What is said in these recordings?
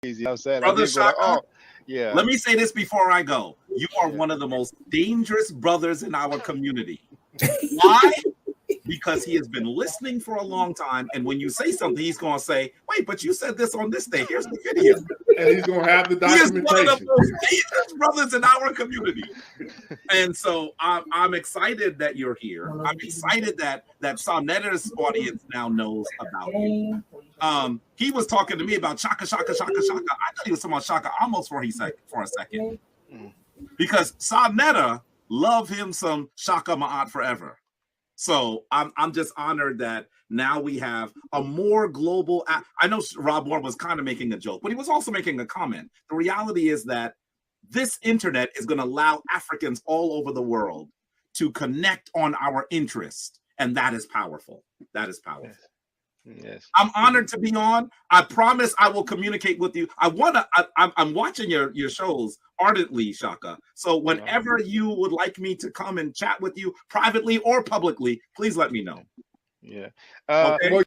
You know what I'm saying? Brother Like, like, Shaka, oh, yeah. let me say this before I go. You are one of the most dangerous brothers in our community. Why? Because he has been listening for a long time, and when you say something, he's going to say, wait, but you said this on this day. Here's the video. And he's going to have the He is one of documentation. the most dangerous brothers in our community. And so I'm excited that you're here. I'm excited that Soneta's audience now knows about you. He was talking to me about Shaka. I thought he was talking about Shaka almost for a second. Because Soneta love him some Shaka Maat forever. So I'm just honored that now we have a more global. I know Rob Moore was kind of making a joke, but he was also making a comment. The reality is that this internet is going to allow Africans all over the world to connect on our interest, and that is powerful. That is powerful. Yes. I'm honored to be on. I promise I will communicate with you. I'm watching your shows ardently, Shaka. So whenever you would like me to come and chat with you privately or publicly, please let me know. Yeah. Okay?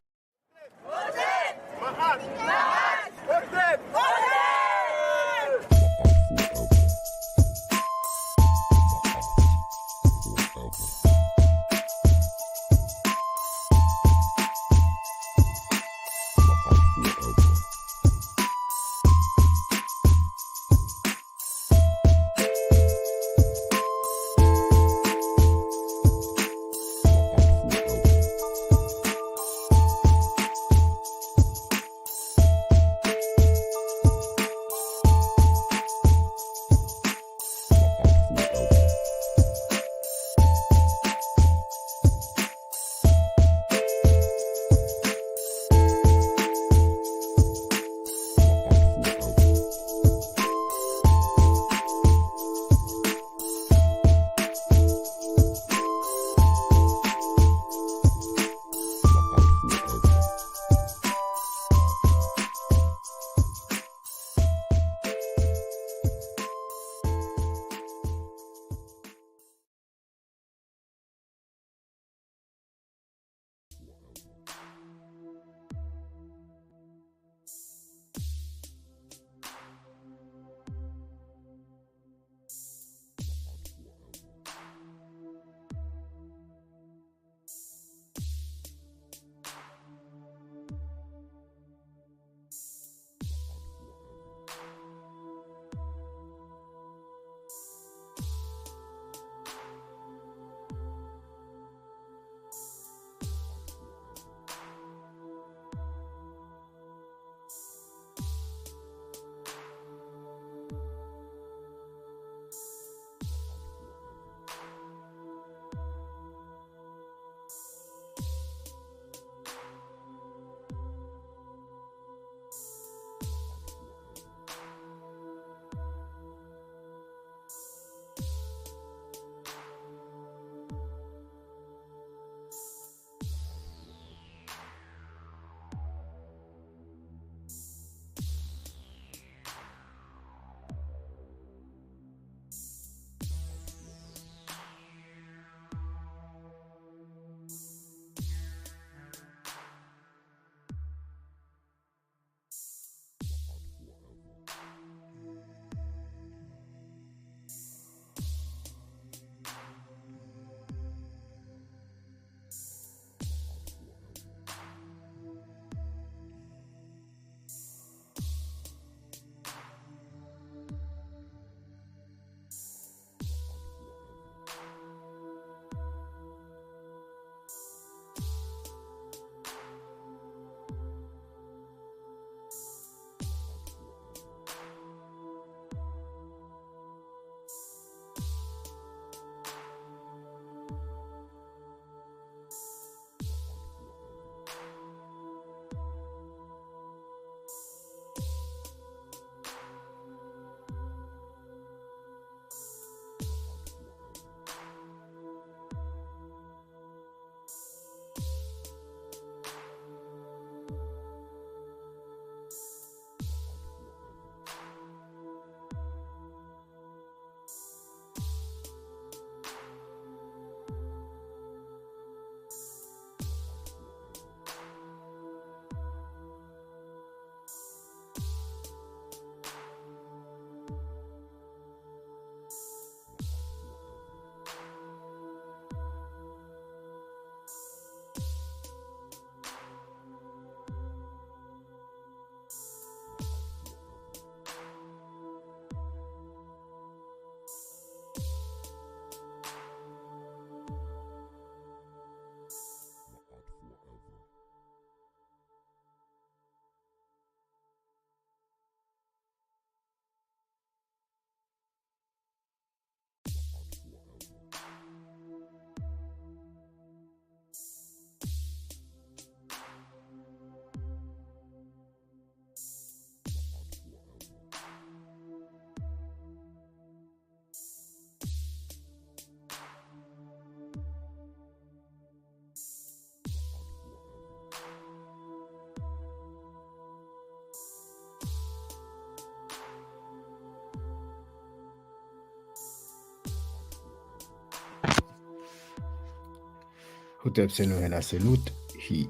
Hotep Senuhela Senut He.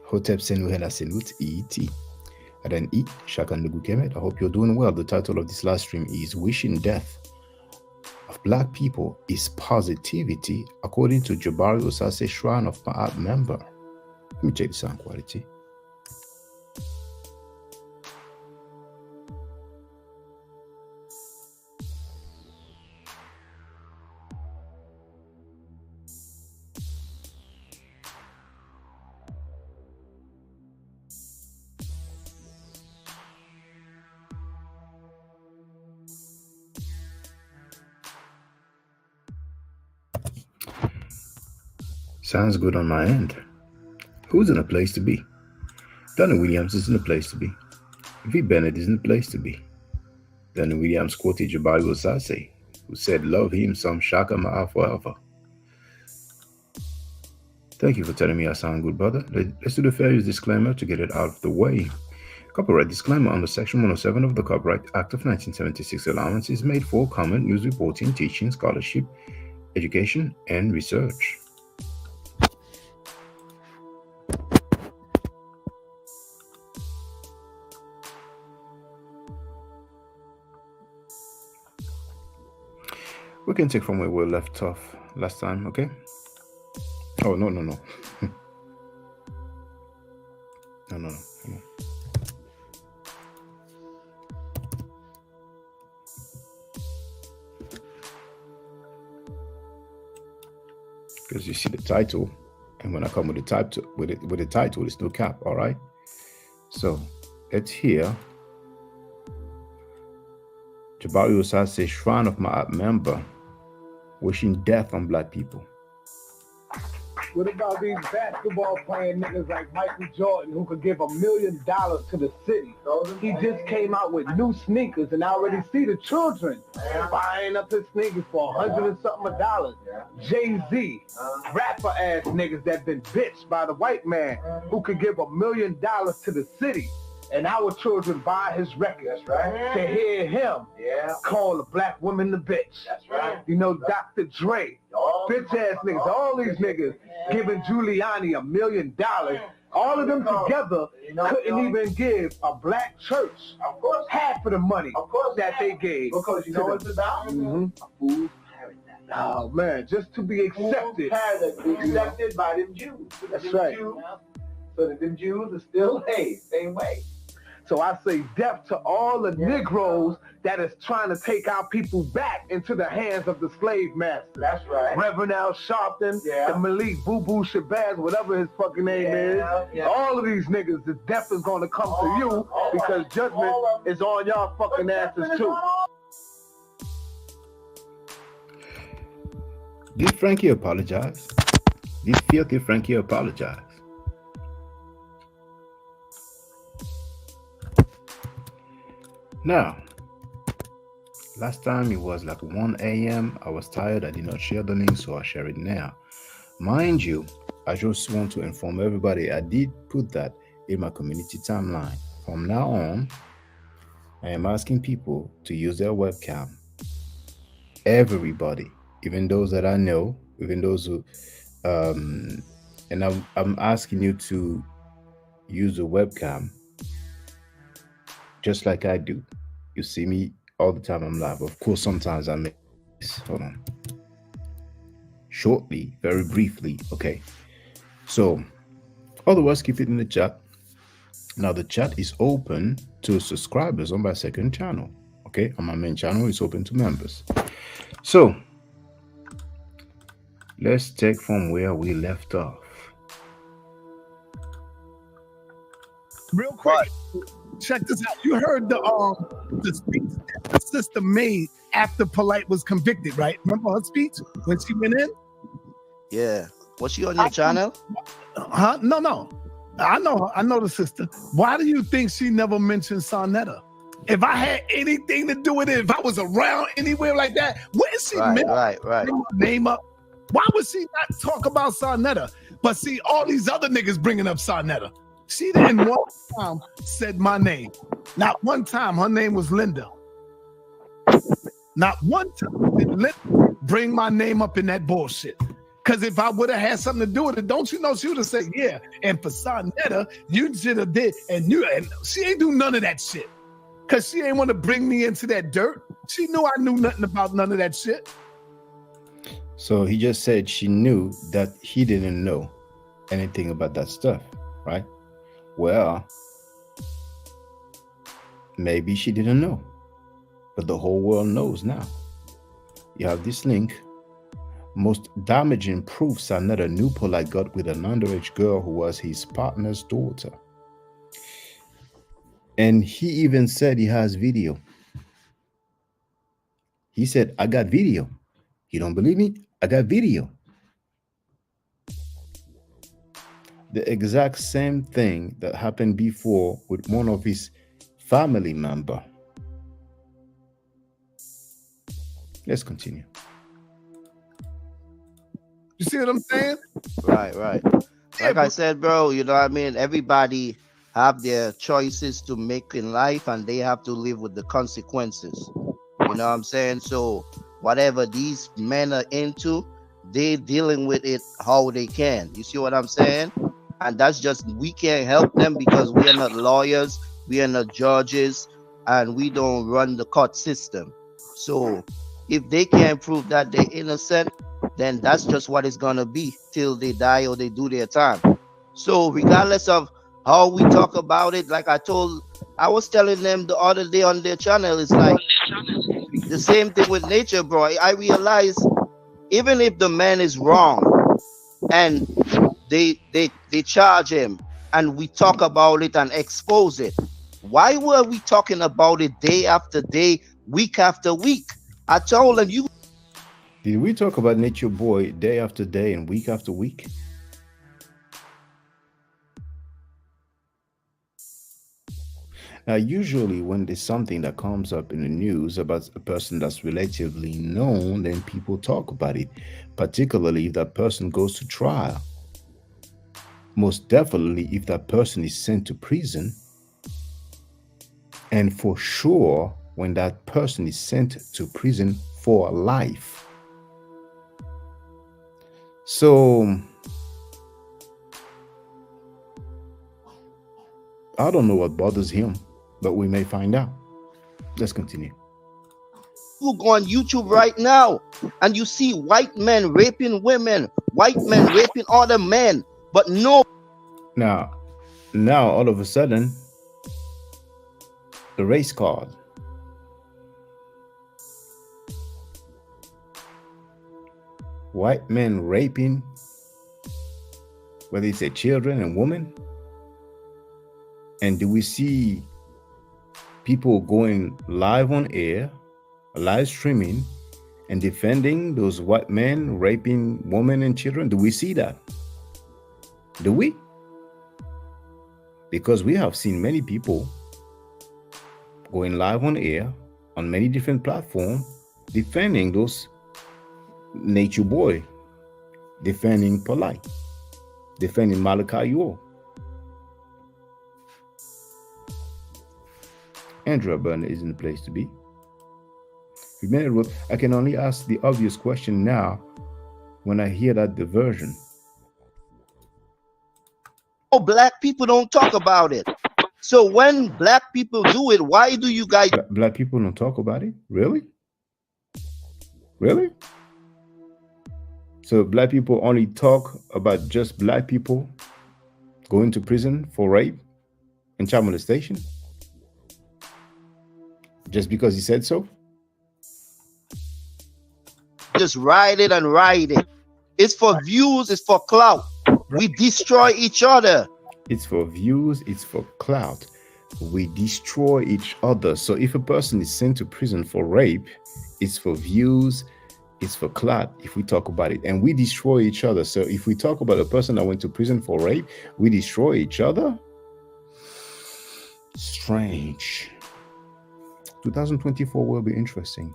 Hotep Senuhela Senut E.T. And then E. Shakandugu Kemet. I hope you're doing well. The title of this last stream is Wishing Death of Black People is Positivity, according to Jabari Osaze, Shrine of Maat member. Let me check the sound quality. Sounds good on my end. Who's in a place to be? Donnie Williams is in a place to be. V. Bennett is in a place to be. Donnie Williams quoted Jabari Osaze, who said, "Love him some Shaka Ma'a forever." Thank you for telling me I sound good, brother. Let's do the fair use disclaimer to get it out of the way. Copyright disclaimer under Section 107 of the Copyright Act of 1976. Allowance is made for comment, news reporting, teaching, scholarship, education, and research. We can take from where we left off last time, okay? Oh, no. No. Because you see the title, and when I come with the title, with the title, it's no cap, all right? So it's here. Jabari Osaze, Shrine of Maat member, wishing death on Black people. What about these basketball playing niggas like Michael Jordan who could give $1 million to the city? He just came out with new sneakers, and I already see the children buying up his sneakers for $100 and something dollars. Jay-Z, rapper ass niggas that been bitched by the white man who could give $1 million to the city. And our children buy his records, right? To hear him call a black woman the bitch. That's right. You know, Dr. Dre, bitch ass niggas, all these niggas giving Giuliani $1 million. All of them together couldn't even give a black church half of the money that they gave. Because you know what it's about? A fool's paradise. Oh man, just to be accepted. Be accepted by them Jews. That's right. So that them Jews are still, same way. So I say death to all the Negroes that is trying to take our people back into the hands of the slave master. That's right. Reverend Al Sharpton, the Malik Boo Boo Shabazz, whatever his fucking name is. All of these niggas, the death is going to come to you because judgment is on y'all fucking asses too. Did Frankie apologize? Did filthy Frankie apologize? Now, last time it was like 1 a.m. I was tired. I did not share the link, so I'll share it now. Mind you, I just want to inform everybody, I did put that in my community timeline. From now on, I am asking people to use their webcam. Everybody, even those that I know, even those who, and I'm asking you to use the webcam just like I do. You see me all the time I'm live. Of course, sometimes I miss. Hold on. Shortly, very briefly. Okay. So, otherwise, keep it in the chat. Now, the chat is open to subscribers on my second channel. Okay. On my main channel, it's open to members. So, let's take from where we left off. Real quick. Check this out. You heard the speech that the sister made after Polite was convicted, right? Remember her speech when she went in? Yeah. Was she on your channel? Huh? No. I know her. I know the sister. Why do you think she never mentioned Sarnetta? If I had anything to do with it, if I was around anywhere like that, wouldn't she right. name up? Why would she not talk about Sarnetta? But see, all these other niggas bringing up Sarnetta. She didn't one time said my name. Not one time her name was Linda. Not one time did Linda bring my name up in that bullshit. Because if I would have had something to do with it, don't you know she would have said, yeah. And for Sonetta, you should have did, and she ain't do none of that shit. Because she ain't want to bring me into that dirt. She knew I knew nothing about none of that shit. So he just said she knew that he didn't know anything about that stuff, right? Well, maybe she didn't know, but the whole world knows now. You have this link. Most damaging proofs Sonetta knew Polite got with an underage girl who was his partner's daughter. And he even said he has video. He said, I got video. You don't believe me? I got video. The exact same thing that happened before with one of his family member. Let's continue. You see what I'm saying? Right. Like I said, bro, you know what I mean? Everybody have their choices to make in life, and they have to live with the consequences. You know what I'm saying? So whatever these men are into, they dealing with it how they can. You see what I'm saying? And that's just, we can't help them because we are not lawyers, we are not judges, and we don't run the court system. So if they can't prove that they're innocent, then that's just what it's gonna be till they die or they do their time. So regardless of how we talk about it, like I was telling them the other day on their channel, it's like the same thing with nature, bro. I realize even if the man is wrong and they charge him and we talk about it and expose it, why were we talking about it day after day, week after week? I told them, you Did we talk about Nature Boy day after day and week after week? Now, usually when there's something that comes up in the news about a person that's relatively known, then people talk about it, particularly if that person goes to trial. Most definitely if that person is sent to prison. And for sure, when that person is sent to prison for life. So, I don't know what bothers him, but we may find out. Let's continue. You go on YouTube right now and you see white men raping women, white men raping other men, but no. Now, all of a sudden, the race card. White men raping, whether it's a children and women. And do we see people going live on air, live streaming, and defending those white men raping women and children? Do we see that? Do we? Because we have seen many people going live on air on many different platforms defending those Nature Boy, defending Polite, defending Malachi York. Andrea Burner isn't the place to be. Remember, I can only ask the obvious question now when I hear that diversion. Black people don't talk about it. So when black people do it, why do you guys? Black people don't talk about it? Really? Really? So black people only talk about just black people going to prison for rape and child molestation? Just because he said so? Just ride it and ride it. It's for views, it's for clout. We destroy each other. It's for views, it's for clout. We destroy each other. So if a person is sent to prison for rape, it's for views, it's for clout if we talk about it. And we destroy each other. So if we talk about a person that went to prison for rape, we destroy each other? Strange. 2024 will be interesting.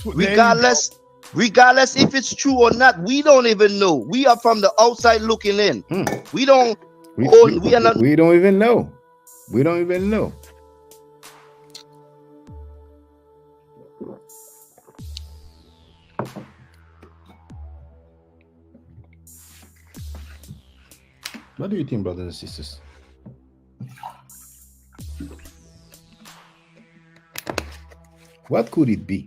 Regardless if it's true or not, we don't even know. We are from the outside looking in. We don't we are not. We don't even know. We don't even know. What do you think, brothers and sisters? What could it be?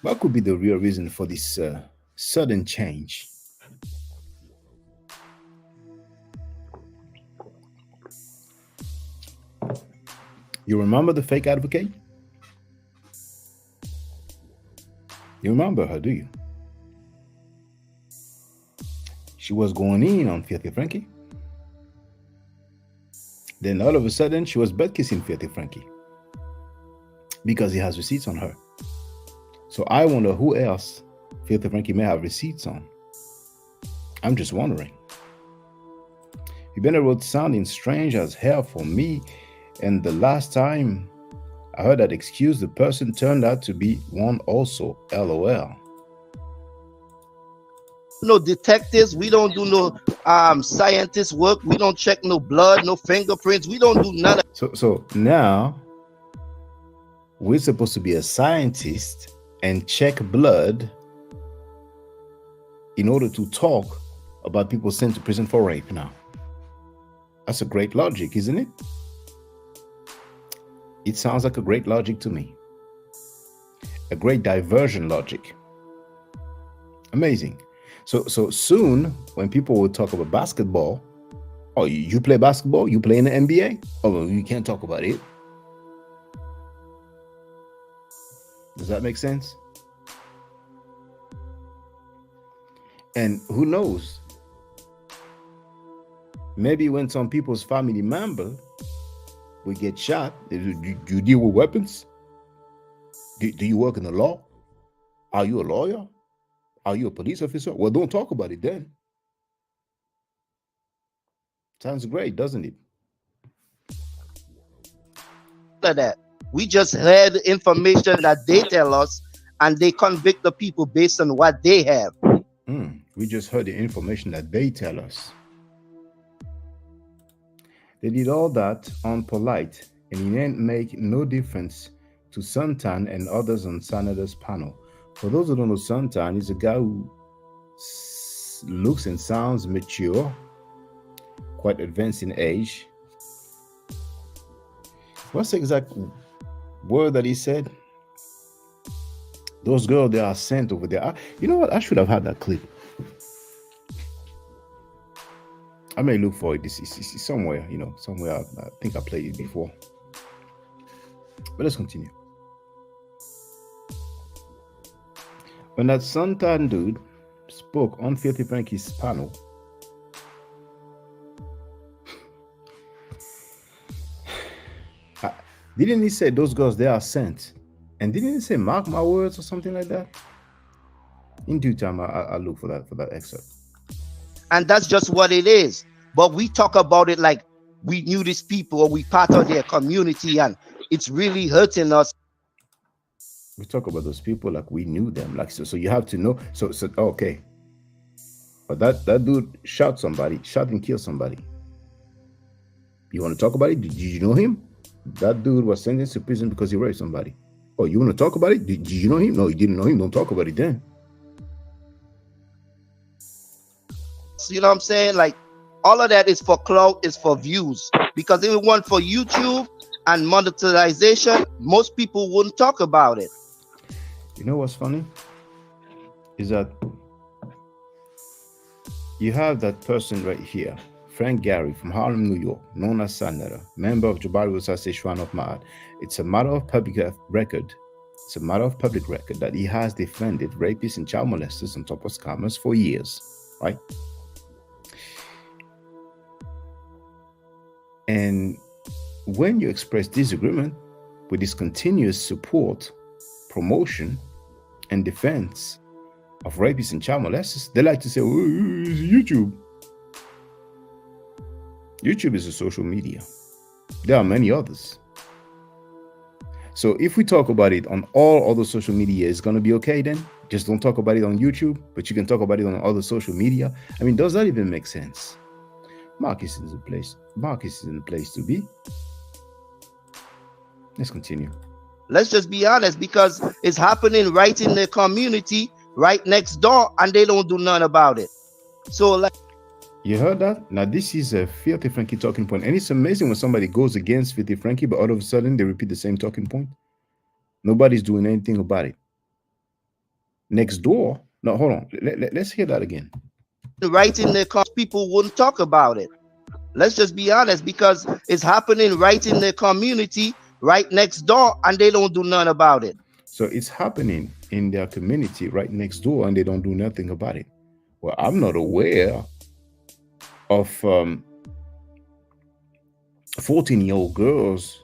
What could be the real reason for this sudden change? You remember the fake advocate? You remember her, do you? She was going in on Filthy Frankie. Then all of a sudden, she was butt kissing Filthy Frankie because he has receipts on her. So I wonder who else Filthy Frankie may have receipts on. I'm just wondering. Been Road sounding strange as hell for me, and the last time I heard that excuse, the person turned out to be one also. LOL. No detectives, we don't do no scientist work, we don't check no blood, no fingerprints, we don't do none of So now we're supposed to be a scientist and check blood in order to talk about people sent to prison for rape now. That's a great logic, isn't it? It sounds like a great logic to me. A great diversion logic. Amazing. So soon, when people will talk about basketball, oh, you play basketball? You play in the NBA? Oh, well, you can't talk about it. Does that make sense? And who knows? Maybe when some people's family member will get shot, do you deal with weapons? Do you work in the law? Are you a lawyer? Are you a police officer? Well, don't talk about it then. Sounds great, doesn't it? that. We just heard information that they tell us, and they convict the people based on what they have. We just heard the information that they tell us. They did all that unpolite, and it didn't make no difference to Santan and others on Sanada's panel. For those who don't know, Santan is a guy who looks and sounds mature, quite advanced in age. What's the exact word that he said? Those girls, they are sent over there. You know what? I should have had that clip. I may look for it. This is somewhere, somewhere. I think I played it before. But let's continue. When that Santan dude spoke on Filthy Frankie's panel, didn't he say those girls, they are sent? And didn't he say mark my words or something like that? In due time, I'll look for that excerpt. And that's just what it is. But we talk about it like we knew these people or we part of their community, and it's really hurting us. We talk about those people like we knew them. Like so you have to know. So okay. But that dude shot and killed somebody. You want to talk about it? Did you know him? That dude was sentenced to prison because he raped somebody. Oh, you want to talk about it? Did you know him? No, you didn't know him. Don't talk about it then. So, you know what I'm saying? Like, all of that is for clout, is for views. Because if it weren't for YouTube and monetization, most people wouldn't talk about it. You know what's funny? Is that you have that person right here, Frank Gary from Harlem, New York, known as Sanada, member of Jabari Osaze of Maat. It's a matter of public record. It's a matter of public record that he has defended rapists and child molesters on top of scammers for years, right? And when you express disagreement with his continuous support, promotion, and defense of rapists and child molesters, they like to say, oh, it's YouTube. YouTube is a social media. There are many others. So if we talk about it on all other social media, it's going to be okay then? Just don't talk about it on YouTube, but you can talk about it on other social media. I mean, does that even make sense? Marcus is in the place to be. Let's continue. Let's just be honest, because it's happening right in the community, right next door, and they don't do nothing about it. So, like, You heard that? Now this is a Filthy Frankie talking point, and it's amazing when somebody goes against Filthy Frankie, but all of a sudden they repeat the same talking point. Nobody's doing anything about it. Next door. No, hold on. Let's hear that again. Right in their cars, people wouldn't talk about it. Let's just be honest, because it's happening right in their community, right next door, and they don't do nothing about it. So it's happening in their community right next door, and they don't do nothing about it. Well, I'm not aware of 14-year-old girls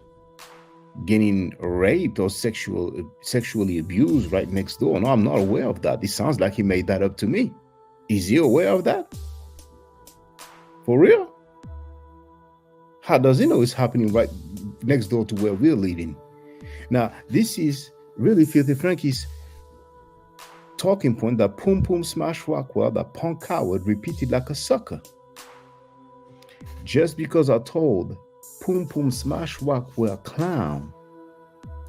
getting raped or sexually abused right next door. No, I'm not aware of that. It sounds like he made that up to me. Is he aware of that? For real? How does he know it's happening right next door to where we're living? Now, this is really Filthy Frankie's talking point that Pum Pum Smash Rockwell, that punk coward, repeated like a sucker. Just because I told Pum Pum Smash Rockwell clown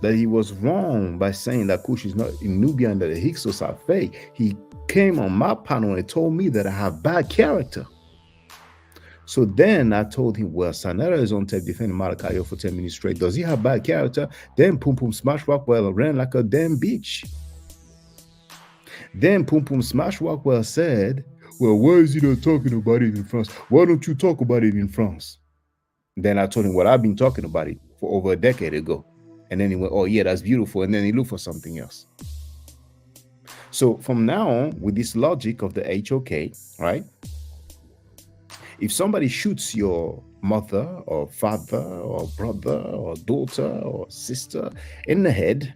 that he was wrong by saying that Kush is not in Nubia and that the Hyksos are fake, he came on my panel and told me that I have bad character. So then I told him, well, Sanera is on tape defending Malakayo for 10 minutes straight. Does he have bad character? Then Pum Pum Smash Rockwell ran like a damn bitch. Then Pum Pum Smash Rockwell said, well, why is he not talking about it in France? Why don't you talk about it in France? Then I told him, well, I've been talking about it for over a decade ago. And then he went, oh, yeah, that's beautiful. And then he looked for something else. So from now on, with this logic of the HOK, right? If somebody shoots your mother or father or brother or daughter or sister in the head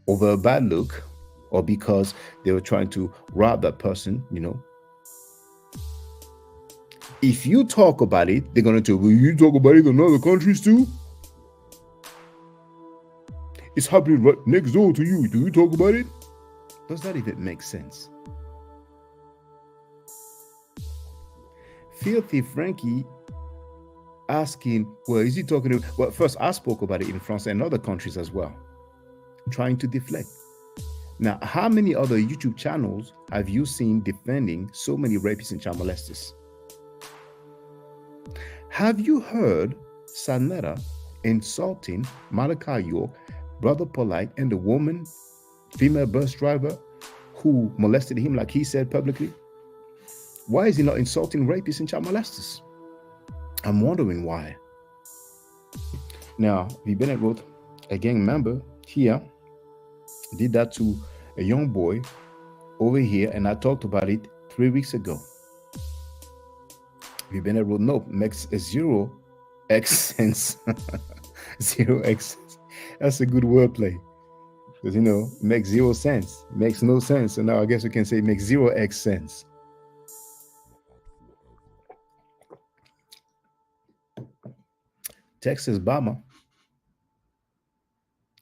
over a bad look, or because they were trying to rob that person, you know, if you talk about it, they're going to tell you, will you talk about it in other countries too? It's happening right next door to you. Do you talk about it? Does that even make sense? Filthy Frankie asking, well, is he talking to, well, first I spoke about it in France and other countries as well, trying to deflect. Now, how many other YouTube channels have you seen defending so many rapists and child molesters? Have you heard Sanera insulting Malakayo, Brother Polite, and the woman, female bus driver, who molested him like he said publicly? Why is he not insulting rapists and child molesters? I'm wondering why. Now, V. Bennett wrote, a gang member here did that to a young boy over here, and I talked about it 3 weeks ago. V. Bennett wrote, no, makes a 0x sense. 0x. That's a good wordplay. Because, you know, makes 0 sense. Makes no sense. So now I guess we can say it makes 0x sense. Texas Bama,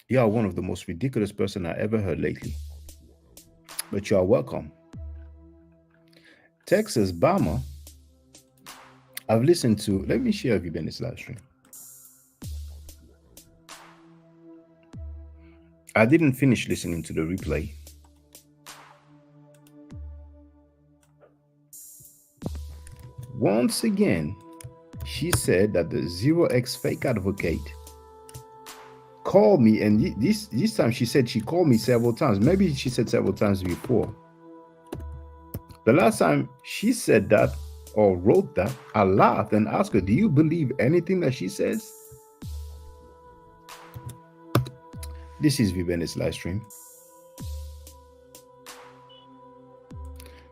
you are one of the most ridiculous person I ever heard lately. But you are welcome. Texas Bama, I've listened to, let me share with you Bennett's live stream. I didn't finish listening to the replay. Once again, she said that the 0x fake advocate called me, and this time she said she called me several times. Maybe she said several times before. The last time she said that or wrote that, I laughed and asked her, do you believe anything that she says? This is Vibenne's live stream.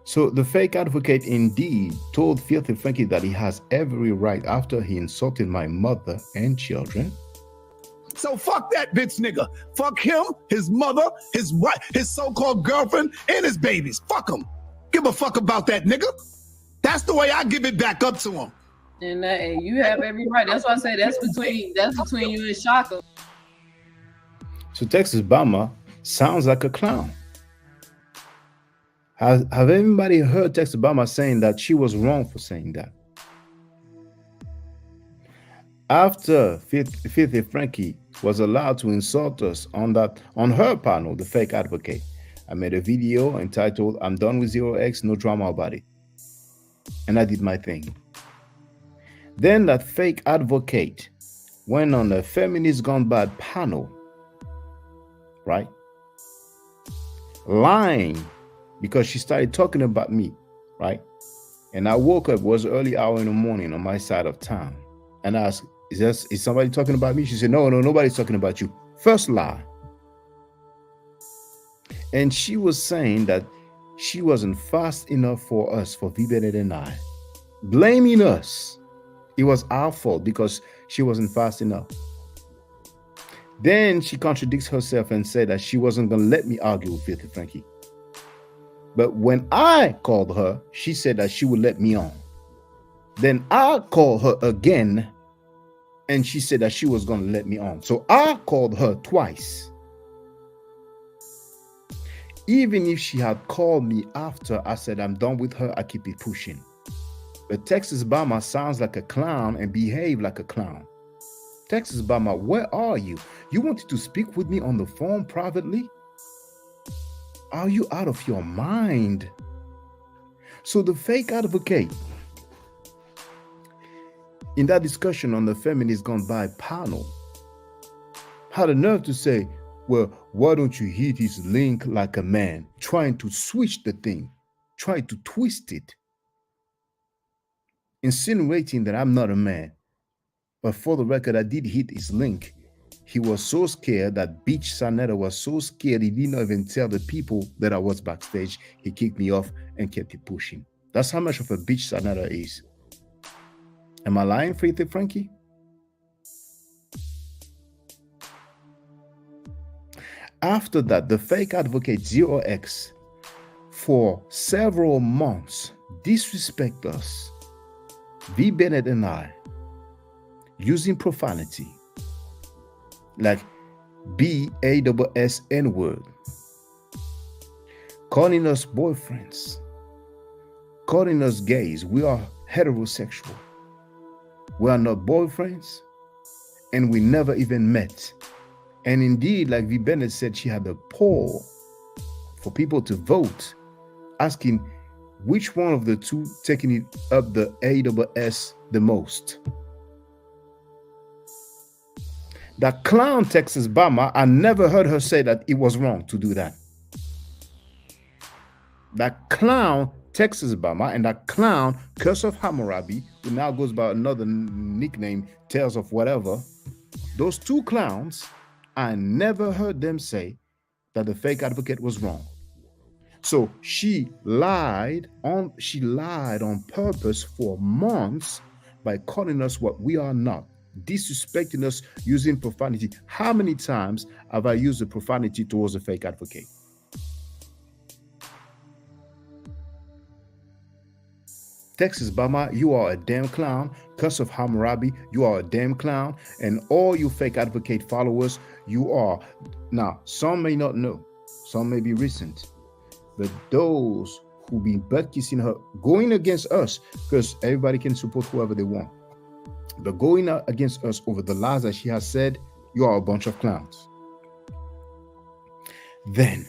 So the fake advocate indeed told Filthy Frankie that he has every right after he insulted my mother and children. So fuck that bitch nigga. Fuck him, his mother, his wife, his so-called girlfriend, and his babies. Fuck him. Give a fuck about that nigga. That's the way I give it back up to him. And you have every right. That's why I say that's between you and Shaka. So Texas Bama sounds like a clown. Have anybody heard Texas Bama saying that she was wrong for saying that? After Filthy Frankie was allowed to insult us on her panel, the fake advocate, I made a video entitled, I'm done with 0x, no drama about it. and I did my thing. Then that fake advocate went on a feminist gone bad panel, right? Lying because she started talking about me, right? And I woke up, it was early hour in the morning on my side of town, and I asked, is somebody talking about me? She said, no, nobody's talking about you. First lie. And she was saying that she wasn't fast enough for us, for V Bennett and I, blaming us. It was our fault because she wasn't fast enough. Then she contradicts herself and said that she wasn't going to let me argue with Filthy Frankie. But when I called her, she said that she would let me on. Then I called her again, and she said that she was going to let me on. So I called her twice. Even if she had called me after I said I'm done with her, I keep it pushing. But Texas Bama sounds like a clown and behave like a clown. Texas Bama, where are you? You wanted to speak with me on the phone privately? Are you out of your mind? So the fake advocate, in that discussion on the Feminist Gone By panel, had the nerve to say, well, why don't you hit his link like a man, trying to switch the thing, trying to twist it, insinuating that I'm not a man. But for the record, I did hit his link. He was so scared, that bitch Sanetta was so scared, he didn't even tell the people that I was backstage. He kicked me off and kept it pushing. That's how much of a bitch Sanetta is. Am I lying, Filthy Frankie? After that, the fake advocate 0x for several months disrespect us, V Bennett and I, using profanity like BASSN word, calling us boyfriends, calling us gays. We are heterosexual. We are not boyfriends, and we never even met. And indeed, like V Bennett said, she had a poll for people to vote, asking which one of the two taking it up the AWS the most. That clown Texas Bama, I never heard her say that it was wrong to do that. That clown Texas Bama and that clown Curse of Hammurabi, who now goes by another nickname, Tales of Whatever, those two clowns, I never heard them say that the fake advocate was wrong. So she lied on purpose for months by calling us what we are not, disrespecting us, using profanity. How many times have I used the profanity towards a fake advocate? Texas Bama, you are a damn clown. Curse of Hammurabi, you are a damn clown. And all you fake advocate followers, you are. Now, some may not know, some may be recent, but those who be butt kissing her, going against us, because everybody can support whoever they want, but going out against us over the lies that she has said, you are a bunch of clowns. Then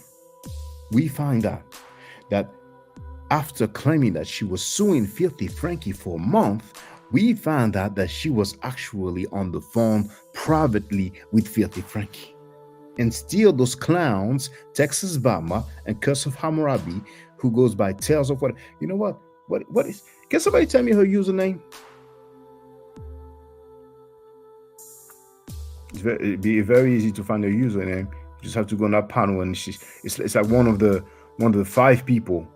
we find out that after claiming that she was suing Filthy Frankie for a month, we found out that she was actually on the phone privately with Filthy Frankie. And still those clowns, Texas Bama and Curse of Hammurabi, who goes by Tales of What? You know what? What is? Can somebody tell me her username? It'd be very easy to find her username. You just have to go on that panel, and it's like one of the 5 people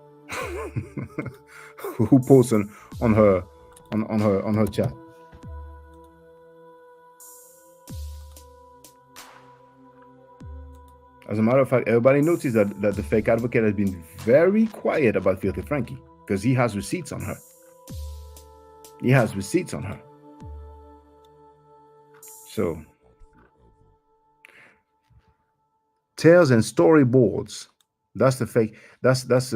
who posts on her chat. As a matter of fact, everybody noticed that the fake advocate has been very quiet about Filthy Frankie because he has receipts on her. He has receipts on her. So, tales and storyboards. That's the fake. That's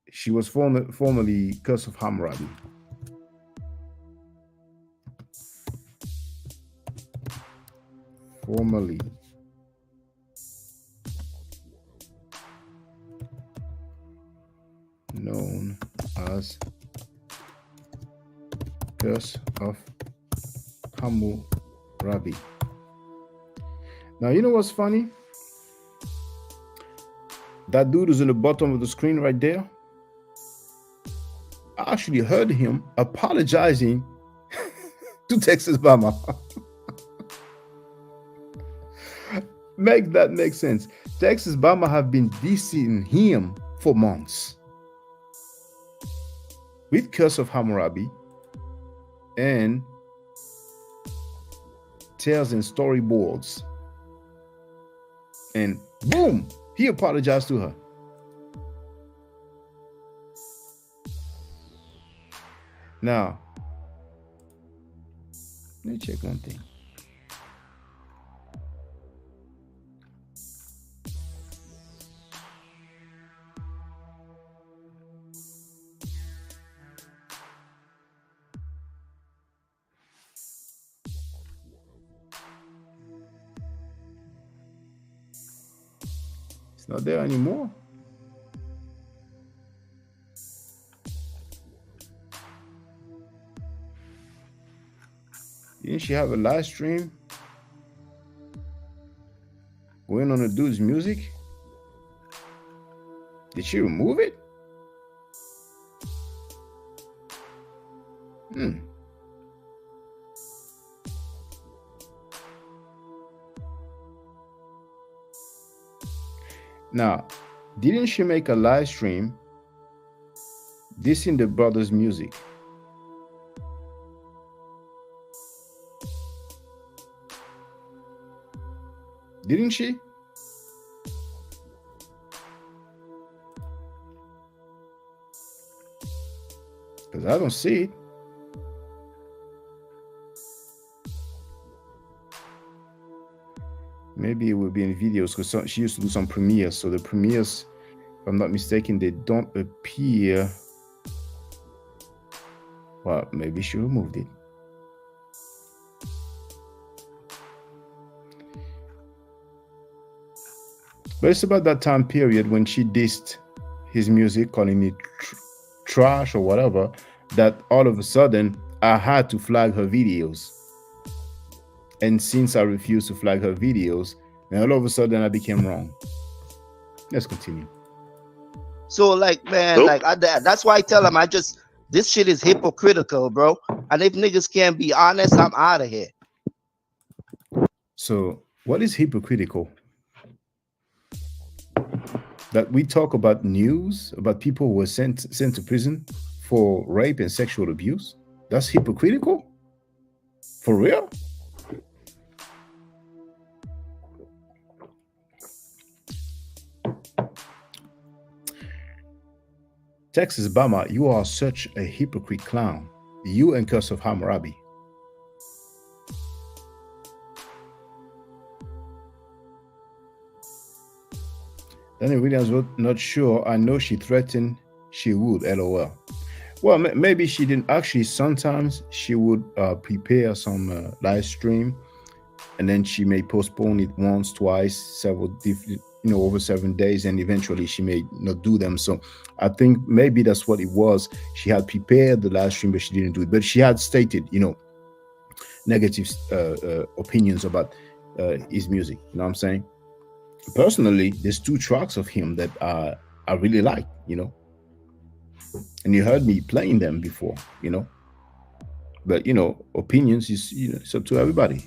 she was formerly Curse of Hammurabi. Formerly known Curse of Hammurabi. Now, you know what's funny? That dude is in the bottom of the screen right there. I actually heard him apologizing to Texas Bama. Make that make sense. Texas Bama have been dissing him for months with Curse of Hammurabi and Tales and Storyboards. And boom, he apologized to her. Now, let me check one thing. It's not there anymore. Didn't she have a live stream going on the dude's music? Did she remove it? Now, didn't she make a live stream dissing the brother's music? Didn't she? Because I don't see it. Maybe it will be in videos because she used to do some premieres. So the premieres, if I'm not mistaken, they don't appear. Well, maybe she removed it. But it's about that time period when she dissed his music, calling it trash or whatever, that all of a sudden I had to flag her videos. And since I refused to flag her videos, and all of a sudden I became wrong. Let's continue. So, like, man, Nope. that's why I tell them this shit is hypocritical, bro. And if niggas can't be honest, I'm out of here. So, what is hypocritical? That we talk about news about people who were sent to prison for rape and sexual abuse? That's hypocritical? For real? Texas Bama, you are such a hypocrite clown. You and Curse of Hammurabi. Danny Williams wrote, not sure. I know she threatened she would, LOL. Well, maybe she didn't. Actually, sometimes she would prepare some live stream and then she may postpone it once, twice, several different, over 7 days, and eventually she may not do them. So I think maybe that's what it was. She had prepared the live stream, but she didn't do it. But she had stated, negative opinions about his music. You know what I'm saying? Personally, there's 2 tracks of him that I really like, and you heard me playing them before, but opinions is it's up to everybody,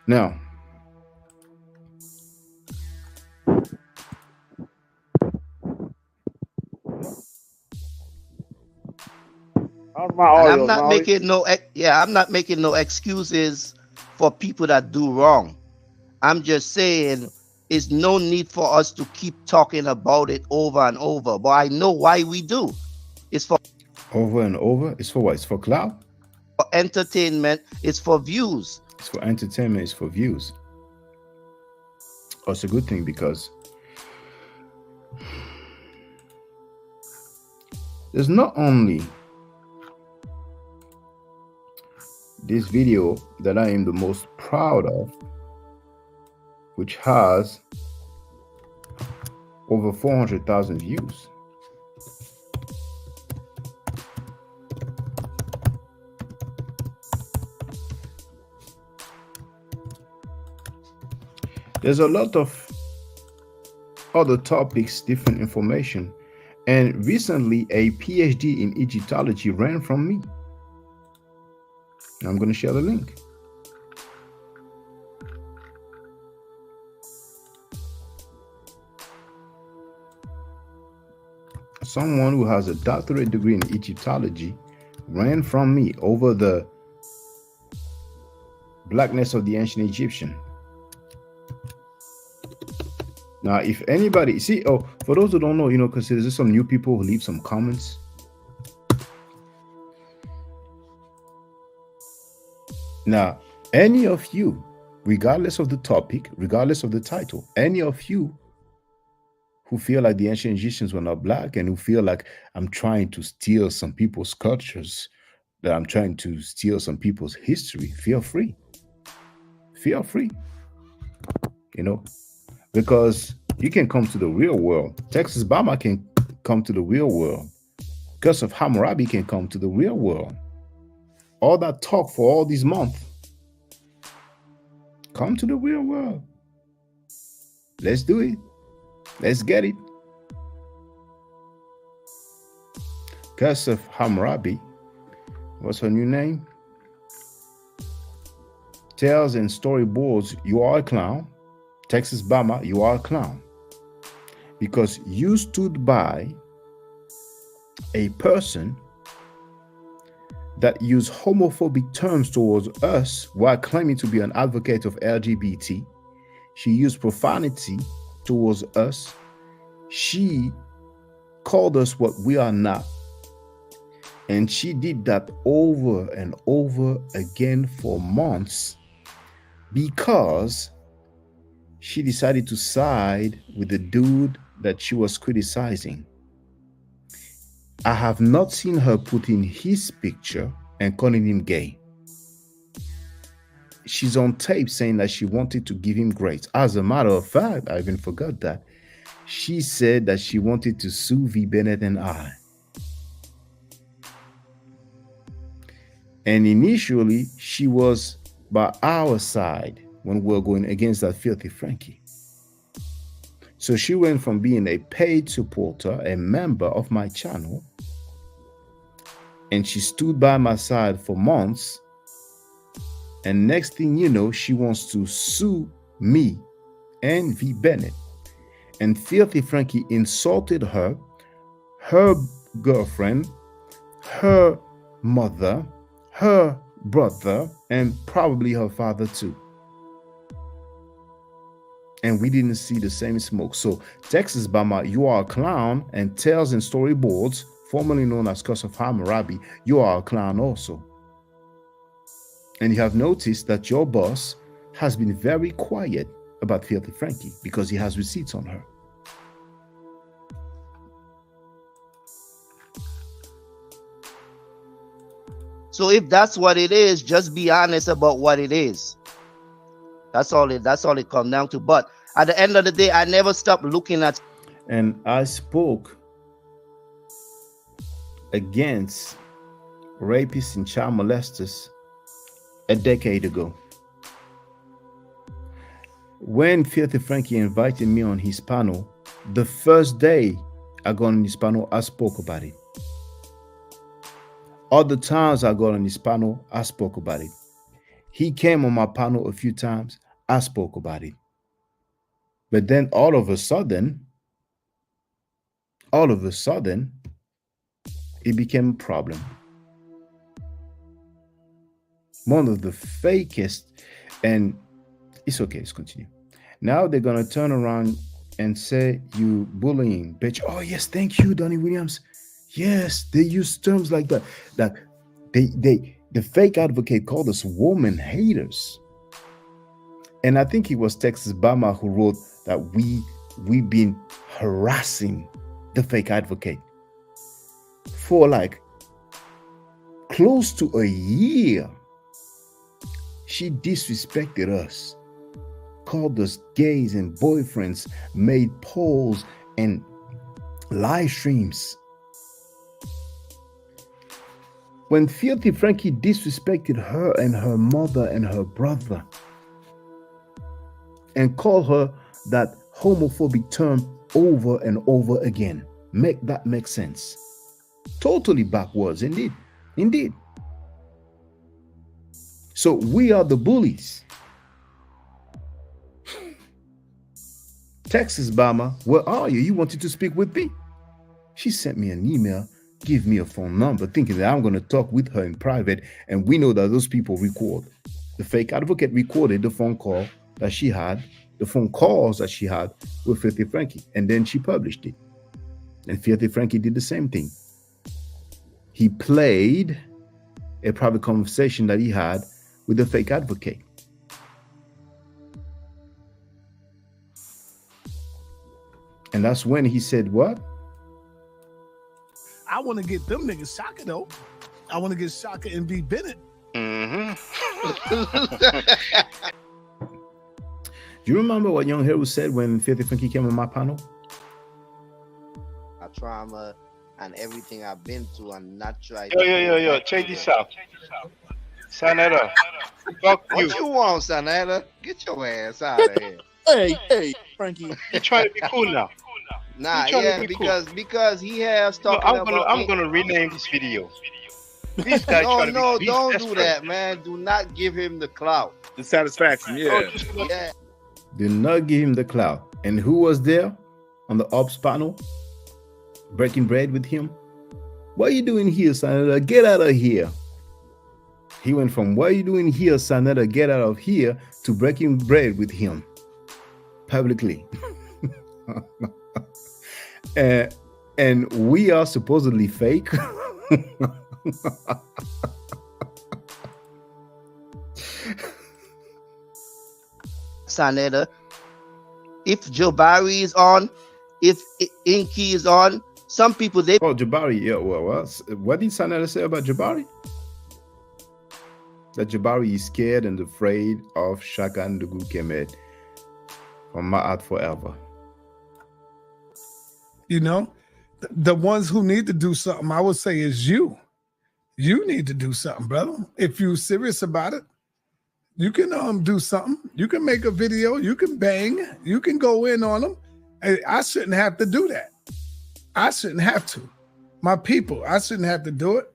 Now, And I'm not making no excuses for people that do wrong. I'm just saying it's no need for us to keep talking about it over and over. But I know why we do. It's for over and over. It's for what? It's for clout? For entertainment. It's for views. It's for entertainment. It's for views. Oh, it's a good thing because there's not only this video that I am the most proud of, which has over 400,000 views. There's a lot of other topics, different information. And recently, a PhD in Egyptology ran from me. I'm going to share the link. Someone who has a doctorate degree in Egyptology ran from me over the blackness of the ancient Egyptian. Now, if anybody see, for those who don't know, because there's some new people who leave some comments. Now, any of you, regardless of the topic, regardless of the title, any of you who feel like the ancient Egyptians were not black and who feel like I'm trying to steal some people's cultures, that I'm trying to steal some people's history, feel free. Feel free. Because you can come to the real world. Texas Bama can come to the real world. Curse of Hammurabi can come to the real world. All that talk for all these months, come to the real world. Let's do it. Let's get it. Curse of Hammurabi. What's her new name? Tales and storyboards, you are a clown. Texas Bama, you are a clown. Because you stood by a person that used homophobic terms towards us while claiming to be an advocate of LGBT. She used profanity towards us. She called us what we are not. And she did that over and over again for months because she decided to side with the dude that she was criticizing. I have not seen her put in his picture and calling him gay. She's on tape saying that she wanted to give him grace. As a matter of fact, I even forgot that. She said that she wanted to sue V. Bennett and I. And initially, she was by our side when we were going against that filthy Frankie. So she went from being a paid supporter, a member of my channel, and she stood by my side for months. And next thing you know, she wants to sue me and V. Bennett. And filthy Frankie insulted her, her girlfriend, her mother, her brother, and probably her father too. And we didn't see the same smoke. So Texas Bama, you are a clown, and Tales and Storyboards, formerly known as Curse of Hammurabi, you are a clown also. And you have noticed that your boss has been very quiet about Filthy Frankie because he has receipts on her. So if that's what it is, just be honest about what it is. That's all it comes down to. But at the end of the day, I never stopped looking at. And I spoke against rapists and child molesters a decade ago. When Filthy Frankie invited me on his panel, the first day I got on his panel, I spoke about it. Other times I got on his panel, I spoke about it. He came on my panel a few times, I spoke about it. But then all of a sudden, it became a problem. One of the fakest, and it's okay, let's continue. Now they're gonna turn around and say you bullying, bitch. Oh yes, thank you, Donnie Williams. Yes, they use terms like that. That the fake advocate called us woman haters. And I think it was Texas Bama who wrote that we've been harassing the fake advocate for like close to a year. She disrespected us, called us gays and boyfriends, made polls and live streams. When Filthy Frankie disrespected her and her mother and her brother, and call her that homophobic term over and over again. Make that make sense. Totally backwards, indeed. Indeed. So we are the bullies. Texas Bama, where are you? You wanted to speak with me? She sent me an email, give me a phone number, thinking that I'm going to talk with her in private, and we know that those people record. The fake advocate recorded the phone call that she had, the phone calls that she had with Filthy Frankie, and then she published it. And Filthy Frankie did the same thing. He played a private conversation that he had with the fake advocate. And that's when he said, what? I want to get them niggas Shaka though. I want to get Shaka and B Bennett. Do you remember what Young Hero said when Filthy Frankie came on my panel? A trauma and everything I've been through and not try. Yo, check this out. Sanetta, fuck you. What you want, Sanetta? Get your ass out of here. Hey, Frankie. You trying to be cool now? Nah, You trying to yeah, be because he has No, talking I'm gonna rename this video. This guy trying to be don't best do friend. that, man. Do not give him the clout. The satisfaction, yeah. Oh, just Yeah. Do not give him the clout. And who was there on the ops panel? Breaking bread with him? What are you doing here, Sanetta? Get out of here. He went from what are you doing here, Sanetta? Get out of here to breaking bread with him publicly. And we are supposedly fake. Sanetta, if Jabari is on, if Inky is on, some people they Oh, Jabari, yeah. Well, what did Sanetta say about Jabari? That Jabari is scared and afraid of Shaka and Dugu Kemet from Maat forever. You know, the ones who need to do something, I would say, is you. You need to do something, brother. If you're serious about it, you can do something. You can make a video. You can bang. You can go in on them. I shouldn't have to do that. I shouldn't have to. My people, I shouldn't have to do it.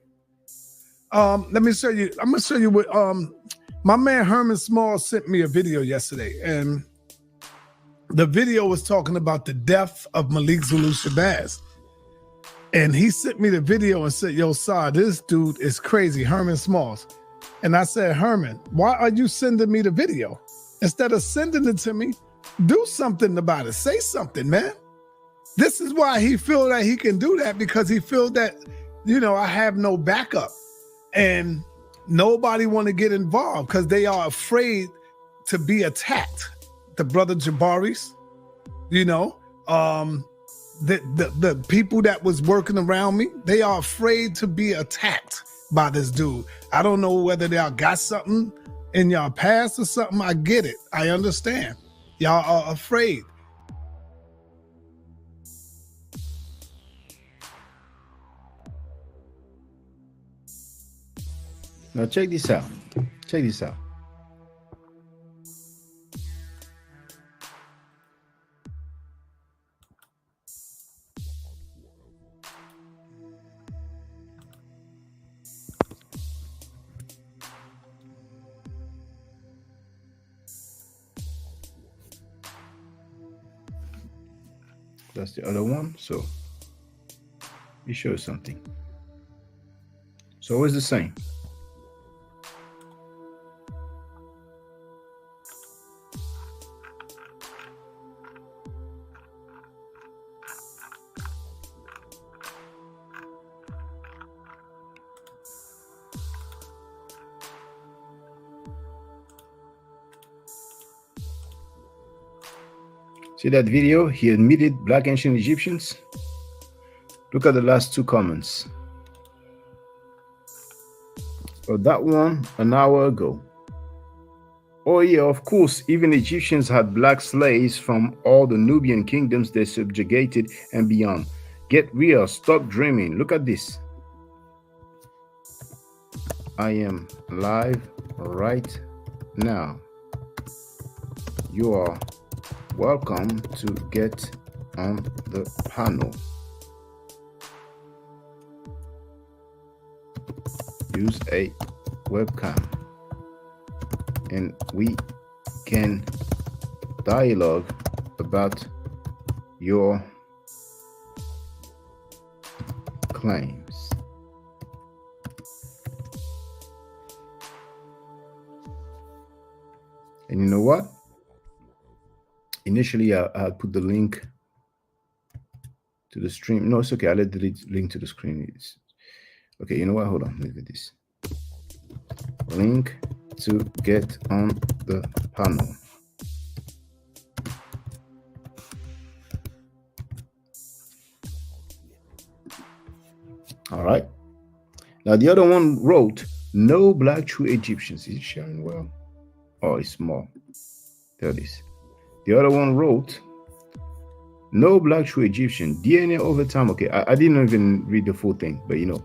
Let me show you. I'm gonna show you what my man Herman Small sent me a video yesterday, and the video was talking about the death of Malik Zulu Shabazz. And he sent me the video and said, yo, Sa, this dude is crazy, Herman Smalls. And I said, Herman, why are you sending me the video? Instead of sending it to me, do something about it. Say something, man. This is why he feel that he can do that, because he feel that, you know, I have no backup. And nobody want to get involved because they are afraid to be attacked. The brother Jabaris, you know, the people that was working around me, they are afraid to be attacked by this dude. I don't know whether y'all got something in y'all past or something. I get it. I understand. Y'all are afraid. Now check this out. Check this out. That's the other one. So be sure something. So it's the same. See that video? He admitted black ancient Egyptians. Look at the last two comments. Oh, that one an hour ago. Oh yeah, of course, even Egyptians had black slaves from all the Nubian kingdoms they subjugated and beyond. Get real, stop dreaming. Look at this. I am live right now. You are Welcome to get on the panel. Use a webcam and we can dialogue about your claims. And you know what? Initially, I put the link to the stream. No, it's okay. I'll let the link to the screen. Okay, you know what? Hold on. Look at this. Link to get on the panel. All right. Now, the other one wrote, no black true Egyptians. Is it sharing well? Oh, it's small. There it is. The other one wrote, no black true Egyptian. DNA over time. Okay, I didn't even read the full thing, but you know.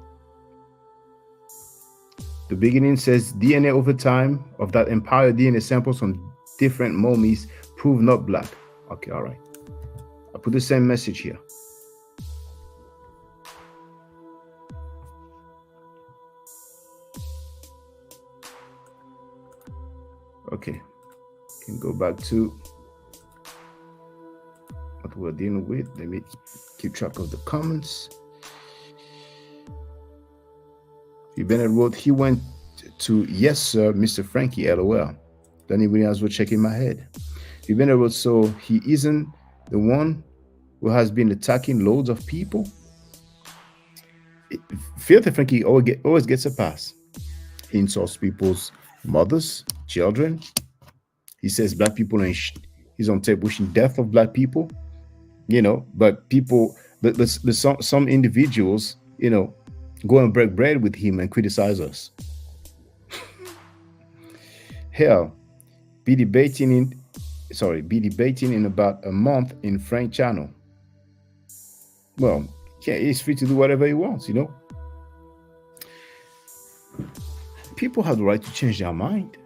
The beginning says DNA over time of that empire DNA samples from different mummies prove not black. Okay, all right. I put the same message here. Okay, can go back to what we're dealing with. Let me keep track of the comments. Bennett wrote, he went to yes sir, Mr. Frankie, LOL. Then anybody else was checking my head. Bennett wrote, so he isn't the one who has been attacking loads of people. Filthy Frankie always gets a pass. He insults people's mothers, children. He says black people, and he's on tape wishing death of black people. You know, but people, some individuals, you know, go and break bread with him and criticize us. Hell, be debating in about a month in Frank channel. Well, yeah, he's free to do whatever he wants, you know. People have the right to change their mind.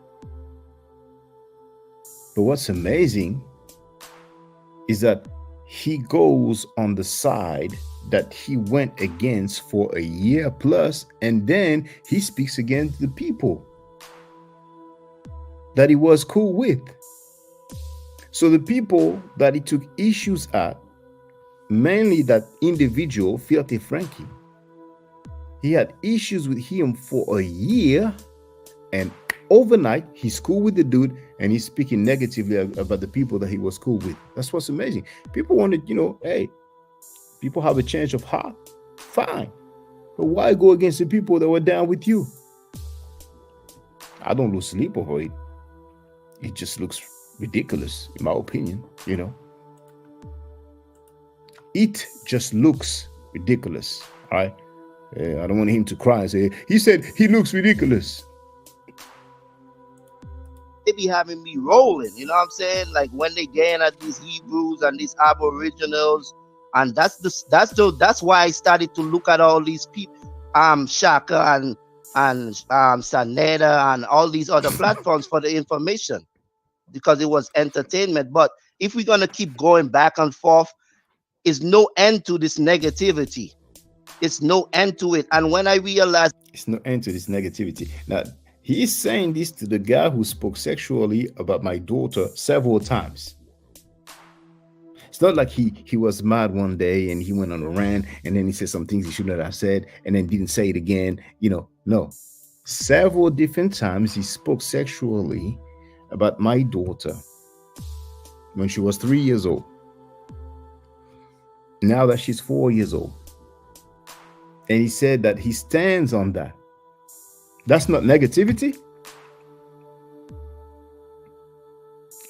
But what's amazing is that he goes on the side that he went against for a year plus, and then he speaks against the people that he was cool with. So the people that he took issues at, mainly that individual, Filthy Frankie, he had issues with him for a year, and overnight he's cool with the dude and he's speaking negatively about the people that he was cool with. That's what's amazing. People wanted, you know, hey, people have a change of heart, fine. But why go against the people that were down with you? I don't lose sleep over it. It just looks ridiculous, in my opinion, you know. It just looks ridiculous, all right? I don't want him to cry and say, he said he looks ridiculous. They be having me rolling, you know what I'm saying? Like when they getting at these Hebrews and these Aboriginals, and that's why I started to look at all these people, Shaka and Saneda and all these other platforms for the information, because it was entertainment. But if we're gonna keep going back and forth, is no end to this negativity. It's no end to it. And when I realized it's no end to this negativity. Now, he's saying this to the guy who spoke sexually about my daughter several times. It's not like he was mad one day and he went on a rant and then he said some things he shouldn't have said and then didn't say it again. You know, no. Several different times he spoke sexually about my daughter when she was 3 years old. Now that she's 4 years old. And he said that he stands on that. That's not negativity.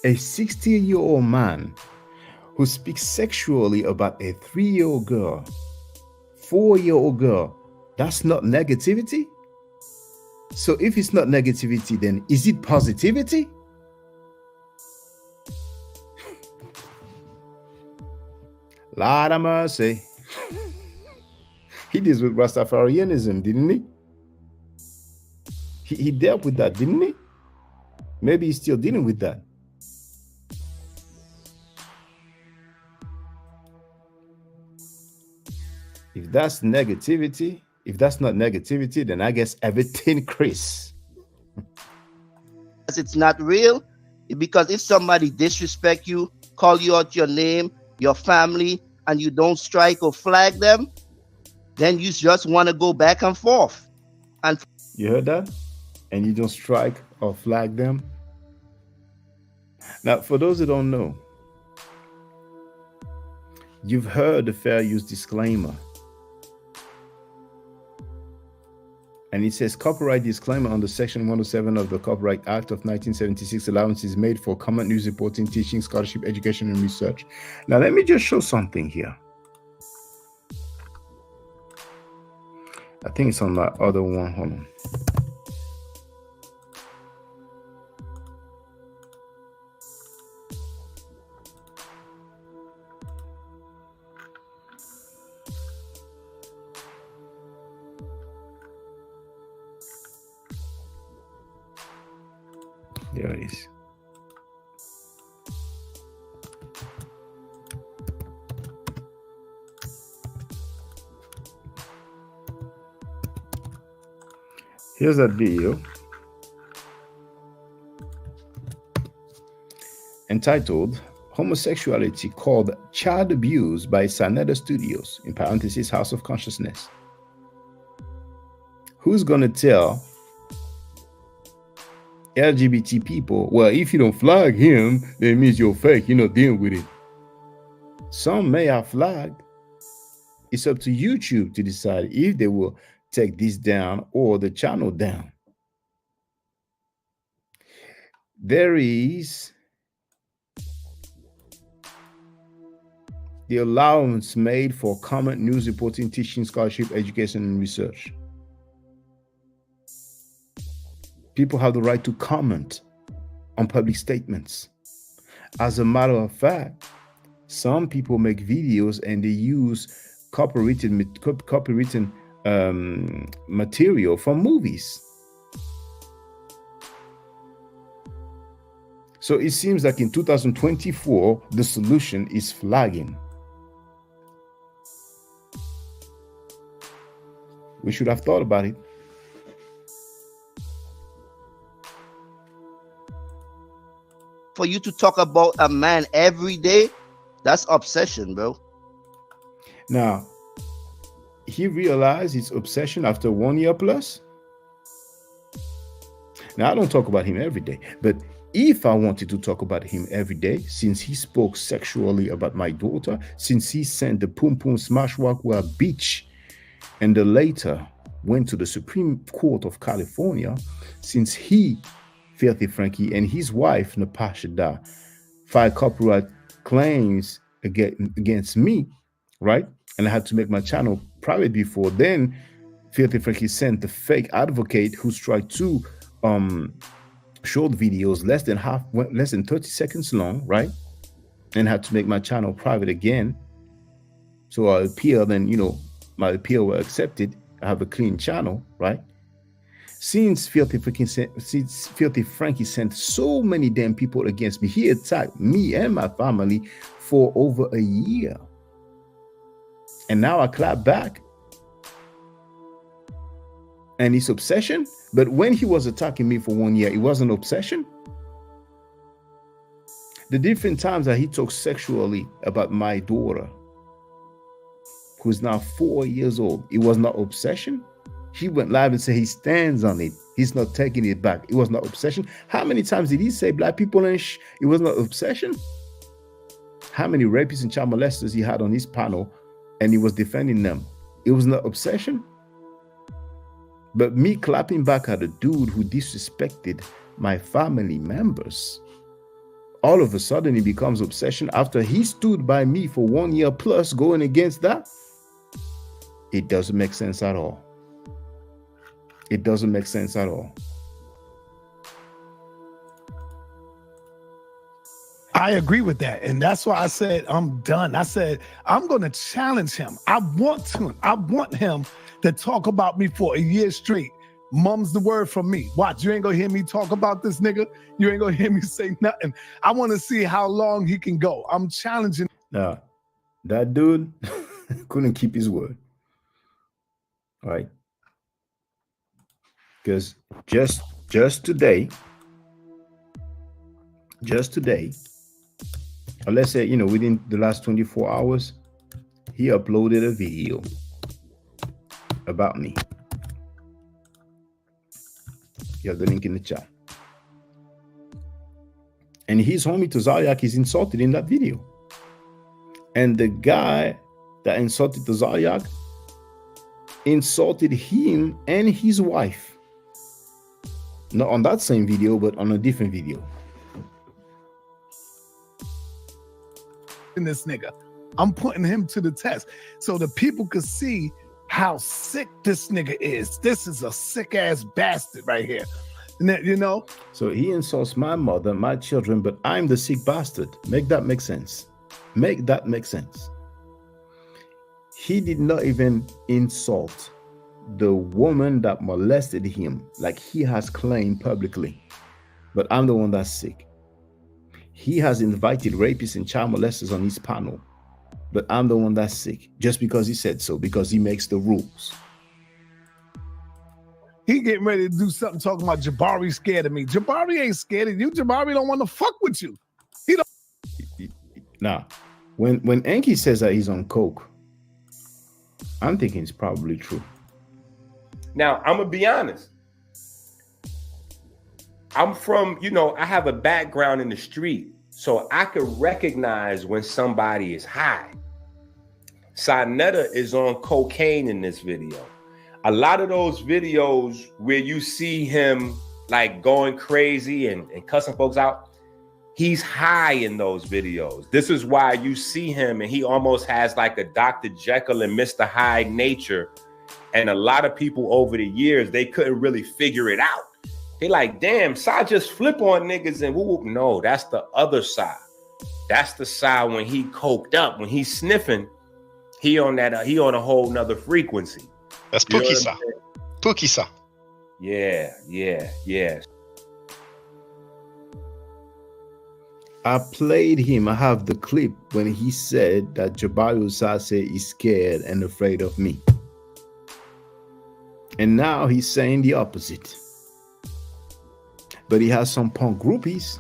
A 60-year-old man who speaks sexually about a 3-year-old girl, 4-year-old girl, that's not negativity? So if it's not negativity, then is it positivity? Lord of mercy. He deals with Rastafarianism, didn't he? He dealt with that, didn't he? Maybe he's still dealing with that. that's negativity, if that's not negativity, then I guess everything Chris. It's not real, because if somebody disrespect you, call you out your name, your family, and you don't strike or flag them, then you just want to go back and forth. And You heard that? And you don't strike or flag them. Now, for those who don't know, you've heard the fair use disclaimer. And it says copyright disclaimer under Section 107 of the Copyright Act of 1976, allowance is made for comment, news reporting, teaching, scholarship, education, and research. Now, let me just show something here. I think it's on my other one. Hold on. There it is. Here's that video entitled Homosexuality Called Child Abuse by Sanada Studios, in parentheses, House of Consciousness. Who's gonna tell LGBT people, well, if you don't flag him, then it means you're fake, you're not dealing with it? Some may have flagged. It's up to YouTube to decide if they will take this down or the channel down. There is the allowance made for comment, news reporting, teaching, scholarship, education, and research. People have the right to comment on public statements. As a matter of fact, some people make videos and they use copywritten material from movies. So it seems like in 2024, the solution is flagging. We should have thought about it. For you to talk about a man every day, that's obsession, bro. Now, he realized his obsession after 1 year plus. Now, I don't talk about him every day, but if I wanted to talk about him every day, since he spoke sexually about my daughter, since he sent the Pum Pum Smash Walkway Beach, and then later went to the Supreme Court of California, since he, Filthy Frankie, and his wife, Natasha Da, filed copyright claims against me, right? And I had to make my channel private before then. Filthy Frankie sent the fake advocate who tried to short videos less than 30 seconds long, right? And had to make my channel private again. So I appealed, and my appeal were accepted. I have a clean channel, right? Since Filthy Frankie sent so many damn people against me, he attacked me and my family for over a year. And now I clap back. And it's obsession. But when he was attacking me for 1 year, it wasn't obsession. The different times that he talked sexually about my daughter, who's now 4 years old, it was not obsession. He went live and said he stands on it. He's not taking it back. It was not obsession. How many times did he say black people and it was not obsession? How many rapists and child molesters he had on his panel and he was defending them? It was not obsession. But me clapping back at a dude who disrespected my family members, all of a sudden it becomes obsession after he stood by me for 1 year plus going against that. It doesn't make sense at all. It doesn't make sense at all. I agree with that. And that's why I said, I'm done. I said, I'm going to challenge him. I want him to talk about me for a year straight. Mum's the word from me. Watch, you ain't going to hear me talk about this nigga. You ain't going to hear me say nothing. I want to see how long he can go. I'm challenging. Now, that dude couldn't keep his word. right? Because just today, just today, or let's say, within the last 24 hours, he uploaded a video about me. You have the link in the chat. And his homie Tazariak is insulted in that video. And the guy that insulted Tazariak insulted him and his wife. Not on that same video, but on a different video. In this nigga, I'm putting him to the test so the people could see how sick this nigga is. This is a sick ass bastard right here. So he insults my mother, my children, but I'm the sick bastard. Make that make sense. Make that make sense. He did not even insult the woman that molested him like he has claimed publicly. But I'm the one that's sick. He has invited rapists and child molesters on his panel. But I'm the one that's sick just because he said so, because he makes the rules. He getting ready to do something talking about Jabari scared of me. Jabari ain't scared of you. Jabari don't want to fuck with you. He don't. Now, when Enki says that he's on coke, I'm thinking it's probably true. Now, I'm going to be honest. I'm from, I have a background in the street, so I could recognize when somebody is high. Sanetta is on cocaine in this video. A lot of those videos where you see him like going crazy and cussing folks out, he's high in those videos. This is why you see him and he almost has like a Dr. Jekyll and Mr. Hyde nature. And a lot of people over the years, they couldn't really figure it out. They like, damn, Sa just flip on niggas and whoop. No, that's the other side. That's the side when he coked up, when he's sniffing, he on a whole nother frequency. That's Pookie Sa. Pookie Sa. Yeah. I played him. I have the clip when he said that Jabari Osaze is scared and afraid of me. And now he's saying the opposite. But he has some punk groupies.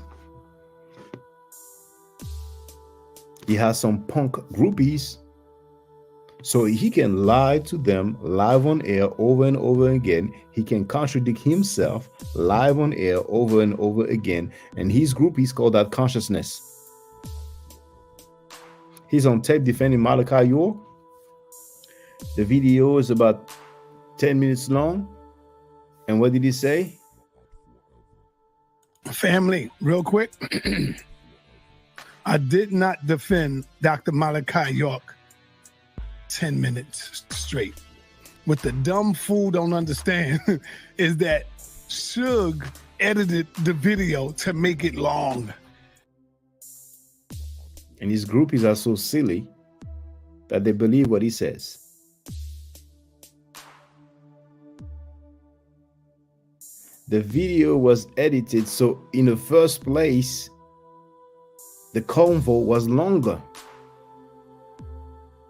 So he can lie to them live on air over and over again. He can contradict himself live on air over and over again. And his groupies call that consciousness. He's on tape defending Malachi York. The video is about 10 minutes long. And what did he say? Family, real quick. I did not defend Dr. Malachi York 10 minutes straight. What the dumb fool don't understand is that Suge edited the video to make it long. And his groupies are so silly that they believe what he says. The video was edited so in the first place, the convo was longer.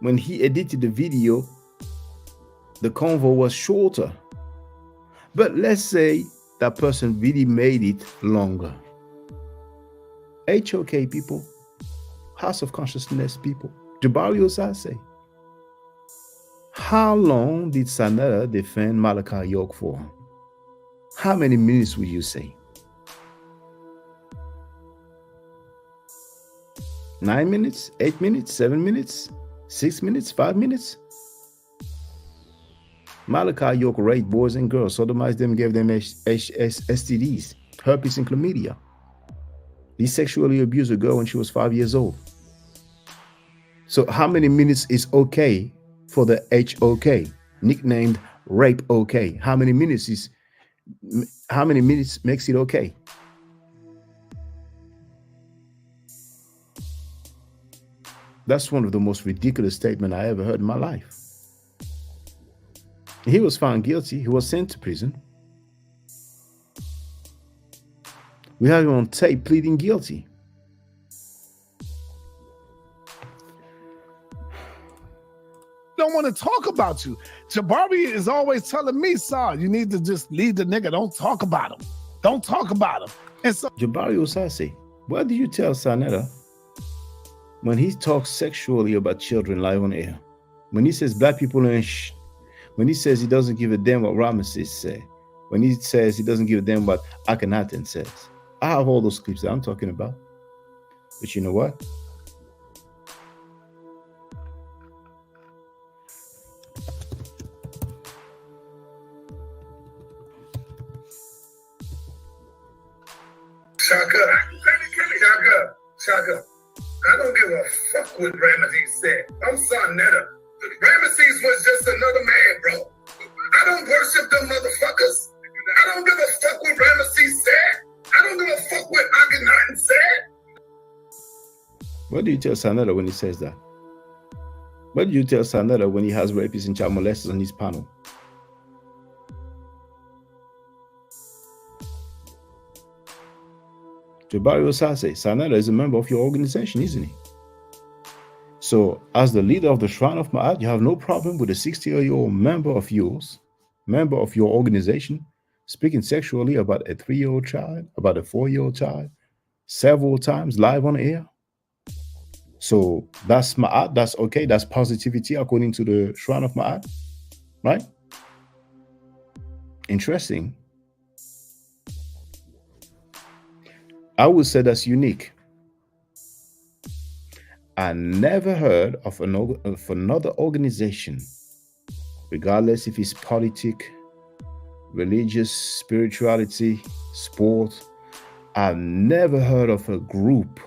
When he edited the video, the convo was shorter. But let's say that person really made it longer. HOK people, House of Consciousness people, Jabari Osaze. How long did Sanetta defend Malachi York for? How many minutes would you say? 9 minutes, 8 minutes, 7 minutes, 6 minutes, 5 minutes? Malachi York raped boys and girls, sodomized them, gave them STDs, herpes and chlamydia. He sexually abused a girl when she was 5 years old. So how many minutes is okay for the HOK, nicknamed Rape OK? How many minutes makes it okay? That's one of the most ridiculous statements I ever heard in my life. He was found guilty. He was sent to prison. We have him on tape pleading guilty. Don't want to talk about you. Jabari is always telling me, "Sir, you need to just leave the nigga. Don't talk about him. Don't talk about him." And so Jabari Osaze, what do you tell Sanetta when he talks sexually about children live on air? When he says black people ain't when he says he doesn't give a damn what Ramesses say, when he says he doesn't give a damn what Akhenaten says. I have all those clips that I'm talking about. But you know what? Shaka, I don't give a fuck what Ramesses said. I'm Sonetta. Ramesses was just another man, bro. I don't worship them motherfuckers. I don't give a fuck what Ramesses said. I don't give a fuck what Akhenaten said. What do you tell Sanetta when he says that? What do you tell Sanetta when he has rapists and child molesters on his panel? Jabari Osaze, Sanetta is a member of your organization, isn't he? So, as the leader of the Shrine of Maat, you have no problem with a 60-year-old member of yours, member of your organization, speaking sexually about a 3-year-old child, about a 4-year-old child, several times live on air. So that's Maat, that's okay, that's positivity according to the Shrine of Maat, right? Interesting. I would say that's unique. I never heard of another organization, regardless if it's politic, religious, spirituality, sport. I've never heard of a group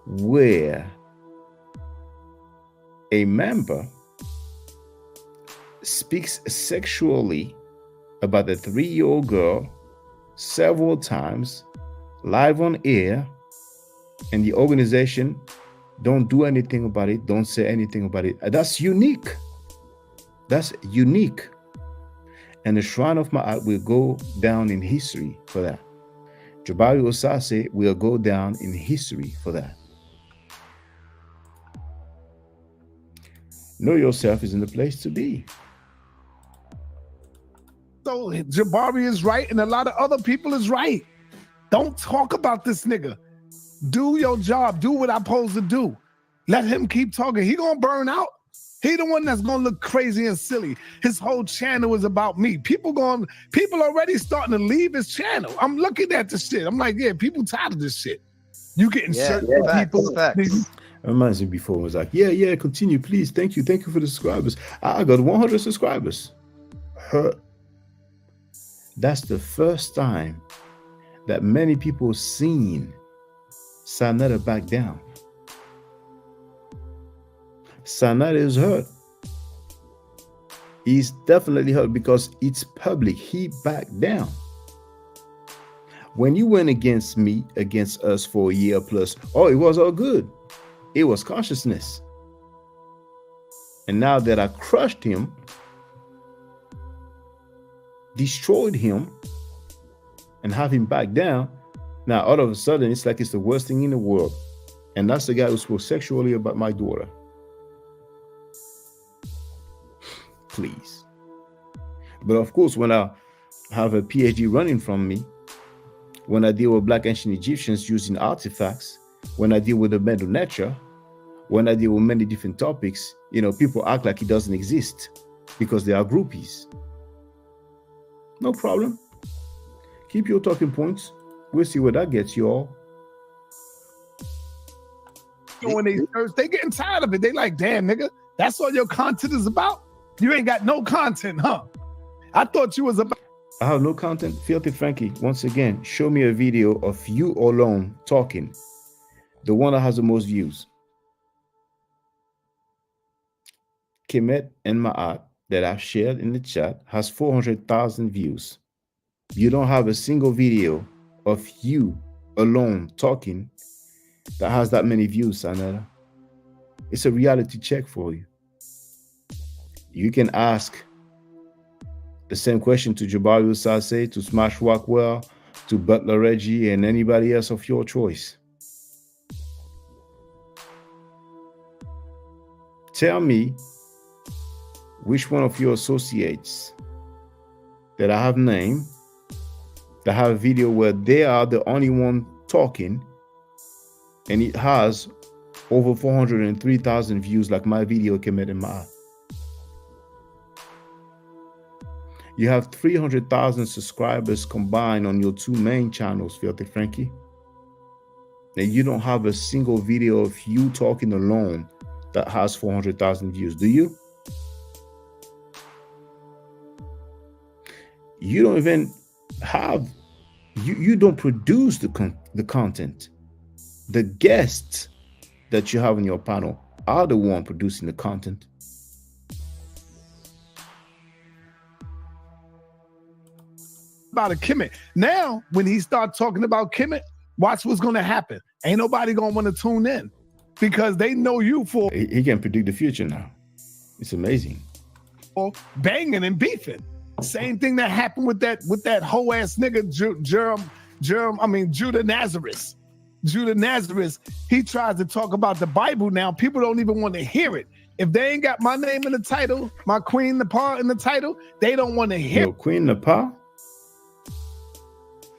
where a member speaks sexually about a 3-year-old girl several times live on air, and the organization don't do anything about it, don't say anything about it. That's unique. That's unique. And the Shrine of Maat will go down in history for that. Jabari Osaze will go down in history for that. Know yourself is in the place to be. So Jabari is right, and a lot of other people is right. Don't talk about this nigga. Do your job. Do what I'm supposed to do. Let him keep talking. He gonna burn out. He the one that's gonna look crazy and silly. His whole channel is about me. People already starting to leave his channel. I'm looking at this shit. I'm like, yeah, people tired of this shit. You getting certain people. Reminds me before, I was like, yeah, continue, please. Thank you for the subscribers. I got 100 subscribers. That's the first time that many people seen Sanetta back down. Sanetta is hurt. He's definitely hurt because it's public. He backed down. When you went against me, against us for a year plus, it was all good. It was consciousness. And now that I crushed him, destroyed him, and have him back down, now all of a sudden it's like it's the worst thing in the world. And that's the guy who spoke sexually about my daughter. Please. But of course, when I have a PhD running from me, when I deal with Black ancient Egyptians using artifacts, when I deal with the Medu Neter, when I deal with many different topics, people act like it doesn't exist because they are groupies. No problem. Keep your talking points. We'll see where that gets you all. When they getting tired of it. They like, damn, nigga, that's all your content is about? You ain't got no content, huh? I thought you was about... I have no content. Filthy Frankie, once again, show me a video of you alone talking. The one that has the most views. Kemet and Maat that I've shared in the chat has 400,000 views. You don't have a single video of you alone talking that has that many views, Sanetta. It's a reality check for you. You can ask the same question to Jabari Osaze, to Smash Rockwell, to Butler Reggie, and anybody else of your choice. tell me which one of your associates that I have named that have a video where they are the only one talking and it has over 403,000 views like my video came in Maat. You have 300,000 subscribers combined on your two main channels, Filthy Frankie. And you don't have a single video of you talking alone that has 400,000 views, do you? You don't even have, you don't produce the content. The guests that you have on your panel are the one producing the content. About a Kemet. Now, when he starts talking about Kemet, watch what's going to happen. Ain't nobody going to want to tune in because they know you for... He can predict the future now. It's amazing. Banging and beefing. Same thing that happened with that whole ass nigga Judah Nazareth. Judah Nazareth, he tries to talk about the Bible now. People don't even want to hear it. If they ain't got my name in the title, my Queen Nepal in the title, they don't want to hear it. Queen Nepal?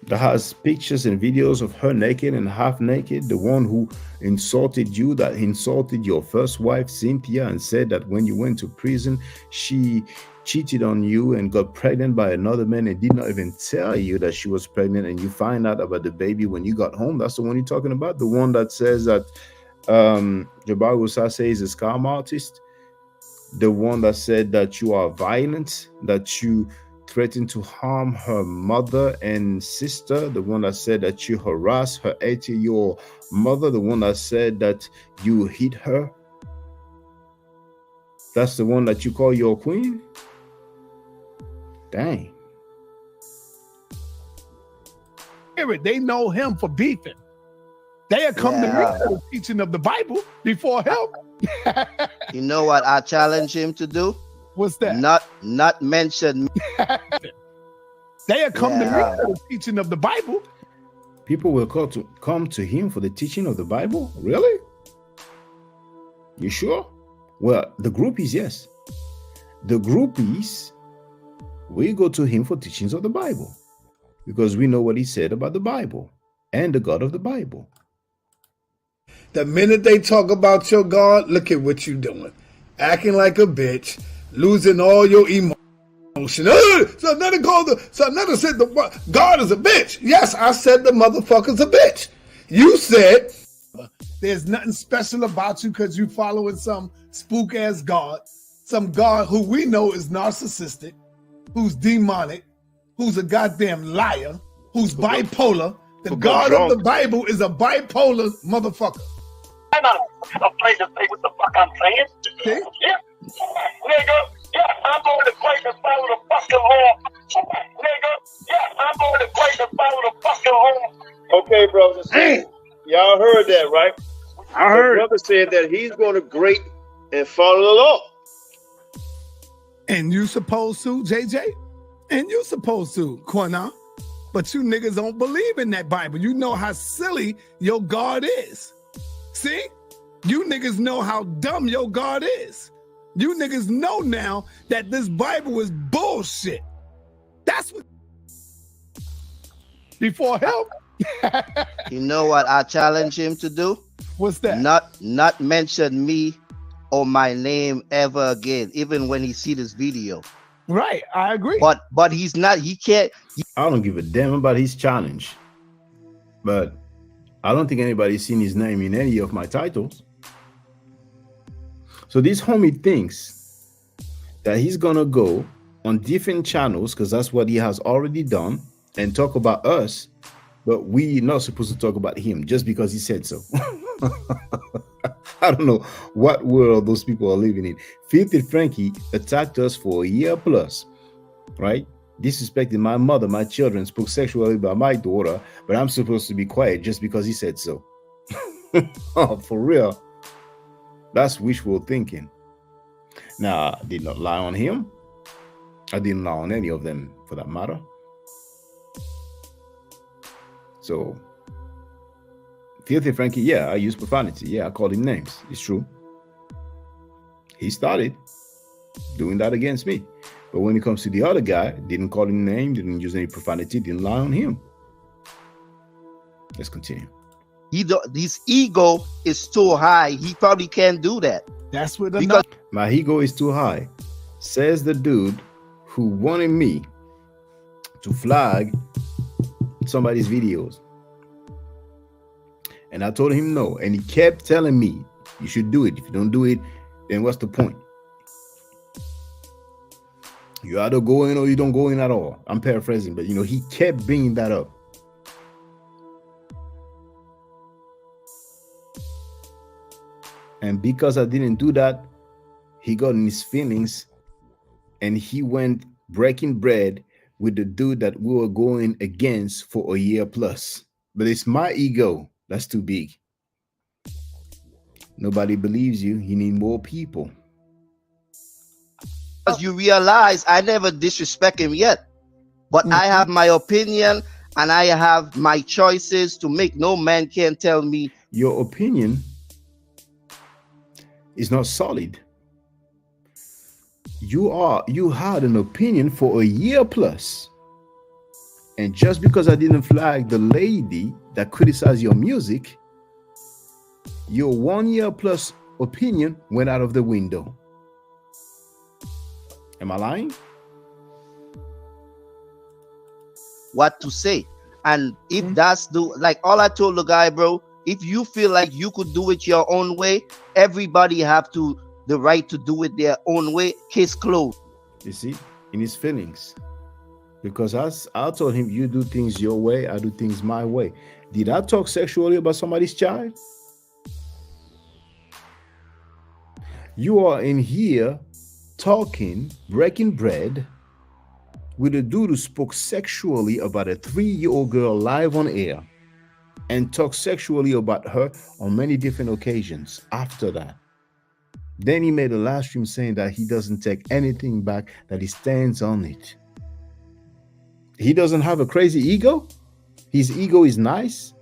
That has pictures and videos of her naked and half naked, the one who insulted you, that insulted your first wife, Cynthia, and said that when you went to prison, she cheated on you and got pregnant by another man and did not even tell you that she was pregnant, and you find out about the baby when you got home. That's the one you're talking about? The one that says that Jabari Osaze is a scam artist? The one that said that you are violent, that you threatened to harm her mother and sister, the one that said that you harassed her 80-year-old mother, the one that said that you hit her? That's the one that you call your queen? Dang. They know him for beefing. They have come to me for the teaching of the Bible before him. You know what I challenge him to do? What's that? Not mention me. They have come to me for the teaching of the Bible. People will come to him for the teaching of the Bible? Really? You sure? Well, the groupies, yes. The groupies, we go to him for teachings of the Bible because we know what he said about the Bible and the God of the Bible. The minute they talk about your God, look at what you're doing. Acting like a bitch, losing all your emotion. So Netta said the God is a bitch. Yes, I said the motherfucker's a bitch. You said there's nothing special about you because you following some spook ass God, some God who we know is narcissistic, who's demonic, who's a goddamn liar, who's bipolar. The God of the Bible is a bipolar motherfucker. I'm not a place to say what the fuck I'm saying. See? Yeah. Nigga, yeah, I'm going to place and follow the fucking law. Nigga, yeah, I'm going to place and follow the fucking law. Okay, brothers. Y'all heard that, right? I heard. The brother said that he's going to great and follow the law. And you supposed to, JJ? And you supposed to, Quana. But you niggas don't believe in that Bible. You know how silly your God is. See? You niggas know how dumb your God is. You niggas know now that this Bible is bullshit. That's what... Before help. You know what I challenge him to do? What's that? Not mention me or my name ever again, even when he see this video. Right, I agree. But he's not, he can't. I don't give a damn about his challenge. But I don't think anybody's seen his name in any of my titles. So this homie thinks that he's gonna go on different channels, because that's what he has already done, and talk about us, but we're not supposed to talk about him just because he said so. I don't know what world those people are living in. Filthy Frankie attacked us for a year plus, right? Disrespecting my mother, my children, spoke sexually about my daughter, but I'm supposed to be quiet just because he said so. Oh, for real. That's wishful thinking. Now, I did not lie on him. I didn't lie on any of them, for that matter. So, Filthy Frankie, yeah, I use profanity. Yeah, I called him names. It's true. He started doing that against me. But when it comes to the other guy, didn't call him name, didn't use any profanity, didn't lie on him. Let's continue. His ego is too high. He probably can't do that. That's what because my ego is too high, says the dude who wanted me to flag somebody's videos. And I told him no. And he kept telling me, you should do it. If you don't do it, then what's the point? You either go in or you don't go in at all. I'm paraphrasing, but he kept bringing that up. And because I didn't do that, he got in his feelings and he went breaking bread with the dude that we were going against for a year plus. But it's my ego that's too big. Nobody believes you. You need more people. Because you realize I never disrespect him yet. But I have my opinion and I have my choices to make. No man can tell me. Your opinion is not solid. You had an opinion for a year plus. And just because I didn't flag the lady that criticized your music, your 1 year plus opinion went out of the window. Am I lying? What to say? And if that's like all I told the guy, bro, if you feel like you could do it your own way, everybody have the right to do it their own way. Case closed. You see, in his feelings. Because I told him, you do things your way, I do things my way. Did I talk sexually about somebody's child? You are in here talking, breaking bread with a dude who spoke sexually about a 3-year-old girl live on air and talked sexually about her on many different occasions after that. Then he made a live stream saying that he doesn't take anything back, that he stands on it. He doesn't have a crazy ego. His ego is nice.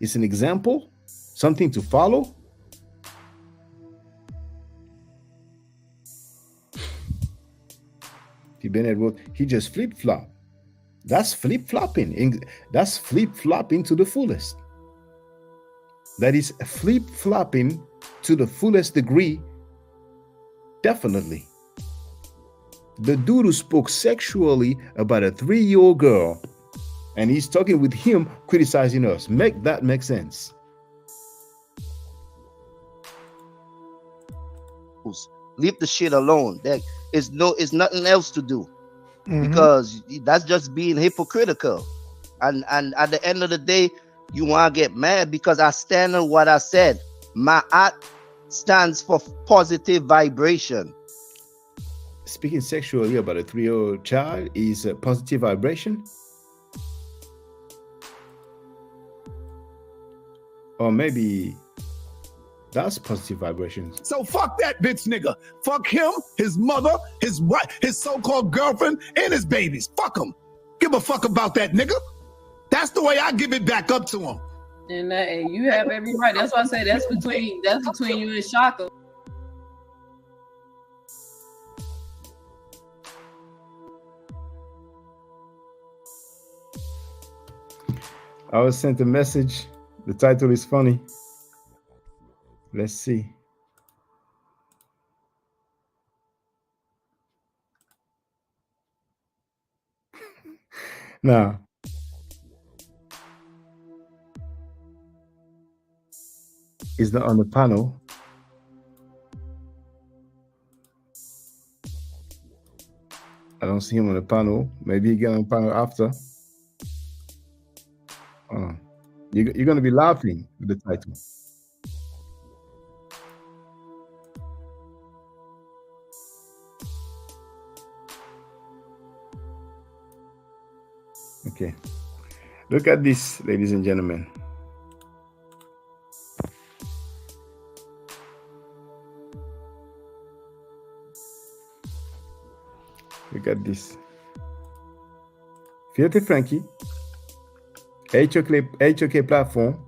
It's an example, something to follow. T. Bennett wrote, he just flip-flop. That's flip-flopping. That's flip-flopping to the fullest. That is flip-flopping to the fullest degree. Definitely. The dude who spoke sexually about a 3-year-old girl, and he's talking with him criticizing us. Make that make sense. Leave the shit alone. There is nothing else to do. Because that's just being hypocritical. And at the end of the day, you want to get mad because I stand on what I said. Maat stands for positive vibration. Speaking sexually about a 3-year-old child is a positive vibration? Or maybe that's positive vibrations. So fuck that bitch nigga. Fuck him, his mother, his wife, his so-called girlfriend, and his babies. Fuck him. Give a fuck about that nigga. That's the way I give it back up to him. And you have every right. That's why I say that's between you and Shaka. I was sent a message. The title is funny. Let's see. Now, he's not on the panel. I don't see him on the panel. Maybe he get on the panel after. You're going to be laughing with the title. Okay. Look at this, ladies and gentlemen. Look at this. Filthy Frankie. HOK platform.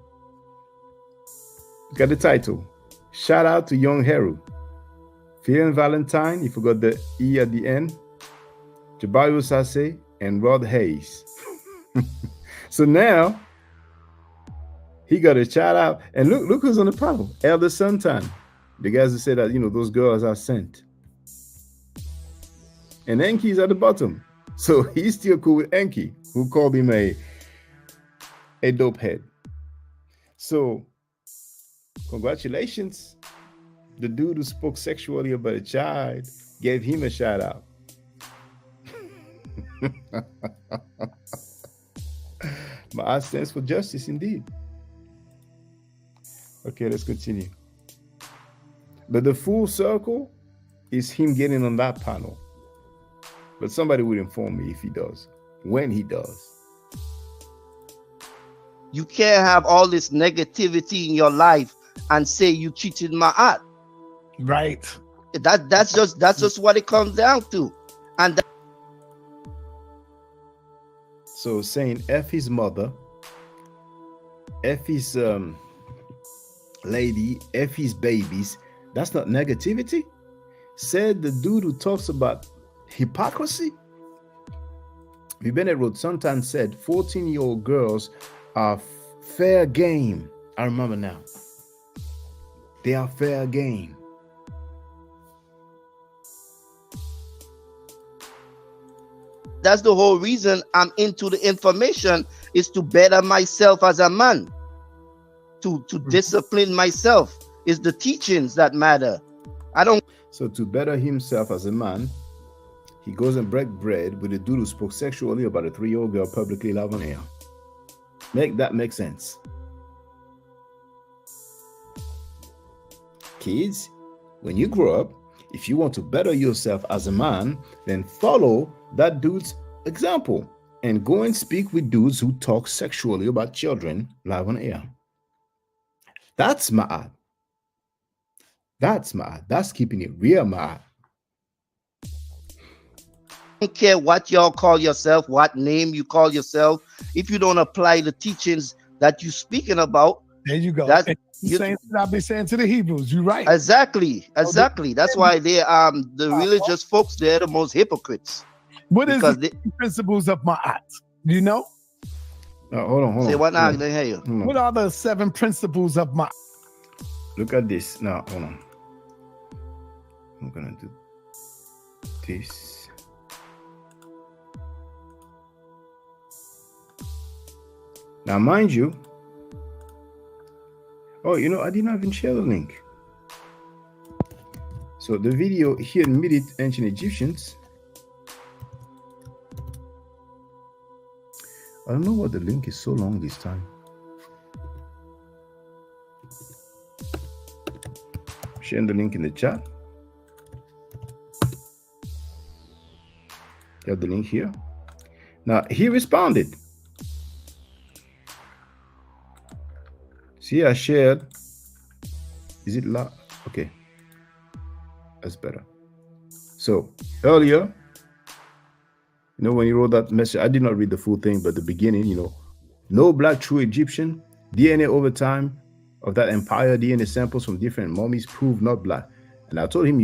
Look at the title. Shout out to Young Heru. Fear and Valentine, you forgot the E at the end. Jabari Osaze and Rod Hayes. So now he got a shout out. And look who's on the panel. Elder Suntan. The guys who said that, those girls are sent. And Enki's at the bottom. So he's still cool with Enki, who called him a dope head. So congratulations. The dude who spoke sexually about a child gave him a shout out. Maat stands for justice indeed. Okay, let's continue. But the full circle is him getting on that panel. But somebody will inform me if he does, when he does. You can't have all this negativity in your life and say you cheated Maat. Right. That's just what it comes down to. And so saying F his mother, F his lady, F his babies, that's not negativity? Said the dude who talks about hypocrisy? Bennett wrote, sometimes said 14-year-old girls are fair game. I remember now. They are fair game. That's the whole reason I'm into the information, is to better myself as a man, to discipline myself. Is the teachings that matter. So to better himself as a man, he goes and break bread with a dude who spoke sexually about a 3-year-old girl publicly live on air. Make that make sense? Kids, when you grow up, if you want to better yourself as a man, then follow that dude's example and go and speak with dudes who talk sexually about children live on air. That's Maat. That's Maat. That's keeping it real, Maat. I don't care what y'all call yourself, what name you call yourself. If you don't apply the teachings that you're speaking about, there you go. That's saying I've been saying to the Hebrews. You're right. Exactly. That's why they the religious folks, they're the most hypocrites. What is the principles of Maat? Do you know? Hold on. Say what now? I didn't hear you. What are the 7 principles of Maat? Look at this. Now, hold on. I'm gonna do this. Now, mind you, I didn't even share the link. So the video, he admitted ancient Egyptians. I don't know why the link is so long this time. Sharing the link in the chat. You have the link here. Now, he responded. See, I shared. Is it loud? Okay. That's better. So, earlier, when he wrote that message, I did not read the full thing, but the beginning, no black true Egyptian, DNA over time of that empire, DNA samples from different mummies prove not black. And I told him,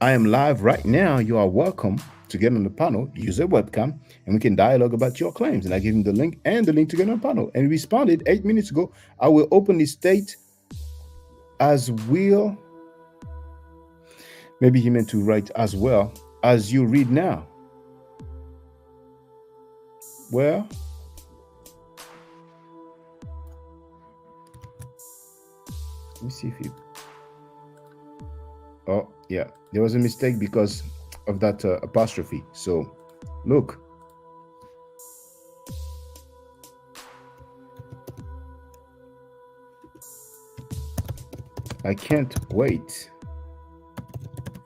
I am live right now. You are welcome to get on the panel, use a webcam, and we can dialogue about your claims. And I gave him the link and the link to get on the panel. And he responded 8 minutes ago, I will openly state as well. Maybe he meant to write as well as you read now. Well, let me see if you. Oh, yeah, there was a mistake because of that apostrophe. So, look. I can't wait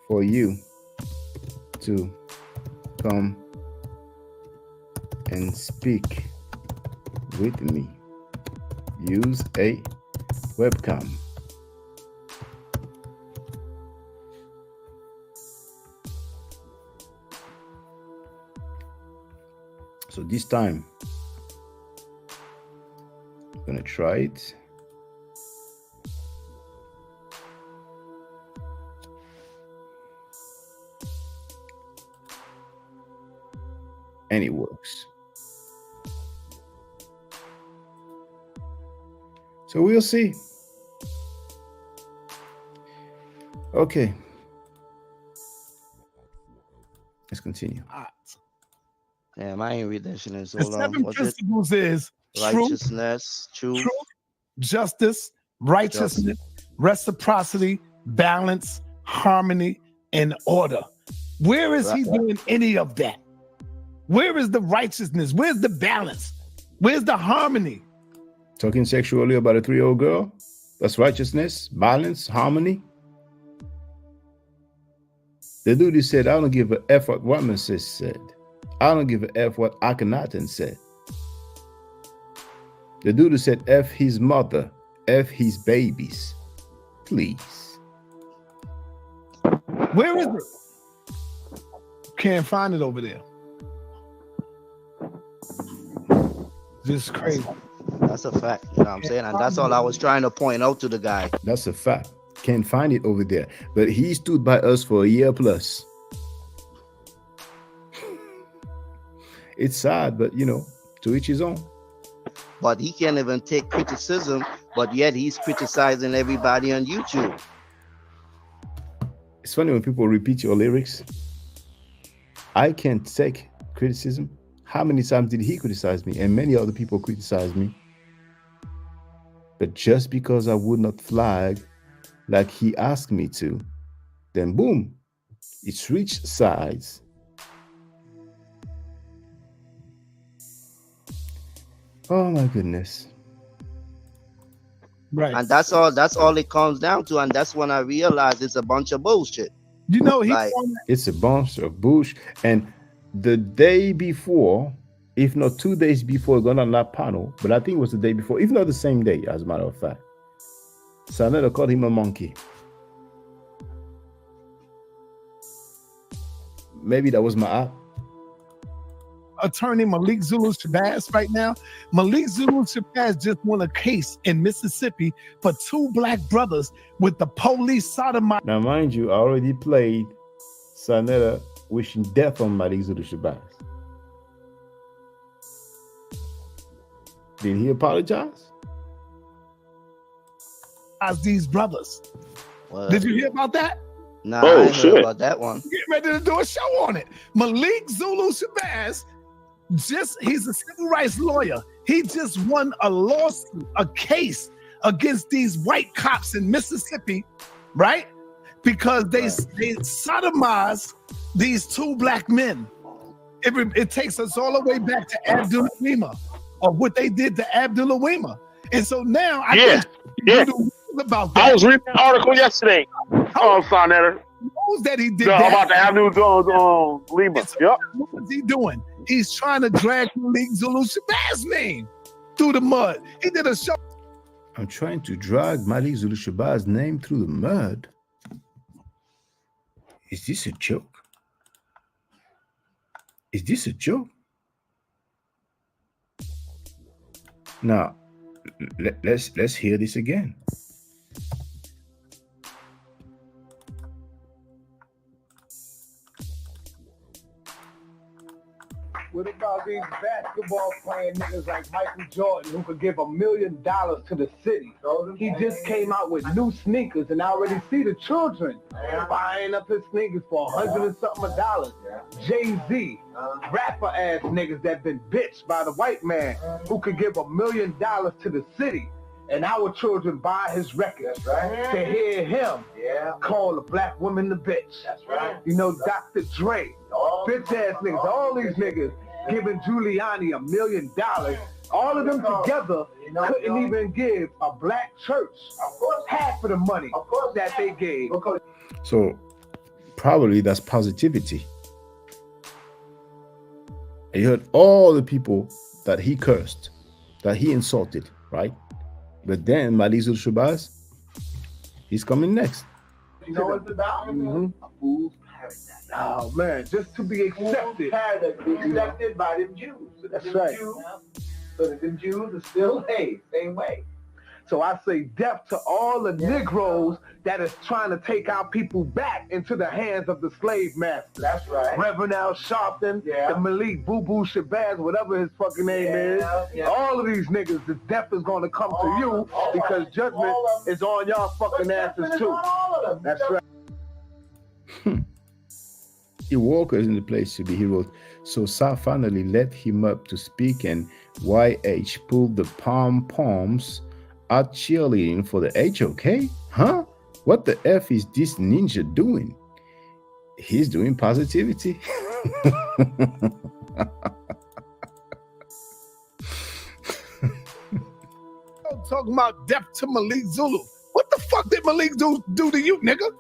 for you to come and speak with me. Use a webcam. So this time, I'm gonna try it. and it works. So we'll see. Okay. Let's continue. Damn, I ain't read that shit in so The long. 7 What's it? principles is Righteousness, truth, justice, righteousness, reciprocity, balance, harmony, and order. Where is he doing any of that? Where is the righteousness? Where's the balance? Where's the harmony? Talking sexually about a 3-year-old girl? That's righteousness, balance, harmony. The dude who said, I don't give a F what Ramesses said. I don't give a F what Akhenaten said. The dude who said F his mother, F his babies. Please. Where is it? Can't find it over there. Just crazy. That's a fact. You know what I'm saying? And that's all I was trying to point out to the guy. That's a fact. Can't find it over there. But he stood by us for a year plus. It's sad, but you know, to each his own. But he can't even take criticism, but yet he's criticizing everybody on YouTube. It's funny when people repeat your lyrics. I can't take criticism. How many times did he criticize me? And many other people criticize me. But just because I would not flag like he asked me to, then boom, it's reached sides. Oh my goodness. Right. And that's all it comes down to. And that's when I realized it's a bunch of bullshit. You know, it's a bunch of bullshit. And the day before, if not 2 days before, going on that panel, but I think it was the day before, if not the same day, as a matter of fact, Sanetta called him a monkey. Maybe that was Maat. Attorney Malik Zulu Shabazz right now. Malik Zulu Shabazz just won a case in Mississippi for 2 black brothers with the police sodomite. Now, mind you, I already played Sanetta wishing death on Malik Zulu Shabazz. Did he apologize? As these brothers. What? Did you hear about that? Nah, I ain't heard about that one. Get ready to do a show on it. Malik Zulu Shabazz, he's a civil rights lawyer. He just won a lawsuit, a case against these white cops in Mississippi, right? Because they sodomized these 2 black men. It takes us all the way back to Abdullah Wima, or what they did to Abdullah Wima. And so now I guess about that. I was reading an article yesterday on Sonetta. Knows that he did about the Avenue Lima. Yep. What is he doing? He's trying to drag Malik Zulu Shabazz name through the mud. He did a show. I'm trying to drag Malik Zulu Shabazz name through the mud. Is this a joke? Is this a joke? Now, let's hear this again. What about these basketball playing niggas like Michael Jordan who could give $1 million to the city? He just came out with new sneakers and I already see the children buying up his sneakers for $100 and something dollars. Jay-Z, rapper ass niggas that been bitched by the white man who could give $1 million to the city. And our children buy his records to hear him call a black woman the bitch. That's right. You know, Dr. Dre, bitch ass niggas, all these niggas giving Giuliani $1 million. All of them together couldn't even give a black church half of the money that they gave. So probably that's positivity. And you heard all the people that he cursed, that he insulted, right? But then Malik Zulu Shabazz, he's coming next. You know what it's about? A fool's paradise. Oh man, just to be accepted. Paradise, be accepted by them Jews. So that's right. So that them Jews are still, hey, same way. So I say death to all the Negroes that is trying to take our people back into the hands of the slave master. That's right. Reverend Al Sharpton, the Malik Boo Boo Shabazz, whatever his fucking name is. All of these niggas, the death is going to come to you because judgment is on y'all fucking asses too. That's right. A Walker is in the place to be. He wrote, so Sa finally let him up to speak, and YH pulled the pom-poms out cheerleading for the HOK? Huh? What the F is this ninja doing? He's doing positivity. Talking about death to Malik Zulu. What the fuck did Malik do to you, nigga?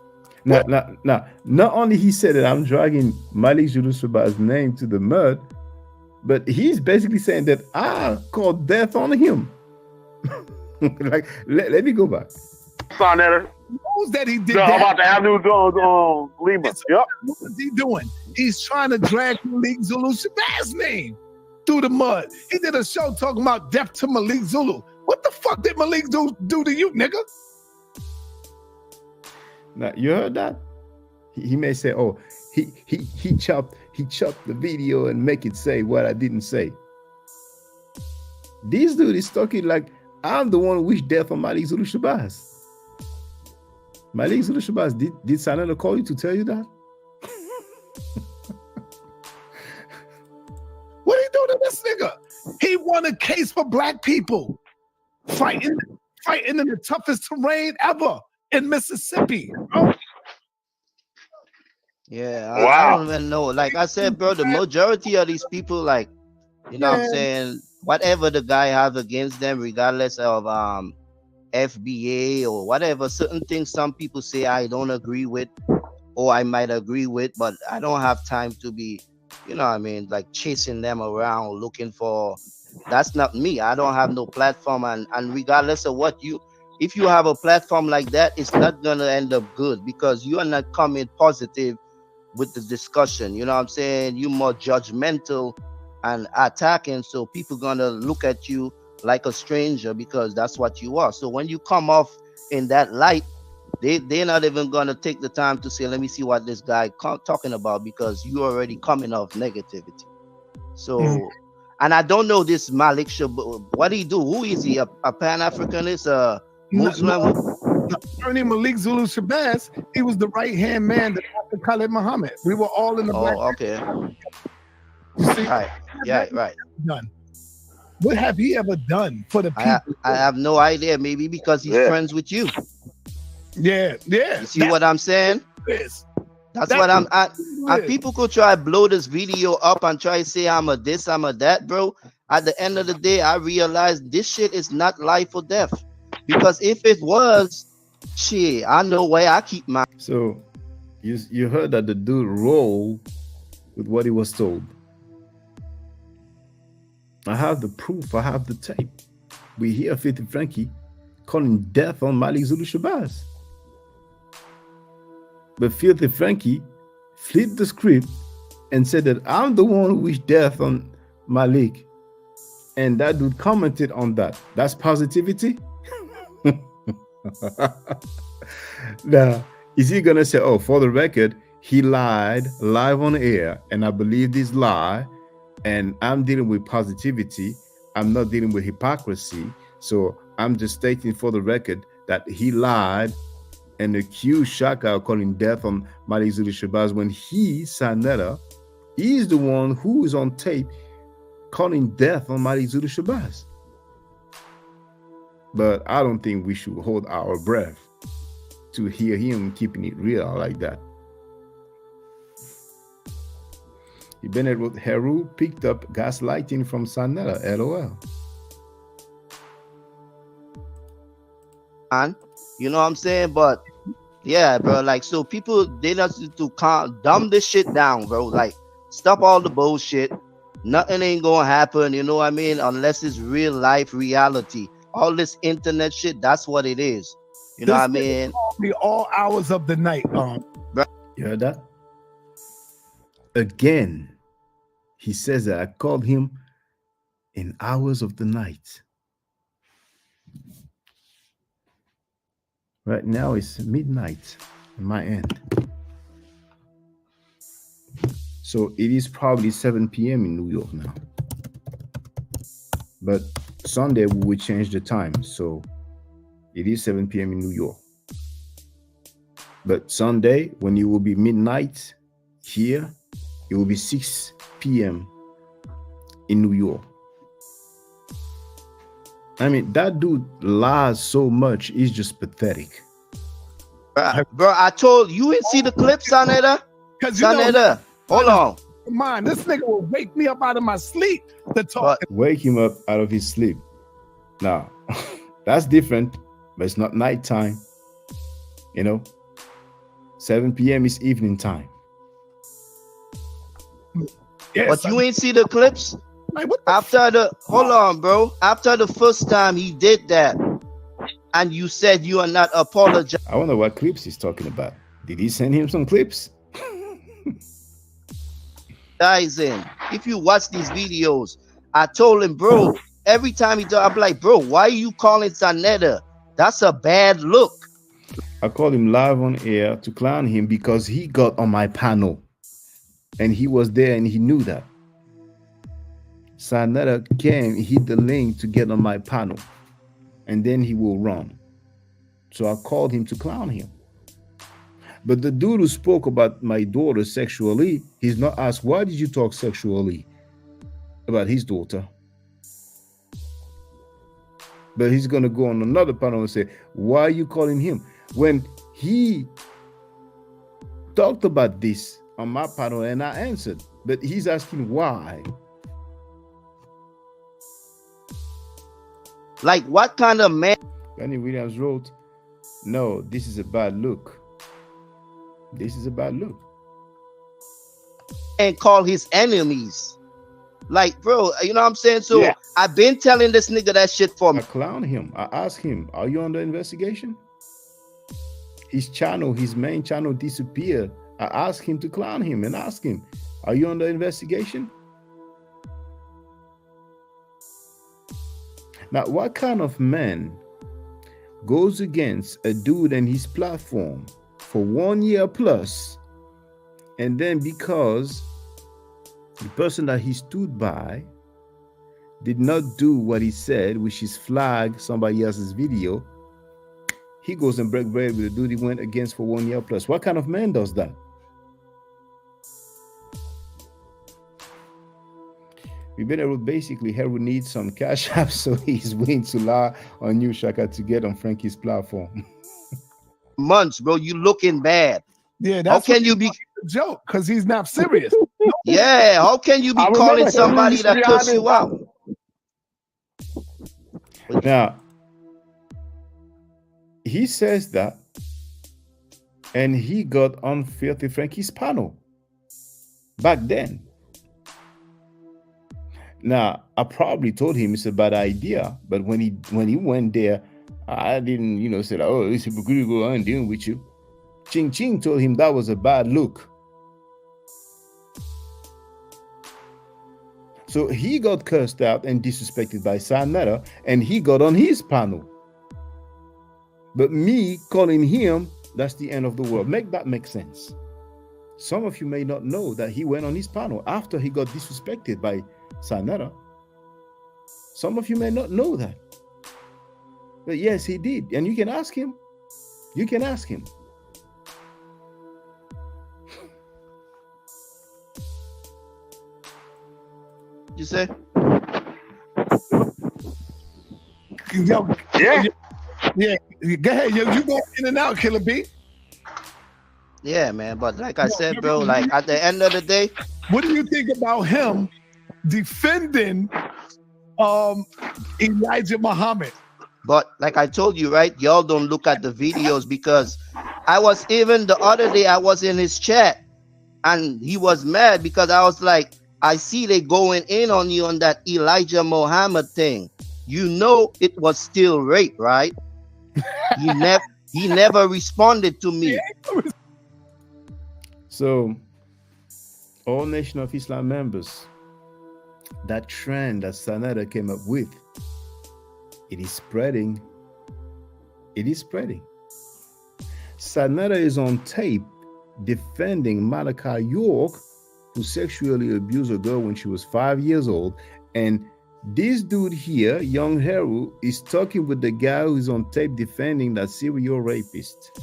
Now, not only he said that I'm dragging Malik Zulu Suba's name to the mud, but he's basically saying that I called death on him. Like, let me go back. Who's that he did No, that? about the Avenue Lima. Yep. What is he doing? He's trying to drag Malik Zulu Shabazz name through the mud. He did a show talking about death to Malik Zulu. What the fuck did Malik do to you, nigga? Now you heard that? He may say, "Oh, he chopped the video and make it say what I didn't say." This dude is talking like I'm the one who wished death on Malik Zulu Shabazz. Malik Zulu Shabazz, did Sanada call you to tell you that? What he do to this nigga? He won a case for black people, fighting in the toughest terrain ever in Mississippi. Oh. Yeah, I don't even know. Like I said, bro, the majority of these people, like, you know what I'm saying, whatever the guy has against them, regardless of FBA or whatever, certain things some people say I don't agree with or I might agree with, but I don't have time to be, you know what I mean, like chasing them around looking for. That's not me. I don't have no platform, and regardless of what you, if you have a platform like that, it's not gonna end up good because you are not coming positive with the discussion. You know what I'm saying? You more judgmental and attacking, so people gonna look at you like a stranger because that's what you are. So when you come off in that light, they're not even gonna take the time to say, let me see what this guy talking about, because you already coming off negativity. So and I don't know this Malik Shabazz. What do he do? Who is he? A Pan-Africanist? A Muslim? Attorney Malik Zulu Shabazz, he was the right-hand man to Dr. Khalid Muhammad. We were all in the black. Okay. You see? Right. Yeah, right. Done. What have he ever done for the people? I have no idea. Maybe because he's friends with you. Yeah. You see what I'm saying? Yes. That's what I'm at. And people could try to blow this video up and try to say I'm a this, I'm a that, bro. At the end of the day, I realized this shit is not life or death. Because if it was, shit, I know where I keep my. So you heard that the dude rolled with what he was told. I have the proof. I have the tape. We hear 50 Frankie calling death on Malik Zulu Shabazz. But Filthy Frankie flipped the script and said that I'm the one who wished death on Malik. And that dude commented on that. That's positivity? Now, is he going to say, oh, for the record, he lied live on air, and I believe this lie, and I'm dealing with positivity. I'm not dealing with hypocrisy. So I'm just stating for the record that he lied and accused Shaka of calling death on Malik Zulu Shabazz when he, Sanetta, is the one who is on tape calling death on Malik Zulu Shabazz. But I don't think we should hold our breath to hear him keeping it real like that. Bennett wrote, Heru picked up gaslighting from Sanetta, LOL. You know what I'm saying? But yeah, bro, like, so people, they need to dumb this shit down, bro. Like, stop all the bullshit. Nothing ain't gonna happen, you know what I mean? Unless it's real life reality. All this internet shit, that's what it is. You know what I mean? Be all hours of the night. You heard that? Again, he says that I called him in hours of the night. Right now it's midnight on my end. So it is probably 7 p.m. in New York now. But Sunday we will change the time. So it is 7 p.m. in New York. But Sunday, when it will be midnight here, it will be 6 p.m. in New York. I mean, that dude lies so much, he's just pathetic. Bro, I told you didn't see the clip, Sanetta? Sanetta, hold on. Man, this nigga will wake me up out of my sleep to talk. Wake him up out of his sleep. Now, that's different, but it's not nighttime. You know, 7 p.m. is evening time. Yes, but you ain't see the clips? After the hold on, bro. After the first time he did that, and you said you are not apologizing. I wonder what clips he's talking about. Did he send him some clips? If you watch these videos, I told him, bro, every time he talk, I'm like, bro, why are you calling Sanetta? That's a bad look. I called him live on air to clown him because he got on my panel. And he was there and he knew that. Sanetta came, hit the link to get on my panel. And then he will run. So I called him to clown him. But the dude who spoke about my daughter sexually, he's not asked, why did you talk sexually about his daughter? But he's going to go on another panel and say, why are you calling him? When he talked about this on my panel and I answered, but he's asking why. Like, what kind of man? Benny Williams wrote, no, this is a bad look. This is a bad look. And call his enemies. Like, bro, you know what I'm saying? So yeah. I've been telling this nigga that shit for me. I clown him. I asked him, are you under investigation? His channel, his main channel disappeared. I asked him to clown him and ask him, are you under investigation? Now, what kind of man goes against a dude and his platform for 1 year plus, and then because the person that he stood by did not do what he said, which is flag somebody else's video, he goes and break bread with the dude he went against for 1 year plus? What kind of man does that? We better basically Harold needs some cash app, so he's willing to lie on you, Shaka, to get on Frankie's platform. Months, bro, you looking bad. Yeah, that's how can you be a joke because he's not serious. Yeah, how can you be calling somebody that cuss you out? Now, he says that, and he got on Filthy Frankie's panel back then. Now, I probably told him it's a bad idea, but when he went there, I didn't, say, like, oh, it's hypocritical, I'm dealing with you. Ching Ching told him that was a bad look. So he got cursed out and disrespected by Sanetta, and he got on his panel. But me calling him, that's the end of the world. Make that make sense. Some of you may not know that he went on his panel after he got disrespected by Sanetta. Some of you may not know that. But yes, he did. And you can ask him. You can ask him. You say? Yo, yeah. Yeah. Go ahead. Yo, you go in and out, Killer B. Yeah, man. But like I said, bro, like at the end of the day. What do you think about him defending Elijah Muhammad? But like I told you, right? Y'all don't look at the videos because I was even the other day, I was in his chat and he was mad because I was like, I see they going in on you on that Elijah Muhammad thing. You know it was still rape, right? He never responded to me. So, all Nation of Islam members, that trend that Sanetta came up with, it is spreading. It is spreading. Sanetta is on tape defending Malachi York, who sexually abused a girl when she was 5 years old. And this dude here, Young Heru, is talking with the guy who's on tape defending that serial rapist.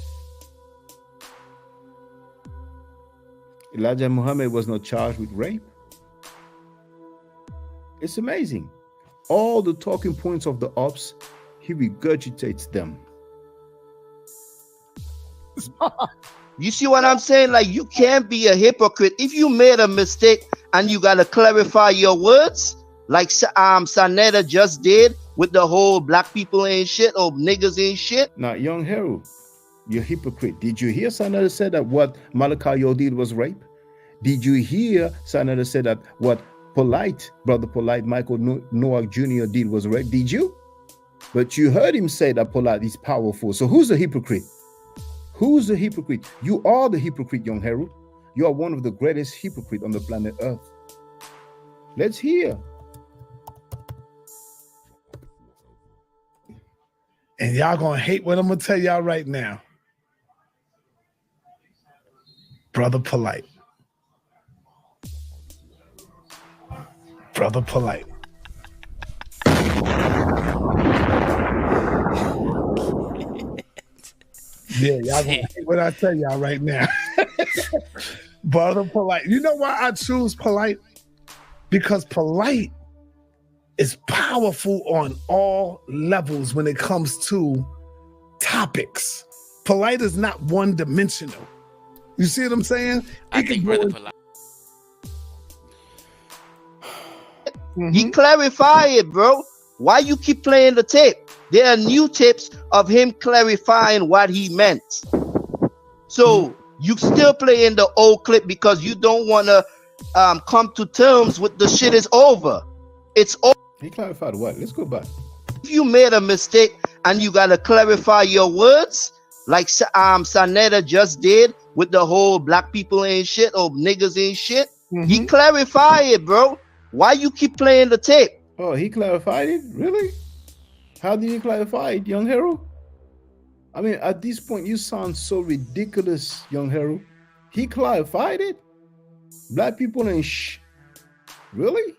Elijah Muhammad was not charged with rape. It's amazing. All the talking points of the ops, he regurgitates them. You see what I'm saying? Like, you can't be a hypocrite. If you made a mistake and you got to clarify your words, like Sanetta just did with the whole black people ain't shit or niggas ain't shit. Now, Young Heru, you're a hypocrite. Did you hear Sanetta say that what Malachi York did was rape? Did you hear Sanetta say that what Brother Polite, Michael Noah Jr. did was rape? Did you? But you heard him say that Polite is powerful. So who's the hypocrite? Who's the hypocrite? You are the hypocrite, Young Heru. You are one of the greatest hypocrites on the planet Earth. Let's hear. And y'all gonna hate what I'm gonna tell y'all right now. Brother Polite. Brother Polite. Yeah, y'all gonna hate what I tell y'all right now. Brother Polite. You know why I choose Polite? Because Polite is powerful on all levels when it comes to topics. Polite is not one-dimensional. You see what I'm saying? I think Brother Polite. He clarified it, bro. Why you keep playing the tape? There are new tapes of him clarifying what he meant. So you still playing the old clip because you don't want to come to terms with the shit is over. It's over. He clarified what? Let's go back. If you made a mistake and you got to clarify your words, like Sanetta just did with the whole black people ain't shit or niggas ain't shit, he clarified it, bro. Why you keep playing the tape? Oh, he clarified it? Really? How did he clarify it, Young Heru? I mean, at this point, you sound so ridiculous, Young Heru. He clarified it? Black people ain't Really?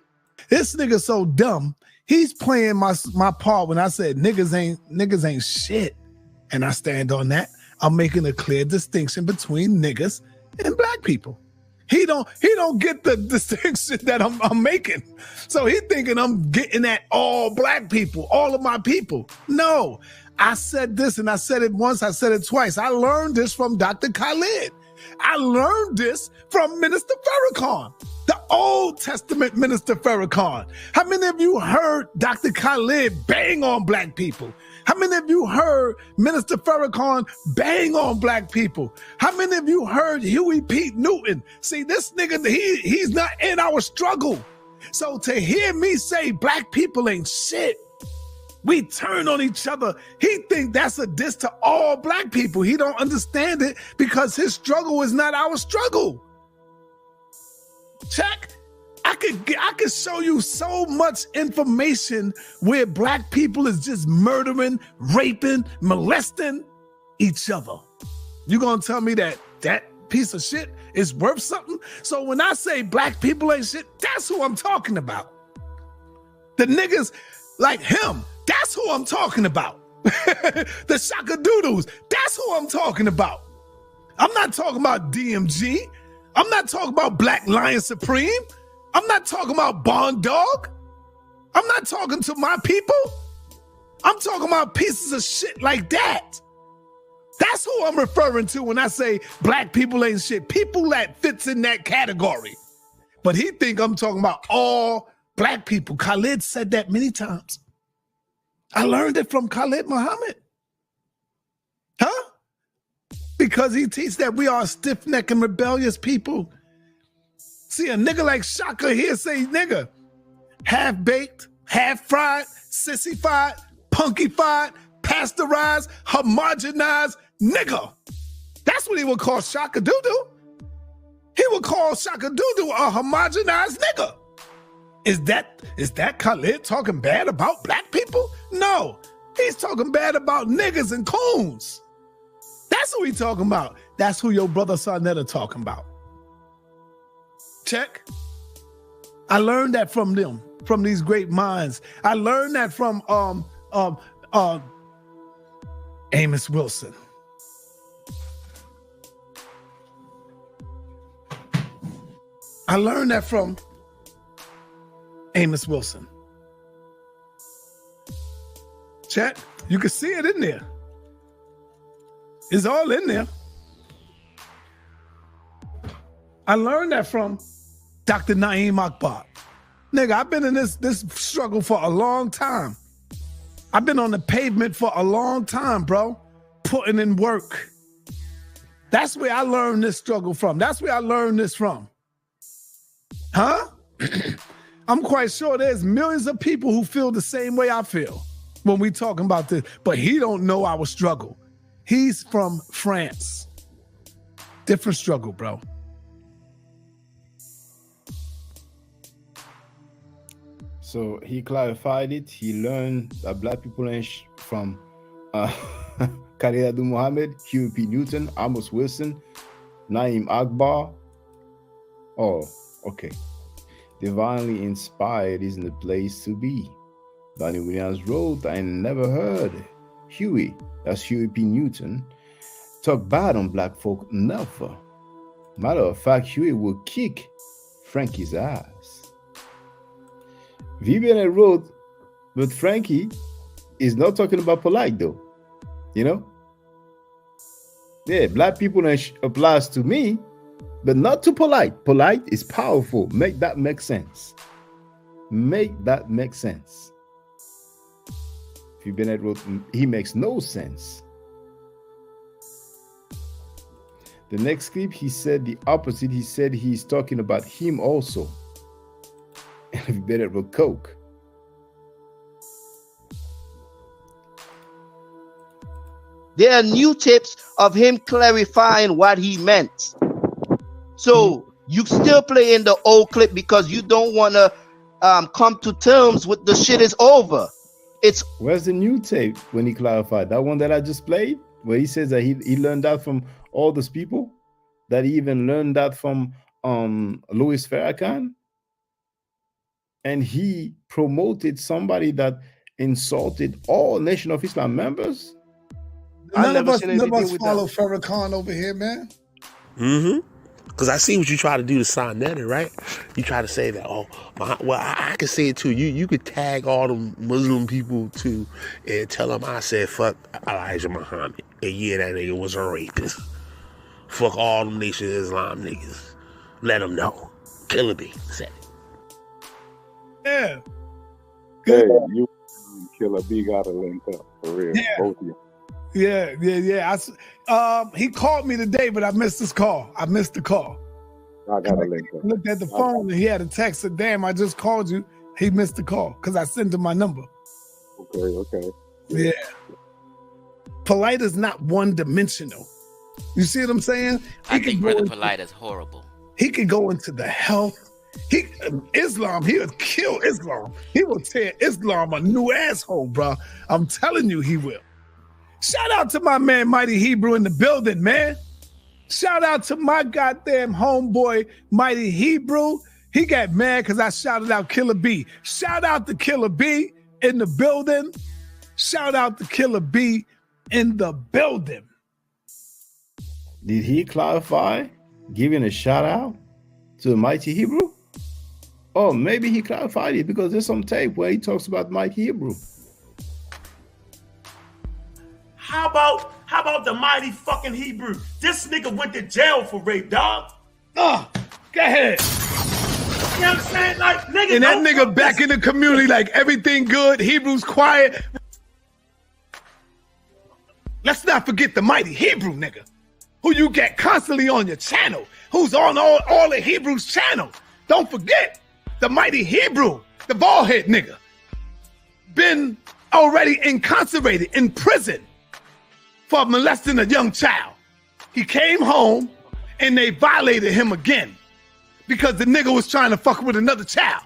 This nigga so dumb. He's playing my part when I said niggas ain't shit. And I stand on that. I'm making a clear distinction between niggas and black people. He don't get the distinction that I'm making. So he thinking I'm getting at all black people, all of my people. No, I said this and I said it once, I said it twice. I learned this from Dr. Khalid. I learned this from Minister Farrakhan, the Old Testament Minister Farrakhan. How many of you heard Dr. Khalid bang on black people? How many of you heard Minister Farrakhan bang on black people? How many of you heard Huey P. Newton? See, this nigga, he's not in our struggle. So to hear me say black people ain't shit, we turn on each other. He think that's a diss to all black people. He don't understand it because his struggle is not our struggle. Check. I could show you so much information where black people is just murdering, raping, molesting each other. You gonna tell me that piece of shit is worth something? So when I say black people ain't shit, that's who I'm talking about. The niggas like him, that's who I'm talking about. The Shaka Doodles, that's who I'm talking about. I'm not talking about DMG. I'm not talking about Black Lion Supreme. I'm not talking about Bond Dog. I'm not talking to my people. I'm talking about pieces of shit like that. That's who I'm referring to when I say black people ain't shit. People that fits in that category. But he think I'm talking about all black people. Khalid said that many times. I learned it from Khalid Muhammad. Huh? Because he teaches that we are stiff-necked and rebellious people. See, a nigga like Shaka here say nigga. Half-baked, half-fried, sissified, punkified, pasteurized, homogenized nigga. That's what he would call Shaka Doodoo. He would call Shaka Doodoo a homogenized nigga. Is that Khalid talking bad about black people? No, he's talking bad about niggas and coons. That's who we talking about. That's who your brother Sarnetta talking about. Check. I learned that from them, from these great minds. I learned that from Amos Wilson. I learned that from Amos Wilson. Check. You can see it in there. It's all in there. I learned that from Dr. Naeem Akbar. Nigga, I've been in this struggle for a long time. I've been on the pavement for a long time, bro. Putting in work. That's where I learned this struggle from. That's where I learned this from. Huh? I'm quite sure there's millions of people who feel the same way I feel when we talking about this, but he don't know our struggle. He's from France. Different struggle, bro. So he clarified it. He learned that black people ain't from Khalid Abdul Muhammad, Huey P. Newton, Amos Wilson, Naeem Akbar. Oh, okay. Divinely inspired isn't the place to be. Donnie Williams wrote, I never heard Huey, that's Huey P. Newton, talk bad on black folk, never. Matter of fact, Huey will kick Frankie's ass. Vivian wrote, but Frankie is not talking about polite though. You know? Yeah, black people applies to me, but not to polite. Polite is powerful. Make that make sense. Make that make sense. If Bennett wrote, he makes no sense. The next clip, he said the opposite. He said he's talking about him also. And Bennett wrote Coke. There are new tips of him clarifying what he meant. So you still play in the old clip because you don't want to come to terms with the shit is over. It's where's the new tape when he clarified that one that I just played, where he says that he learned that from all those people, that he even learned that from Louis Farrakhan, and he promoted somebody that insulted all Nation of Islam members. None of us follow Farrakhan over here, man. Mm-hmm. Because I see what you try to do to Sarnetta, right? You try to say that, I can say it too. You could tag all the Muslim people too and tell them I said fuck Elijah Muhammad. And yeah, that nigga was a rapist. Fuck all them Nation of Islam niggas. Let them know. Killer B said it. Yeah. Hey, you Killer B gotta link up for real. Yeah. Both of you. Yeah. He called me today, but I missed his call. I missed the call. I gotta link up. Looked at the phone and he had a text said, damn, I just called you. He missed the call because I sent him my number. Okay. Yeah. Polite is not one-dimensional. You see what I'm saying? I think Brother Polite is horrible. He could go into the health. Islam, he would kill Islam. He will tear Islam a new asshole, bro. I'm telling you, he will. Shout out to my man, Mighty Hebrew, in the building, man. Shout out to my goddamn homeboy, Mighty Hebrew. He got mad because I shouted out Killer B. Shout out to Killer B in the building. Shout out to Killer B in the building. Did he clarify giving a shout out to Mighty Hebrew? Oh, maybe he clarified it because there's some tape where he talks about Mighty Hebrew. How about the Mighty fucking Hebrew? This nigga went to jail for rape, dog. Go ahead. You know what I'm saying? Like, nigga, and that nigga back in the community, like everything good, Hebrew's quiet. Let's not forget the Mighty Hebrew nigga, who you get constantly on your channel, who's on all the Hebrew's channels. Don't forget the Mighty Hebrew, the bald head nigga, been already incarcerated in prison for molesting a young child. He came home and they violated him again because the nigga was trying to fuck with another child.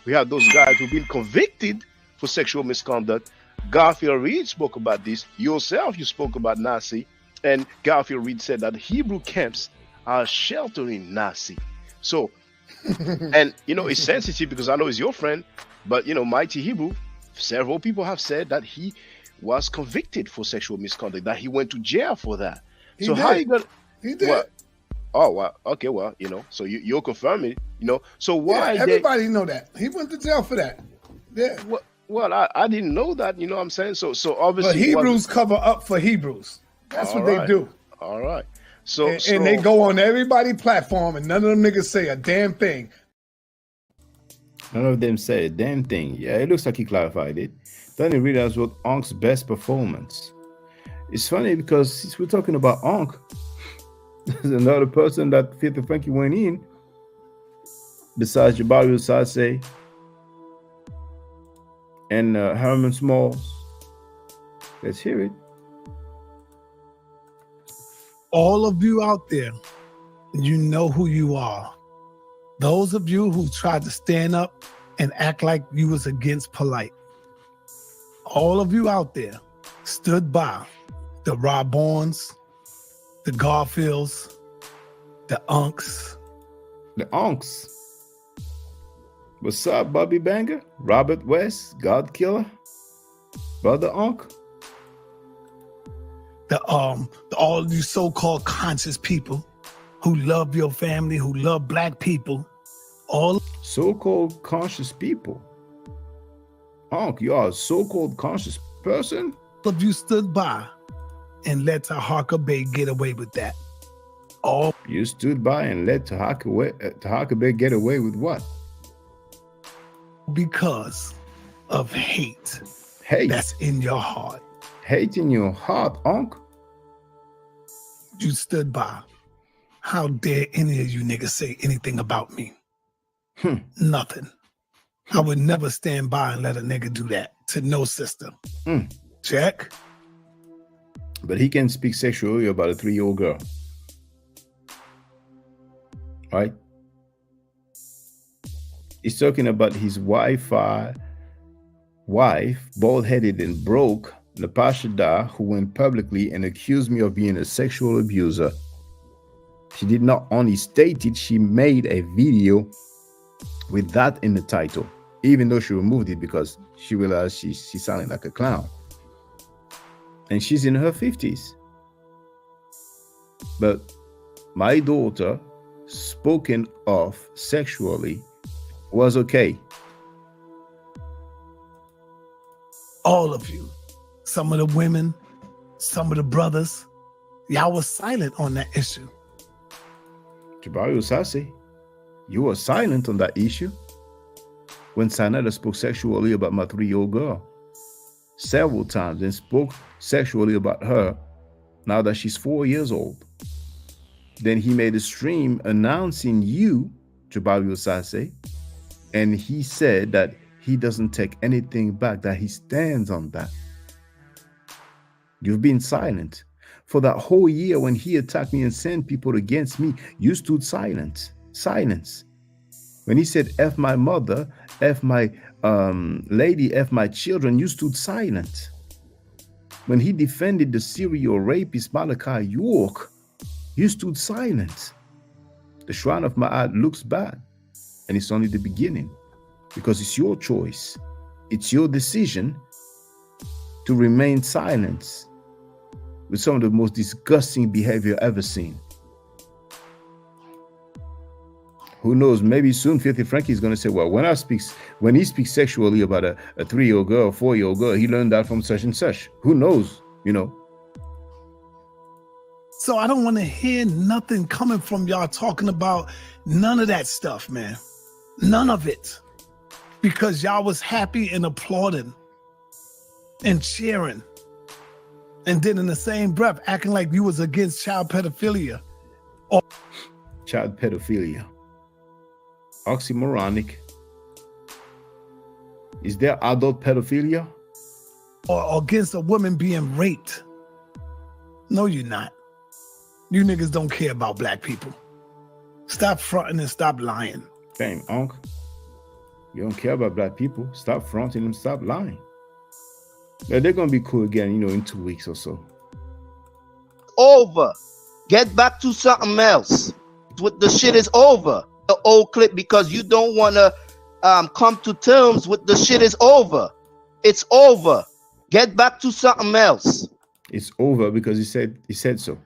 We have those guys who've been convicted for sexual misconduct Garfield Reed spoke about this. Yourself, you spoke about Nazi. And Garfield Reed said that Hebrew camps are sheltering Nazi. So, and it's sensitive because I know he's your friend, but Mighty Hebrew, several people have said that he was convicted for sexual misconduct, that he went to jail for that. He so did. how you gonna? He did. What? Oh wow. Okay. Well, so you're confirming. So why? Everybody know that he went to jail for that. Yeah. Well, I didn't know that. You know what I'm saying? So obviously, but Hebrews cover up for Hebrews. That's what they do. All right. So and they go on everybody's platform, and none of them niggas say a damn thing. None of them say a damn thing. Yeah, it looks like he clarified it. Then he realized what Onk's best performance. It's funny because since we're talking about Onk, there's another person that Filthy Frankie went in besides Jabari Osaze and Herman Smalls. Let's hear it. All of you out there, you know who you are. Those of you who tried to stand up and act like you was against polite. All of you out there stood by the Rob Bournes, the Garfields, the Unks. The Unks. What's up, Bobby Banger? Robert West, God Killer, Brother Unk. All you so-called conscious people who love your family, who love black people, all so-called conscious people. Unk, you are a so-called conscious person? Of you stood by and let Tahaka Bay get away with that. All you stood by and let Tahaka Bay get away with what? Because of hate. Hate that's in your heart. Hate in your heart, Unk? You stood by. How dare any of you niggas say anything about me? Nothing. I would never stand by and let a nigga do that to no sister. Check. But he can speak sexually about a 3-year-old girl. Right? He's talking about his wife, bald-headed and broke, Napasha Da, who went publicly and accused me of being a sexual abuser. She did not only state it, she made a video with that in the title, even though she removed it because she realized she sounded like a clown. And she's in her 50s. But my daughter, spoken of sexually, was okay. All of you, some of the women, some of the brothers, y'all was silent on that issue. Jabari Osaze, you were silent on that issue when Sanada spoke sexually about my 3-year-old girl several times and spoke sexually about her now that she's 4 years old. Then he made a stream announcing you, Jabari Osaze, and he said that he doesn't take anything back, that he stands on that. You've been silent. For that whole year when he attacked me and sent people against me, you stood silent. Silence. When he said, F my mother, F my lady, F my children, you stood silent. When he defended the serial rapist Malachi York, you stood silent. The Shrine of Maat looks bad, and it's only the beginning, because it's your choice. It's your decision to remain silent with some of the most disgusting behavior ever seen. Who knows? Maybe soon Filthy Frankie is going to say, well, when he speaks sexually about a 3-year-old girl, a 4-year-old girl, he learned that from such and such. Who knows? So I don't want to hear nothing coming from y'all talking about none of that stuff, man. None of it. Because y'all was happy and applauding and cheering. And then in the same breath, acting like you was against child pedophilia. Child pedophilia. Oxymoronic. Is there adult pedophilia? Or against a woman being raped. No, you're not. You niggas don't care about black people. Stop fronting and stop lying. Damn, Unc. You don't care about black people. Stop fronting and stop lying. They're gonna be cool again, in 2 weeks or so. Over. Get back to something else. The shit is over. The old clip, because you don't want to come to terms with the shit is over. It's over. Get back to something else. It's over because he said so.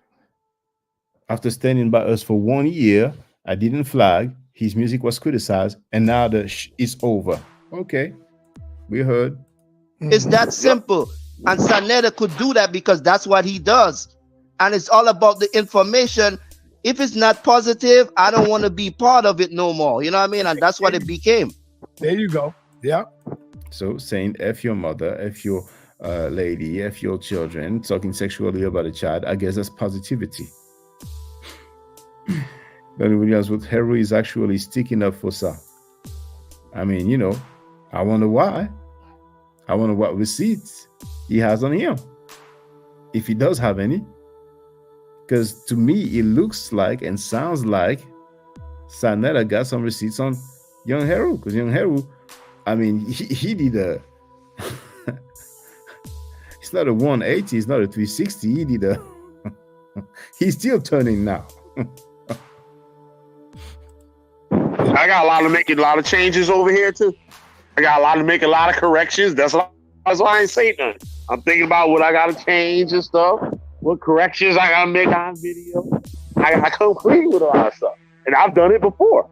After standing by us for 1 year, I didn't flag. His music was criticized, and now it's over. Okay, we heard. It's that simple. And Sanetta could do that because that's what he does. And it's all about the information. If it's not positive, I don't want to be part of it no more. You know what I mean? And that's what it became. There you go. Yeah. So saying F your mother, F your lady, F your children, talking sexually about a child, I guess that's positivity. But Williams with Harry is actually sticking up for Sa. I mean, I wonder why. I wonder what receipts he has on him, if he does have any. Because to me, it looks like and sounds like Sanetta got some receipts on Young Heru. Because Young Heru, I mean, he did a... It's not a 180, it's not a 360. He did a... He's still turning now. I got a lot of changes over here too. I got a lot to make a lot of corrections. That's why I ain't saying nothing. I'm thinking about what I gotta change and stuff. What corrections I gotta make on video. I come clean with a lot of stuff. And I've done it before.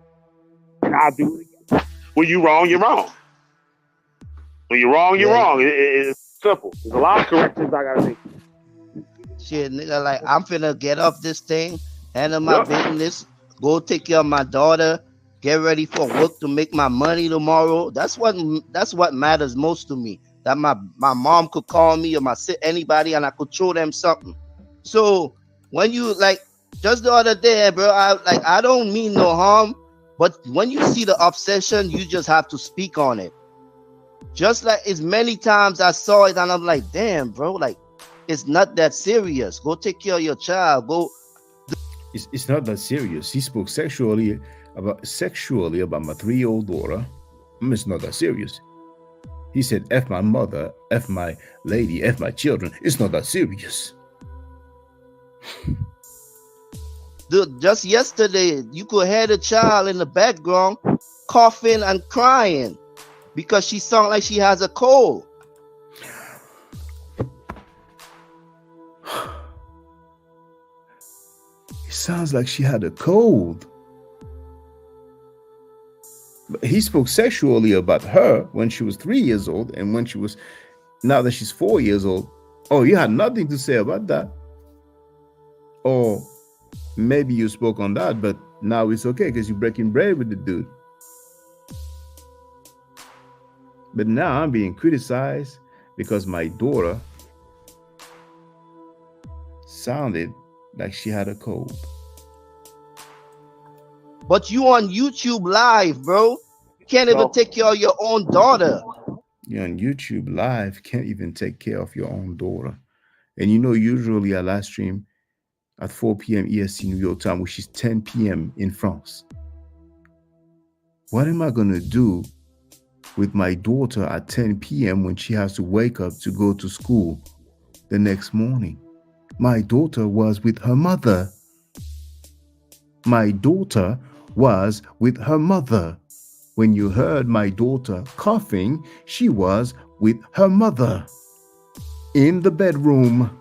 And I'll do it again. When you wrong, you're wrong. When you're wrong, you're wrong. It's simple. There's a lot of corrections I gotta make. Shit, nigga, like I'm finna get off this thing, handle my business, go take care of my daughter, get ready for work to make my money tomorrow. That's what matters most to me. That my mom could call me or anybody and I could show them something. So when you just the other day, bro, I don't mean no harm, but when you see the obsession, you just have to speak on it. Just like as many times I saw it and I'm like, damn, bro, it's not that serious. Go take care of your child. Go. It's not that serious. He spoke sexually about my 3-year-old daughter. It's not that serious. He said, F my mother, F my lady, F my children. It's not that serious. Dude, just yesterday, you could hear the child in the background coughing and crying because she sounds like she has a cold. It sounds like she had a cold. But he spoke sexually about her when she was 3 years old, and now that she's 4 years old. Oh, you had nothing to say about that. Or maybe you spoke on that, but now it's okay because you're breaking bread with the dude. But now I'm being criticized because my daughter sounded like she had a cold. But you on YouTube Live, bro. You can't even take care of your own daughter. You're on YouTube Live, can't even take care of your own daughter. And usually I live stream at 4 p.m. EST New York time, which is 10 p.m. in France. What am I going to do with my daughter at 10 p.m. when she has to wake up to go to school the next morning? My daughter was with her mother. My daughter was with her mother. When you heard my daughter coughing, she was with her mother in the bedroom.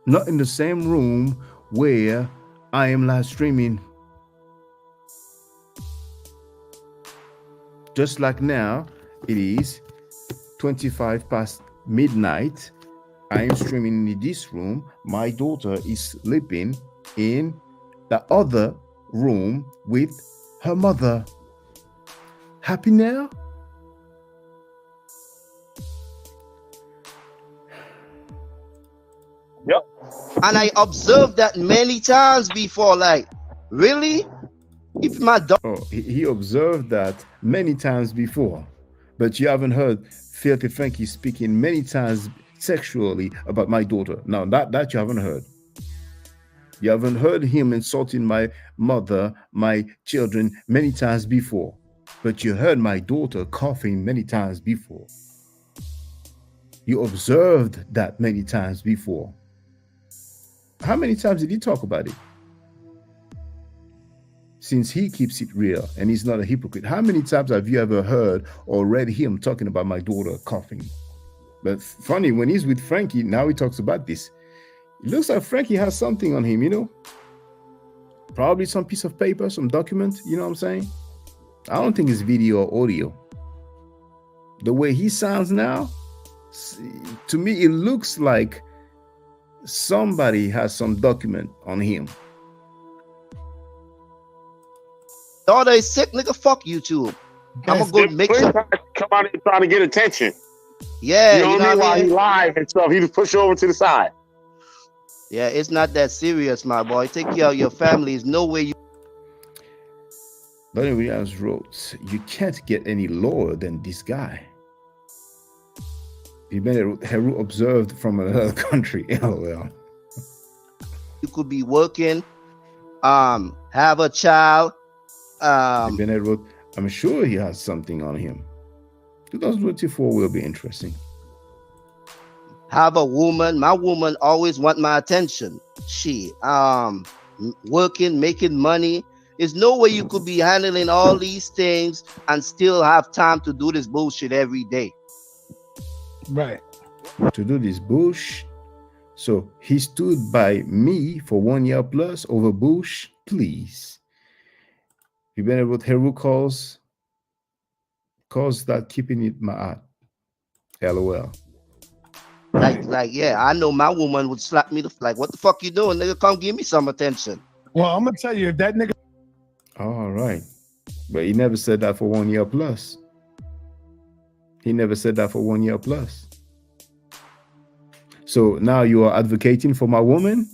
Not in the same room where I am live streaming. Just like now, it is 25 past midnight. I am streaming in this room. My daughter is sleeping in the other room with her mother. Happy now? Yep. And I observed that many times before. Really? If my daughter... he observed that many times before. But you haven't heard Filthy Frankie speaking many times sexually about my daughter. Now, that you haven't heard. You haven't heard him insulting my mother, my children many times before. But you heard my daughter coughing many times before. You observed that many times before. How many times did he talk about it? Since he keeps it real and he's not a hypocrite, how many times have you ever heard or read him talking about my daughter coughing? But funny, when he's with Frankie, now he talks about this. It looks like Frankie has something on him, you know? Probably some piece of paper, some document, you know what I'm saying? I don't think it's video or audio. The way he sounds now, to me, it looks like somebody has some document on him. Daughter is sick, nigga. Fuck YouTube. I'm gonna go make some. Come out here trying to get attention. Yeah, you know what I mean? While he live and stuff, he just push you over to the side. Yeah, it's not that serious, my boy. Take care of your family. There's no way you. Donnie Williams wrote, "You can't get any lower than this guy." Heru observed from another country. LOL. You could be working, have a child. Bennett wrote, "I'm sure he has something on him." 2024 will be interesting. Have a woman. My woman always want my attention. She working, making money. There's no way you could be handling all these things and still have time to do this bullshit every day. Right. To do this Bush. So he stood by me for 1 year plus over Bush. Please. You better what Heru calls that keeping it Maat. LOL. Like, yeah, I know my woman would slap me like, what the fuck you doing, nigga? Come give me some attention. Well, I'm gonna tell you, if that nigga. All right. But he never said that for 1 year plus. He never said that for 1 year plus. So now you are advocating for my woman?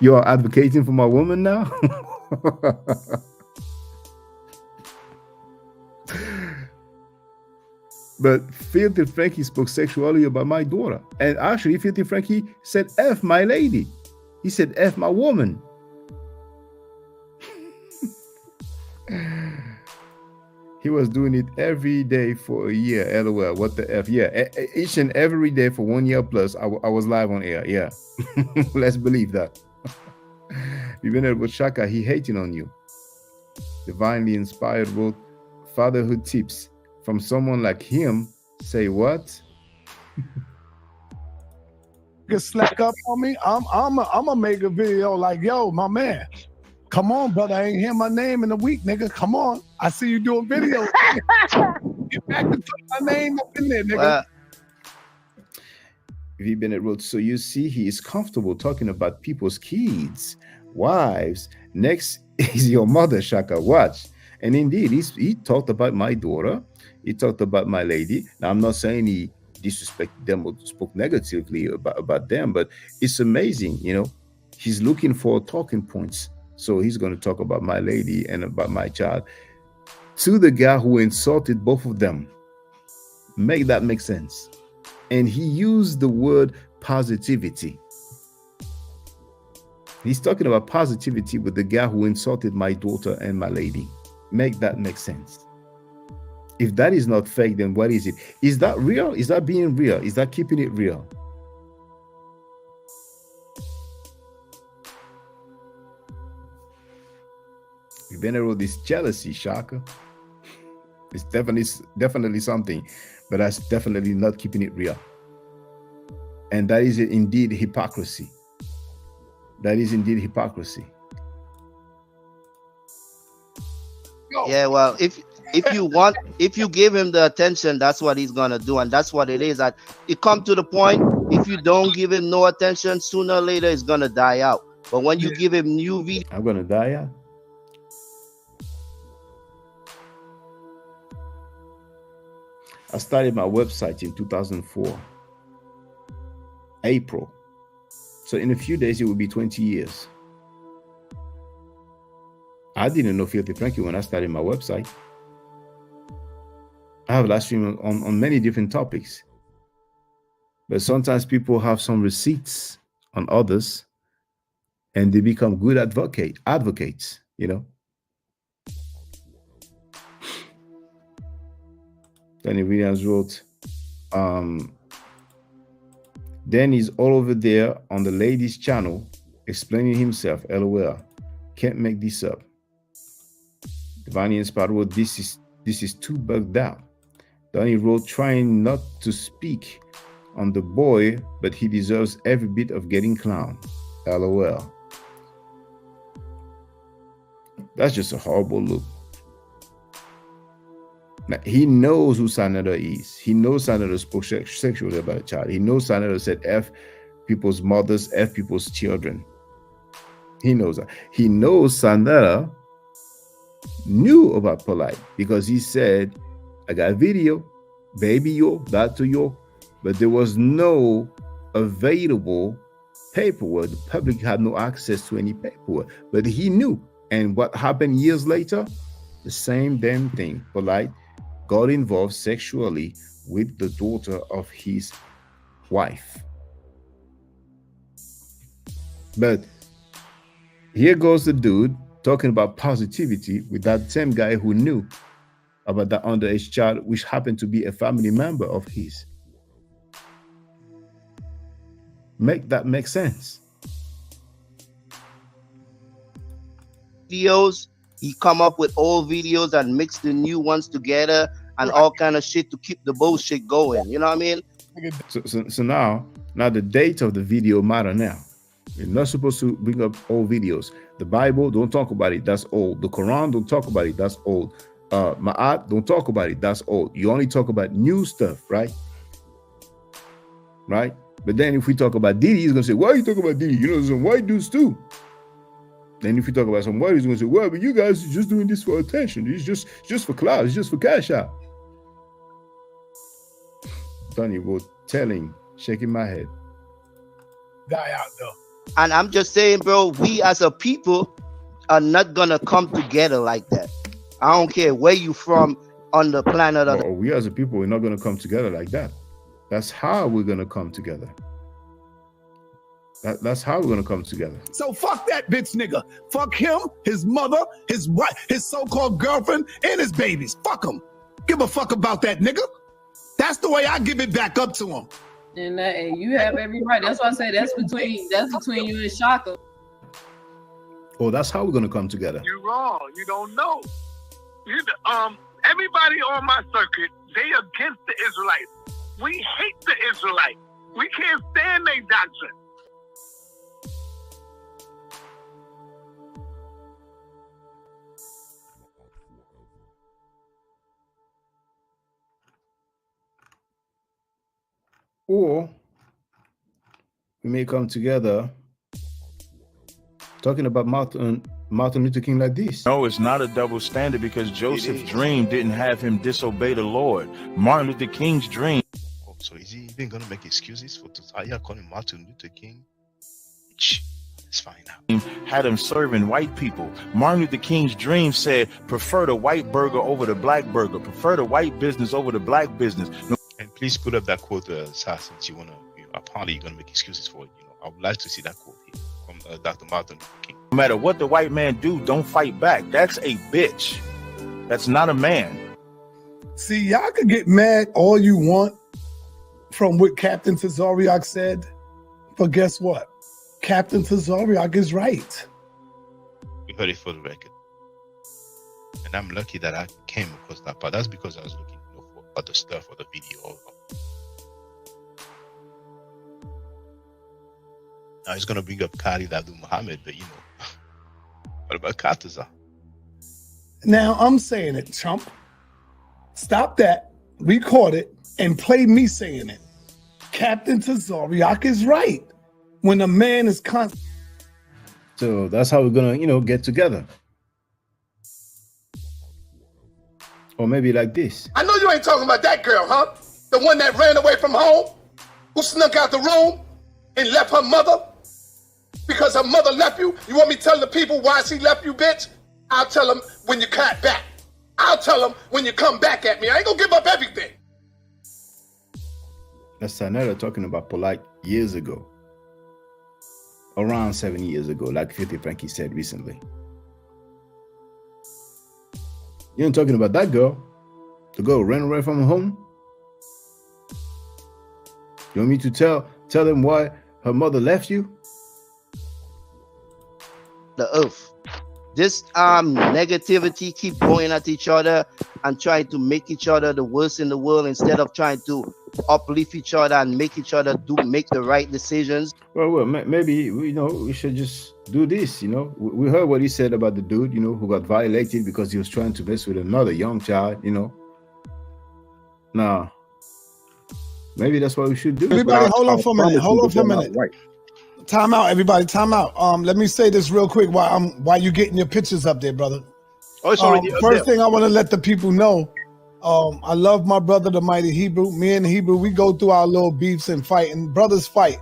You are advocating for my woman now? But Filthy Frankie spoke sexually about my daughter. And actually, Filthy Frankie said, F my lady. He said, F my woman. He was doing it every day for a year. LOL. What the F? Yeah. Each and every day for 1 year plus, I was live on air. Yeah. Let's believe that. Even with Shaka, he hating on you. Divinely inspired wrote fatherhood tips from someone like him. Say what? You slack up on me. I'm gonna make a video like, yo, my man. Come on, brother. I ain't hear my name in a week, nigga. Come on. I see you doing videos. Get back and put my name up in there, nigga. V. Bennett wrote, so you see, he is comfortable talking about people's kids, wives. Next is your mother, Shaka. Watch. And indeed, he talked about my daughter. He talked about my lady. Now, I'm not saying he disrespected them or spoke negatively about them, but it's amazing, you know. He's looking for talking points. So he's going to talk about my lady and about my child to the guy who insulted both of them. Make that make sense. And he used the word positivity. He's talking about positivity with the guy who insulted my daughter and my lady. Make that make sense. If that is not fake, then what is it? Is that real? Is that being real? Is that keeping it real? You better know this jealousy, Shaka. It's definitely something, but that's definitely not keeping it real. And that is indeed hypocrisy. That is indeed hypocrisy. Yeah, well, if you give him the attention, that's what he's gonna do, and that's what it is. That it come to the point, if you don't give him no attention, sooner or later it's gonna die out. But when you give him new videos, I'm gonna die out. I started my website in 2004, April. So in a few days, it will be 20 years. I didn't know Filthy Frankie when I started my website. I have live stream on many different topics. But sometimes people have some receipts on others and they become good advocates, you know. Danny Williams wrote, Then he's all over there on the ladies' channel explaining himself. LOL. Can't make this up. Divinely Inspired wrote, this is too bugged out. Donnie wrote, trying not to speak on the boy, but he deserves every bit of getting clowned. LOL. That's just a horrible look. Now, he knows who Sanada is. He knows Sanada spoke sexually about a child. He knows Sanada said F people's mothers, F people's children. He knows that. He knows Sanada knew about Polite because he said, I got a video, baby yo, that to yo, but there was no available paperwork. The public had no access to any paperwork, but he knew. And what happened years later? The same damn thing. Polite got involved sexually with the daughter of his wife. But here goes the dude talking about positivity with that same guy who knew about that underage child, which happened to be a family member of his. Make that make sense. Videos, he come up with old videos and mix the new ones together and all kind of shit to keep the bullshit going. You know what I mean? So now the date of the video matter now. You're not supposed to bring up old videos. The Bible, don't talk about it. That's old. The Quran, don't talk about it. That's old. Maat, don't talk about it. That's old. You only talk about new stuff, right? Right? But then if we talk about Diddy, he's going to say, why are you talking about Diddy? You know, some white dudes too. Then if we talk about some white dudes, he's going to say, well, but you guys are just doing this for attention. It's just for clout. It's just for cash out. Donnie wrote, telling, shaking my head. Die out though. And I'm just saying, bro, we as a people are not gonna come together like that. I don't care where you from on the planet. Or we as a people, we're not gonna come together like that. That's how we're gonna come together. That's how we're gonna come together. So fuck that bitch nigga. Fuck him, his mother, his wife, his so-called girlfriend, and his babies. Fuck him. Give a fuck about that nigga. That's the way I give it back up to him. And you have every right. That's why I say that's between you and Shaka. Oh, that's how we're gonna come together. You're wrong. You don't know. Everybody on my circuit, they against the Israelites. We hate the Israelites. We can't stand their doctrine. Or we may come together talking about Martin Luther King like this. No, it's not a double standard because Joseph's dream didn't have him disobey the Lord. Martin Luther King's dream. Oh, so is he even going to make excuses for Josiah calling Martin Luther King? It's fine now. Had him serving white people. Martin Luther King's dream said, prefer the white burger over the black burger. Prefer the white business over the black business. And please put up that quote, since you want to, apparently you're going to make excuses for it. I would like to see that quote here from Dr. Martin Luther King. No matter what the white man do, don't fight back. That's a bitch. That's not a man. See, y'all can get mad all you want from what Captain Tazariak said, but guess what? Captain Tazariak is right. We heard it for the record. And I'm lucky that I came across that part. That's because I was looking for other stuff or the video. Now he's going to bring up Khalid Abdul Muhammad, but what about Kataza? Now I'm saying it, chump. Stop that, record it, and play me saying it. Captain Tazariak is right. When a man is constant. So that's how we're gonna, get together. Or maybe like this. I know you ain't talking about that girl, huh? The one that ran away from home, who snuck out the room and left her mother because her mother left you. You want me to tell the people why she left you, bitch? I'll tell them when you cut back. I'll tell them when you come back at me. I ain't gonna give up everything. That's Sanera talking about Polite years ago. Around 7 years ago, like 50 Frankie said recently. You ain't talking about that girl. The girl ran away from home. You want me to tell them why her mother left you? The earth. This negativity keep going at each other and trying to make each other the worst in the world instead of trying to uplift each other and make each other make the right decisions. Well, maybe we should just do this. We heard what he said about the dude, who got violated because he was trying to mess with another young child. Nah, maybe that's what we should do. Everybody, hold on for a minute. Hold on for a minute. Time out, everybody. Time out. Let me say this real quick while you getting your pictures up there, brother. Oh, it's already up first there. thing I want to let the people know. I love my brother, the Mighty Hebrew. Me and Hebrew, we go through our little beefs and fight, and brothers fight.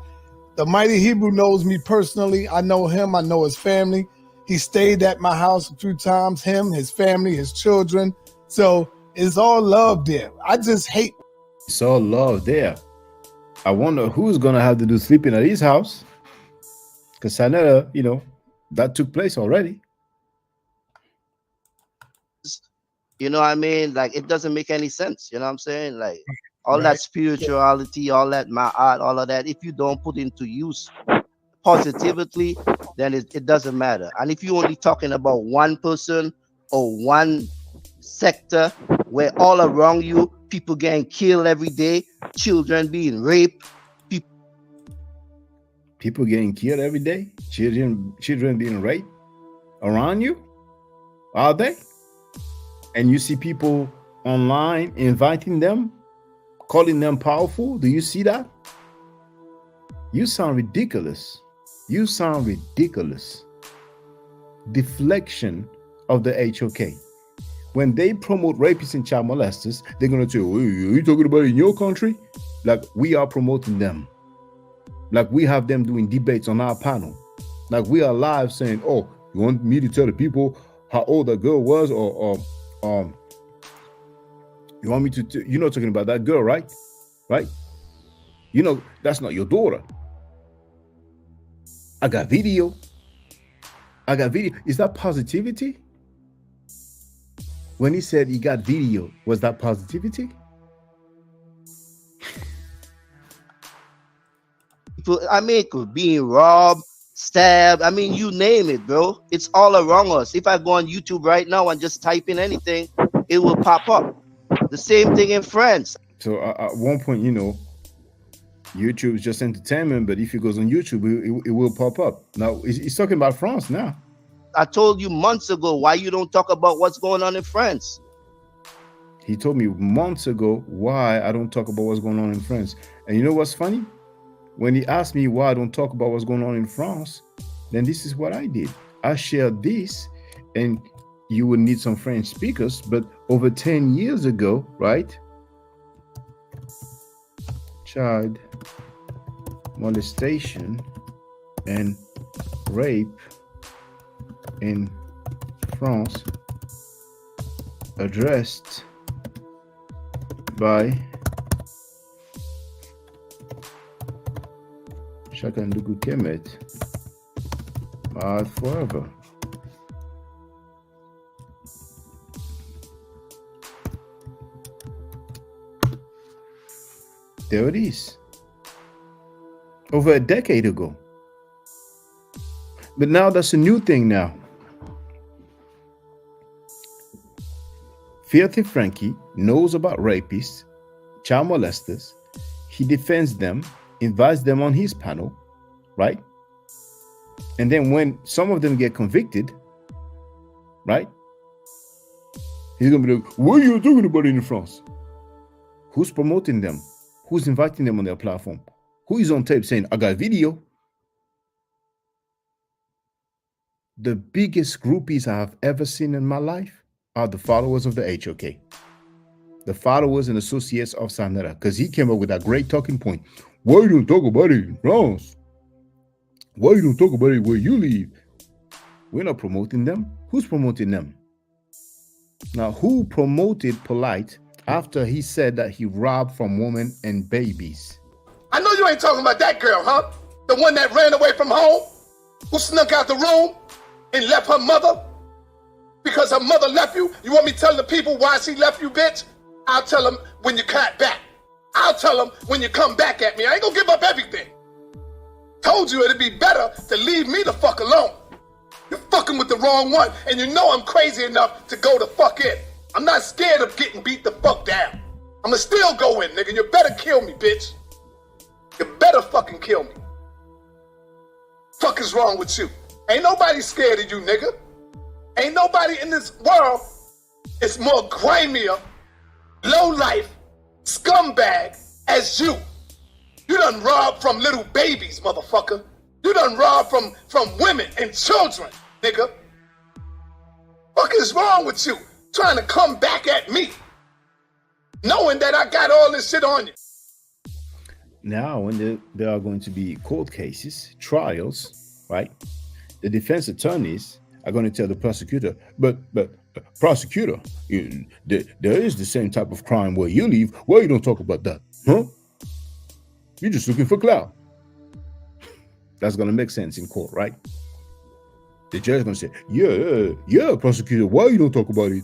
The Mighty Hebrew knows me personally. I know him. I know his family. He stayed at my house a few times. Him, his family, his children. So it's all love there. I just hate. It's all love there. I wonder who's gonna have to do sleeping at his house. Because Sanetta, that took place already. You know what I mean? Like, it doesn't make any sense. You know what I'm saying? Like, all that spirituality, all that Maat, all of that, if you don't put into use positively, then it doesn't matter. And if you're only talking about one person or one sector where all around you, people getting killed every day, children being raped, people getting killed every day, children being raped around you, are they? And you see people online inviting them, calling them powerful. Do you see that? You sound ridiculous. You sound ridiculous. Deflection of the HOK. When they promote rapists and child molesters, they're going to say, oh, are you talking about it in your country? Like we are promoting them. Like we have them doing debates on our panel. Like we are live saying, oh, you want me to tell the people how old that girl was? Or you want me to, you're not talking about that girl, right? Right? That's not your daughter. I got video. Is that positivity? When he said he got video, was that positivity? I mean, being robbed, stabbed, I mean, you name it, bro. It's all around us. If I go on YouTube right now and just type in anything, it will pop up. The same thing in France. So at one point, YouTube is just entertainment, but if it goes on YouTube, it will pop up. Now, he's talking about France now. I told you months ago why you don't talk about what's going on in France. He told me months ago why I don't talk about what's going on in France. And you know what's funny? When he asked me why I don't talk about what's going on in France, then this is what I did. I shared this, and you would need some French speakers, but over 10 years ago, right? Child molestation and rape in France addressed by Shakandugu Kemet, Maat forever. There it is. Over a decade ago. But now that's a new thing now. Filthy Frankie knows about rapists, child molesters. He defends them, invites them on his panel, right? And then when some of them get convicted, right? He's going to be like, what are you talking about in France? Who's promoting them? Who's inviting them on their platform? Who is on tape saying, I got video? The biggest groupies I have ever seen in my life are the followers of the HOK. The followers and associates of Sanetta, because he came up with that great talking point. Why you don't talk about it in France? Why you don't talk about it where you live? We're not promoting them. Who's promoting them? Now, who promoted Polite after he said that he robbed from women and babies? I know you ain't talking about that girl, huh? The one that ran away from home, who snuck out the room and left her mother because her mother left you. You want me to tell the people why she left you, bitch? I'll tell them when you cut back. I'll tell them when you come back at me. I ain't gonna give up everything. Told you it'd be better to leave me the fuck alone. You're fucking with the wrong one, and you know I'm crazy enough to go the fuck in. I'm not scared of getting beat the fuck down. I'ma still go in, nigga. You better kill me, bitch. You better fucking kill me. Fuck is wrong with you? Ain't nobody scared of you, nigga. Ain't nobody in this world is more grimier, low life, scumbag as you. You done robbed from little babies, motherfucker. You done robbed from women and children, nigga. Fuck is wrong with you? Trying to come back at me, knowing that I got all this shit on you. Now, when there are going to be court cases, trials, right? The defense attorneys are going to tell the prosecutor, but prosecutor, there is the same type of crime where you live. Why you don't talk about that? Huh? You're just looking for clout. That's going to make sense in court, right? The judge is going to say, yeah, prosecutor, why you don't talk about it?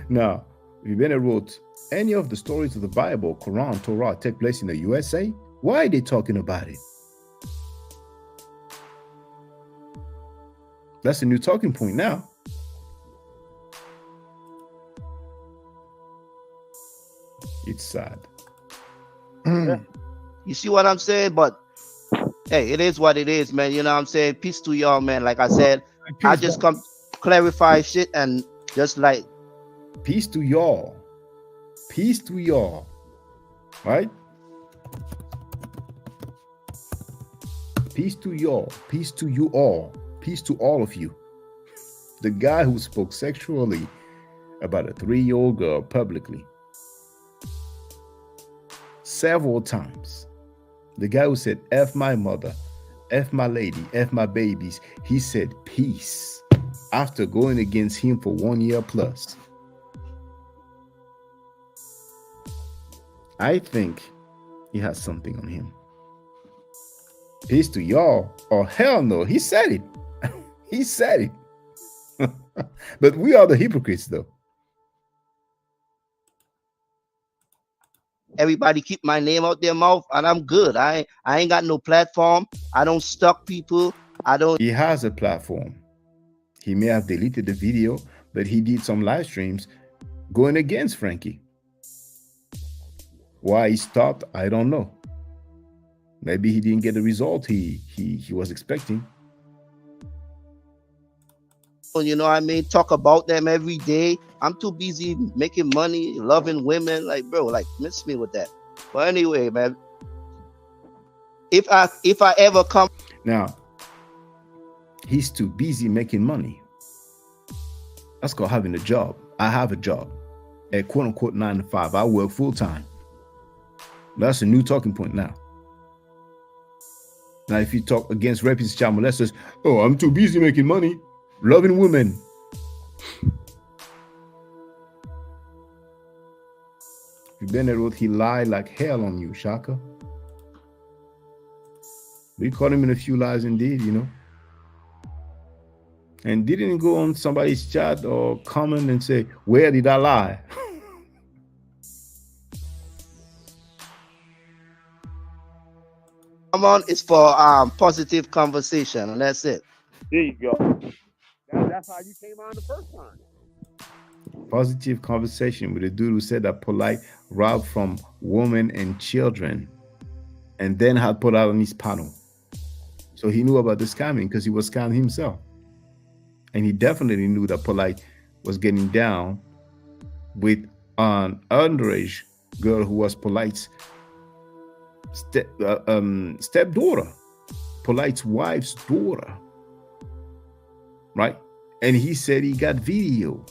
Now, if Bennett wrote, any of the stories of the Bible, Quran, Torah take place in the USA, why are they talking about it? That's a new talking point now. It's sad. You see what I'm saying? But hey, it is what it is, man. You know what I'm saying? Peace to y'all, man. Like I said, I just come clarify shit and just like peace to y'all. Peace to y'all. Right? Peace to y'all. Peace to you all. Peace to all of you. The guy who spoke sexually about a 3-year-old girl publicly several times. The guy who said, F my mother, F my lady, F my babies. He said peace after going against him for 1 year plus. I think he has something on him. Peace to y'all. Oh, hell no. He said it. He said it. But we are the hypocrites, though. everybody keep my name out their mouth and I'm good. I ain't got no platform. I don't stalk people. I don't. He has a platform. He may have deleted the video, but he did some live streams going against Frankie. Why he stopped, I don't know. Maybe he didn't get the result he was expecting. You know what I mean? Talk about them every day. I'm too busy making money, loving women. Like, bro, like, miss me with that. But anyway, man, if I ever come now, he's too busy making money. That's called having a job. I have a job at quote unquote 9 to 5. I work full time. That's a new talking point now. Now, if you talk against rapist, child molesters, oh, I'm too busy making money, loving women. Bennett wrote, he lied like hell on you, Shaka. We caught him in a few lies indeed, you know. And didn't go on somebody's chat or comment and say, where did I lie? come on, it's for positive conversation, and that's it. There you go. That's how you came on the first time. Positive conversation with a dude who said that Polite robbed from women and children and then had put out on his panel. So he knew about the scamming because he was scammed himself. And he definitely knew that Polite was getting down with an underage girl who was Polite's stepdaughter, Polite's wife's daughter, right? And he said he got video.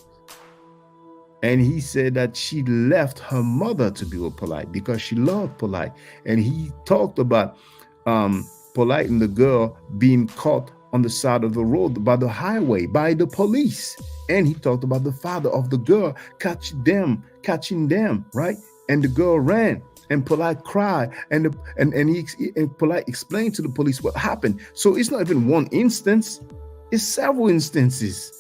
And he said that she left her mother to be with Polite because she loved Polite. And he talked about Polite and the girl being caught on the side of the road by the highway, by the police. And he talked about the father of the girl catching them, right? And the girl ran. And Polite cried, and Polite explained to the police what happened. So it's not even one instance; it's several instances.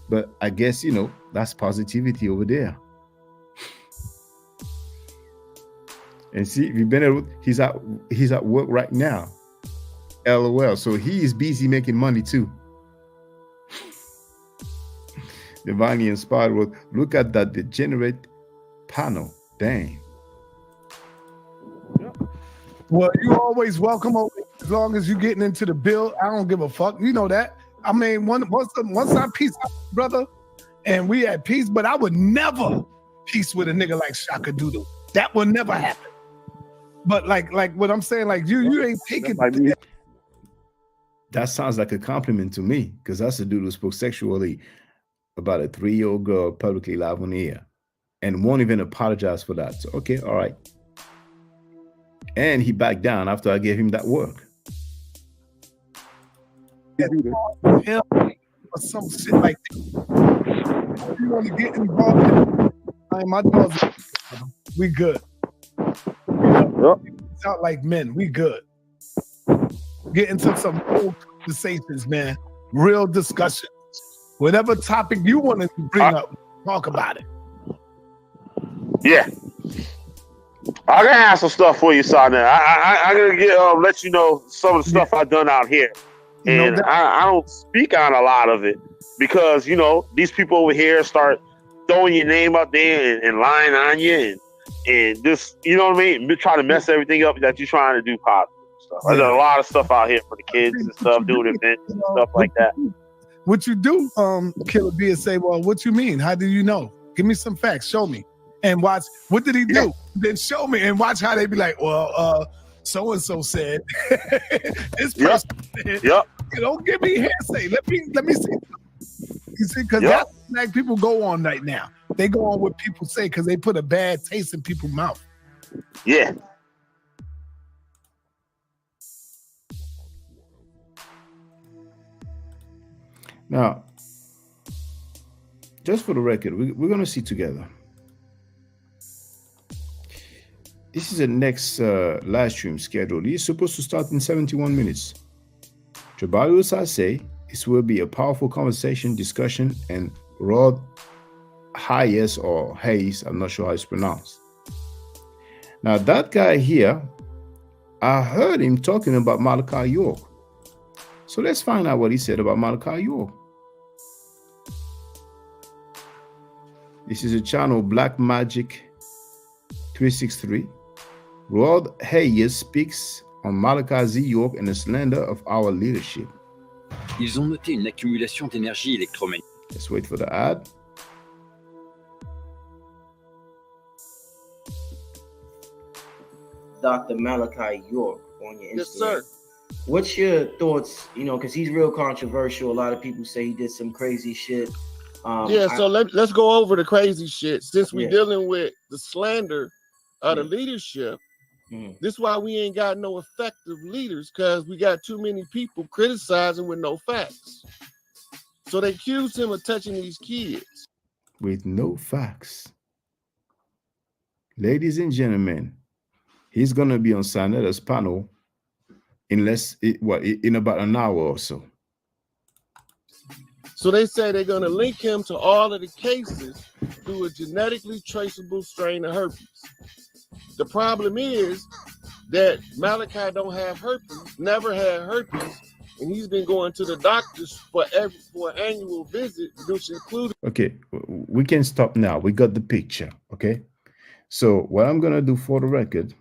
But I guess, you know, that's positivity over there. And see, he's at work right now. LOL. So he is busy making money too. Divinely inspired wrote, look at that degenerate panel. Dang. Well, you always welcome over as long as you're getting into the bill. I don't give a fuck. You know that. I mean, once I peace out, brother, and we at peace, but I would never peace with a nigga like Shaka Doodle. That would never happen. But like what I'm saying, like you ain't taking. That sounds like a compliment to me, because that's a dude who spoke sexually about a 3-year-old girl publicly live on the air and won't even apologize for that. So, okay, all right. And he backed down after I gave him that work. Him or some shit like that. You want to get involved? My dogs, we good. It's out like men, we good. Get into some real conversations, man. Real discussion. Whatever topic you want to bring up, talk about it. Yeah. I gotta have some stuff for you, son. I gotta let you know some of the stuff I've done out here. And I don't speak on a lot of it because, these people over here start throwing your name up there and lying on you and just, you know what I mean? Trying to mess everything up that you're trying to do positive stuff. I done a lot of stuff out here for the kids and stuff, doing events and stuff like that. What you do, Killer B, and say, well, what you mean? How do you know? Give me some facts. Show me. And watch, what did he do? Then show me and watch how they be like, well, so-and-so said. This person said. Don't give me hearsay. Let me see. You see, because that's like people go on right now. They go on what people say because they put a bad taste in people's mouth. Yeah. Now, just for the record, we're going to see together. This is the next live stream schedule. It's supposed to start in 71 minutes. Jabari Osaze, this will be a powerful conversation, discussion, and Rod Hayes or Hayes, I'm not sure how it's pronounced. Now, that guy here, I heard him talking about Malachi York. So let's find out what he said about Malachi York. This is a channel, Black Magic 363. Rod Hayes speaks on Malachi Z. York and the slander of our leadership. Ils ont noté une accumulation d'énergie électromagnétique. Let's wait for the ad. Dr. Malachi York on your Instagram. Yes, sir. What's your thoughts? Because he's real controversial. A lot of people say he did some crazy shit. So let's go over the crazy shit. Since we're dealing with the slander of the leadership, this is why we ain't got no effective leaders, because we got too many people criticizing with no facts. So they accused him of touching these kids. With no facts. Ladies and gentlemen, he's going to be on Sanetta's panel in about an hour or so. So they say they're going to link him to all of the cases through a genetically traceable strain of herpes. The problem is that Malachi don't have herpes, never had herpes, and he's been going to the doctors for an annual visit, which included. Okay, we can stop now. We got the picture, okay? So what I'm going to do for the record,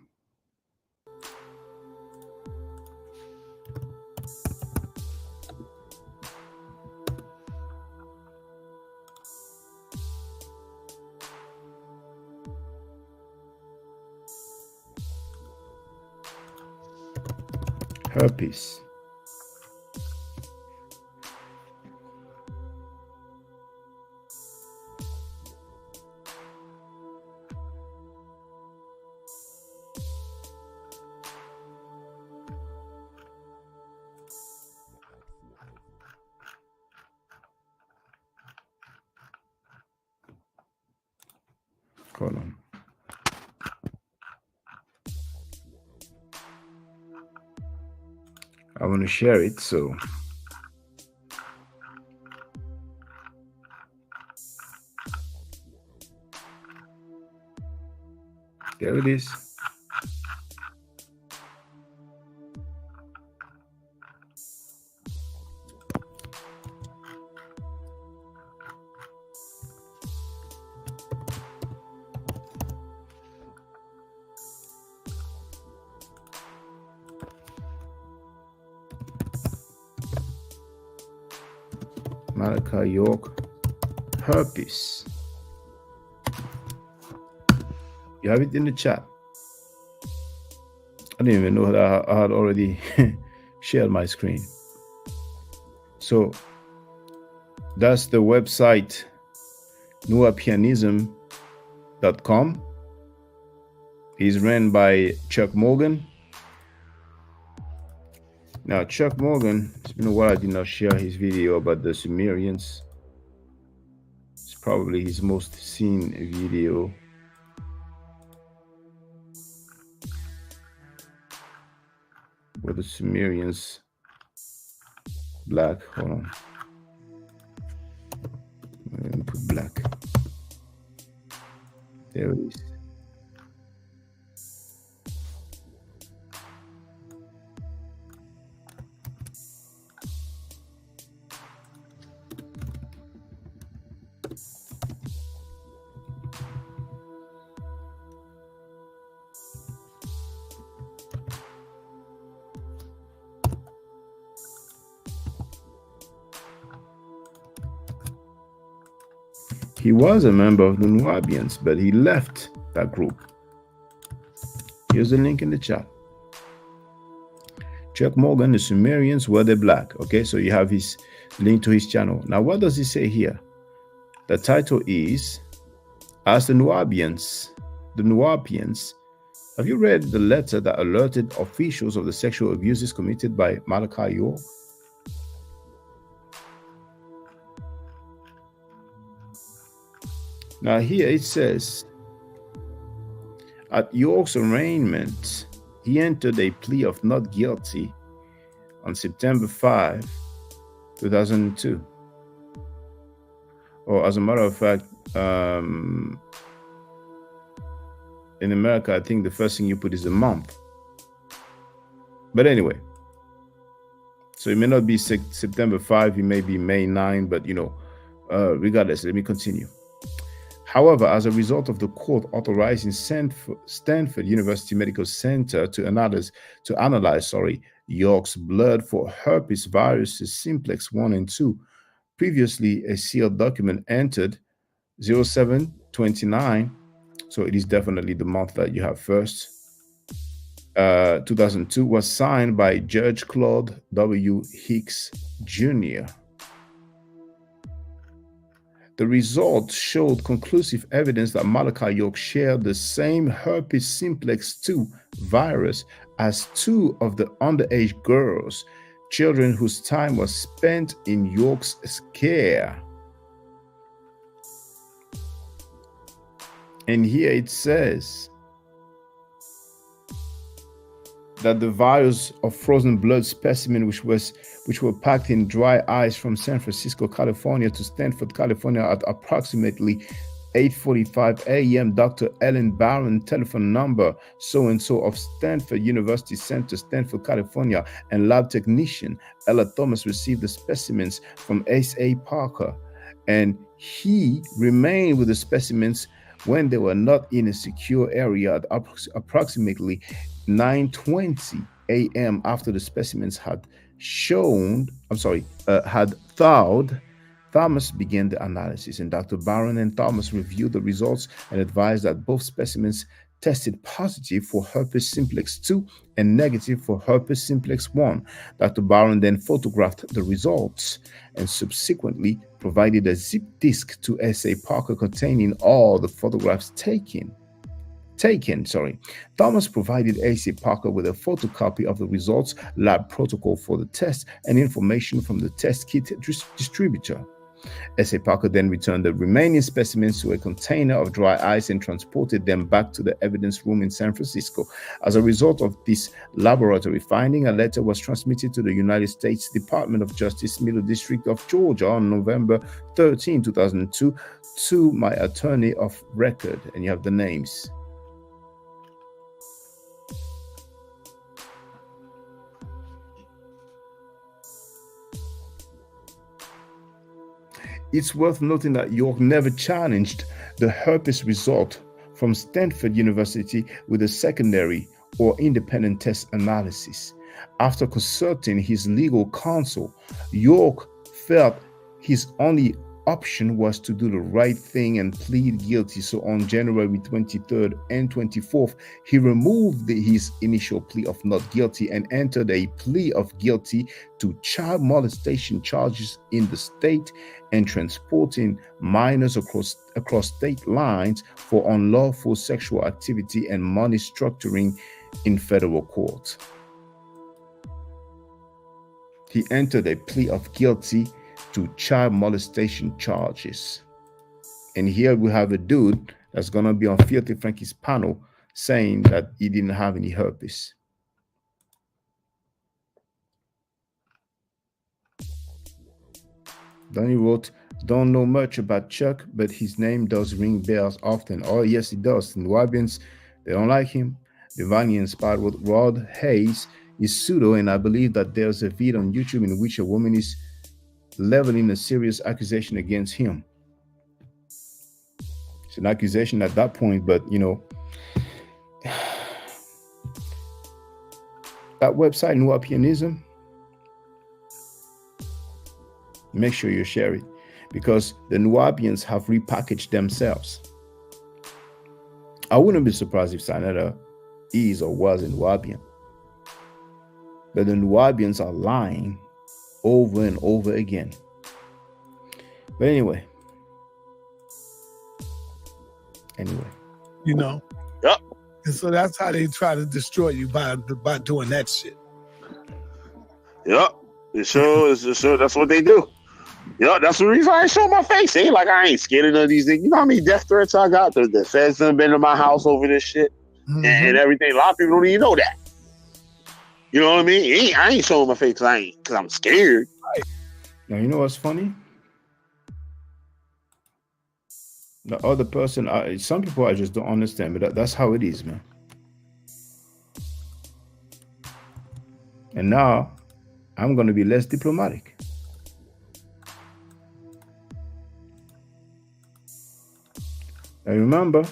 herpes. Hold on. I want to share it, so there it is. Malachi York, herpes. You have it in the chat. I didn't even know that I had already shared my screen. So that's the website nuapianism.com. It's ran by Chuck Morgan. Now, Chuck Morgan, it's been a while I did not share his video about the Sumerians. It's probably his most seen video. Where the Sumerians black, hold on. Let me put black. There it is. He was a member of the Nubians, but he left that group. Here's the link in the chat. Chuck Morgan, the Sumerians were the black. Okay, so you have his link to his channel. Now, what does he say here? The title is, as the Nubians, have you read the letter that alerted officials of the sexual abuses committed by Malachi York? Now here it says, at York's arraignment, he entered a plea of not guilty on September 5, 2002. Or as a matter of fact, in America, I think the first thing you put is a month. But anyway, so it may not be September 5, it may be May 9, but regardless, let me continue. However, as a result of the court authorizing Stanford University Medical Center to analyze York's blood for herpes viruses simplex 1 and 2, previously a sealed document entered 07/29, so it is definitely the month that you have first, 2002, was signed by Judge Claude W. Hicks Jr. The results showed conclusive evidence that Malachi York shared the same herpes simplex 2 virus as 2 of the underage girls, children whose time was spent in York's care. And here it says that the vials of frozen blood specimen which were packed in dry ice from San Francisco, California to Stanford, California at approximately 8:45 a.m. Dr. Ellen Barron, telephone number so-and-so of Stanford University Center, Stanford, California, and lab technician Ella Thomas received the specimens from S.A. Parker, and he remained with the specimens when they were not in a secure area at approximately 9:20 a.m. after the specimens had thawed. Thomas began the analysis, and Dr. Barron and Thomas reviewed the results and advised that both specimens tested positive for herpes simplex 2 and negative for herpes simplex 1. Dr. Barron then photographed the results and subsequently provided a zip disk to S.A. Parker containing all the photographs taken. Thomas provided A.C. Parker with a photocopy of the results, lab protocol for the test, and information from the test kit distributor. S.A. Parker then returned the remaining specimens to a container of dry ice and transported them back to the evidence room in San Francisco. As a result of this laboratory finding, a letter was transmitted to the United States Department of Justice, Middle District of Georgia on November 13, 2002, to my attorney of record, and you have the names. It's worth noting that York never challenged the herpes result from Stanford University with a secondary or independent test analysis. After consulting his legal counsel, York felt his only option was to do the right thing and plead guilty. So on January 23rd and 24th, he removed his initial plea of not guilty and entered a plea of guilty to child molestation charges in the state and transporting minors across state lines for unlawful sexual activity and money structuring in federal court. He entered a plea of guilty to child molestation charges. And here we have a dude that's going to be on Filthy Frankie's panel saying that he didn't have any herpes. Donnie wrote, don't know much about Chuck, but his name does ring bells often. Oh, yes, it does. And Wabians, they don't like him. Divinely inspired with Rod Hayes is pseudo, and I believe that there's a video on YouTube in which a woman is leveling a serious accusation against him. It's an accusation at that point, but you know, that website, Nuapianism, make sure you share it because the Nuapians have repackaged themselves. I wouldn't be surprised if Sanetta is or was a Nuapian. But the Nuapians are lying over and over again. But anyway. You know? Yep. And so that's how they try to destroy you by doing that shit. Yep. It sure, that's what they do. Yep, that's the reason I ain't show my face. Ain't like I ain't scared of none of these things. You know how many death threats I got? The feds done been to my house over this shit and everything. A lot of people don't even know that. You know what I mean? I ain't showing my face because I'm scared. Right. Now, you know what's funny? The other person, some people I just don't understand, but that's how it is, man. And now I'm going to be less diplomatic. Now remember,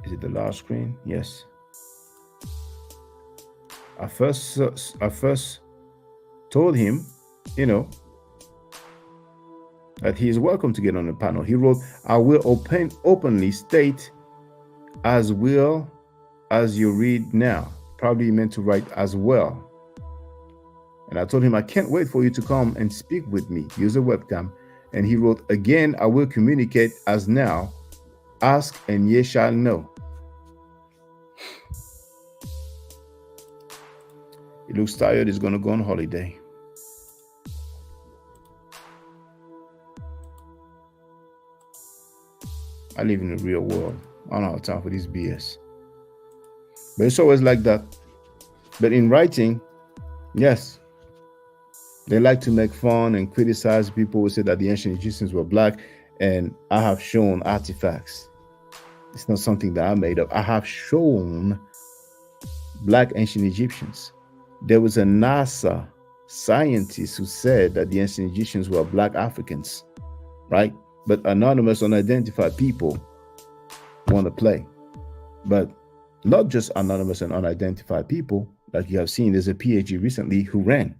is it the last screen? Yes. I first told him, you know, that he is welcome to get on the panel. He wrote, I will openly state as well as you read now. Probably meant to write as well. And I told him, I can't wait for you to come and speak with me. Use a webcam. And he wrote, again, I will communicate as now. Ask and ye shall know. He looks tired. He's going to go on holiday. I live in the real world. I don't have time for this BS. But it's always like that. But in writing, yes, they like to make fun and criticize people who say that the ancient Egyptians were black. And I have shown artifacts. It's not something that I made up. I have shown black ancient Egyptians. There was a NASA scientist who said that the ancient Egyptians were black Africans, right? But anonymous, unidentified people want to play. But not just anonymous and unidentified people, like you have seen. There's a PhD recently who ran,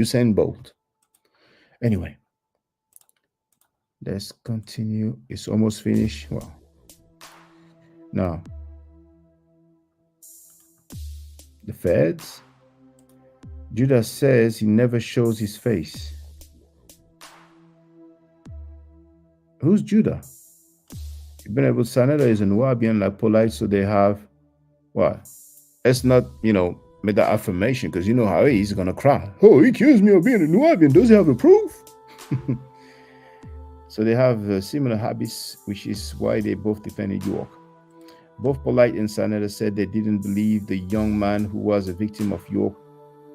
Usain Bolt. Anyway, let's continue. It's almost finished. Well, now, the feds. Judah says he never shows his face. Who's Judah? Ibn Abu Sanada is a Nubian like polite, so they have what? Let's not, make that affirmation because you know how he's gonna cry. Oh, he accused me of being a Nubian. Does he have the proof? So they have similar habits, which is why they both defended York. Both Polite and Sanada said they didn't believe the young man who was a victim of York,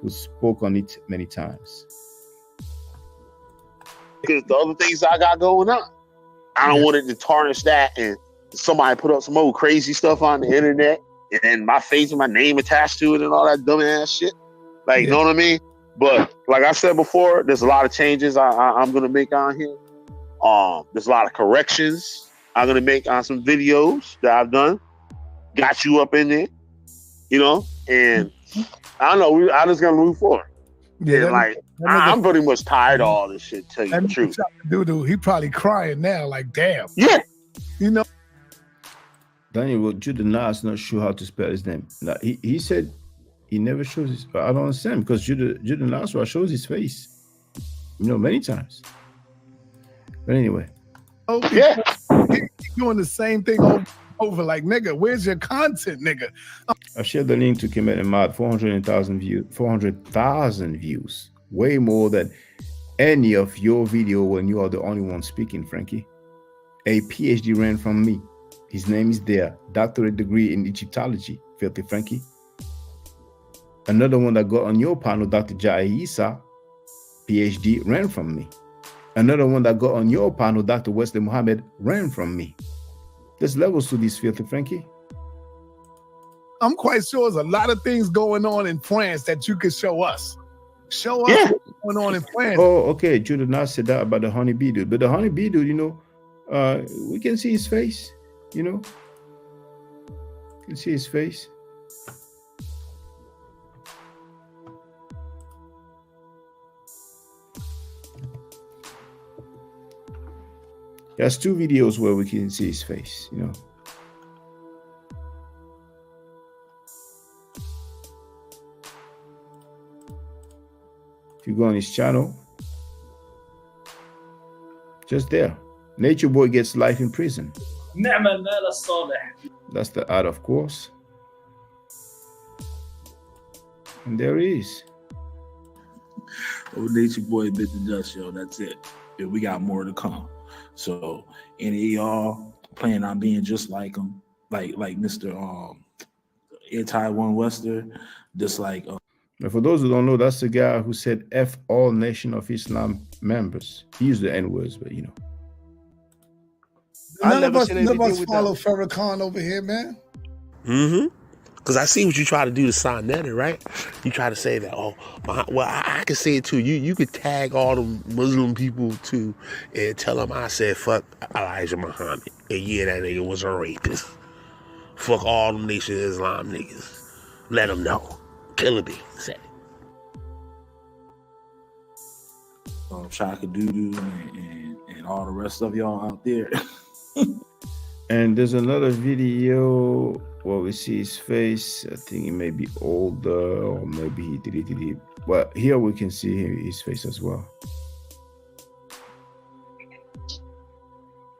who spoke on it many times. Because the other things I got going on, I don't want it to tarnish that and somebody put up some old crazy stuff on the internet and my face and my name attached to it and all that dumbass shit. Like, you know what I mean? But like I said before, there's a lot of changes I'm going to make on here. There's a lot of corrections I'm going to make on some videos that I've done. Got you up in there, and I don't know. I just gonna move forward. Yeah, And like I'm pretty much tired of all this shit. Tell you the truth. Dude, he probably crying now. Like, damn. Yeah. You know. Daniel, well, Judah Nas not sure how to spell his name. Now, he said he never shows his. I don't understand because Judah Nas shows his face, many times. But anyway, yeah, he's doing the same thing over. Like, nigga, where's your content, nigga? I shared the link to Kemet and Maat, 400,000 views, way more than any of your video when you are the only one speaking, Frankie. A PhD ran from me. His name is there. Doctorate degree in Egyptology, Filthy Frankie. Another one that got on your panel, Dr. Jai Isa, PhD, ran from me. Another one that got on your panel, Dr. Wesley Muhammad, ran from me. There's levels to this, Filthy Frankie. I'm quite sure there's a lot of things going on in France that you could show us. Show us what's going on in France. Oh, okay. Judah Nas said that about the honeybee dude. But the honeybee dude, we can see his face. You can see his face. There's 2 videos where we can see his face, If you go on his channel, just there. Nature Boy gets life in prison. That's the ad, of course. And there he is. Oh, Nature Boy bit the dust, yo. That's it. Yeah, we got more to come. So any of y'all planning on being just like him, like Mr. Anti-One Wester, just like. But for those who don't know, that's the guy who said F all Nation of Islam members. He used the N-words, but None of us follow Farrakhan over here, man. Mm-hmm. Because I see what you try to do to Sonetta, right? You try to say that, I can say it too. You could tag all the Muslim people too and tell them I said fuck Elijah Muhammad. And yeah, that nigga was a rapist. Fuck all them Nation of Islam niggas. Let them know. Killer B said it. Shaka Doodoo and all the rest of y'all out there. And there's another video where we see his face. I think he may be older, or maybe he deleted it. But here we can see his face as well.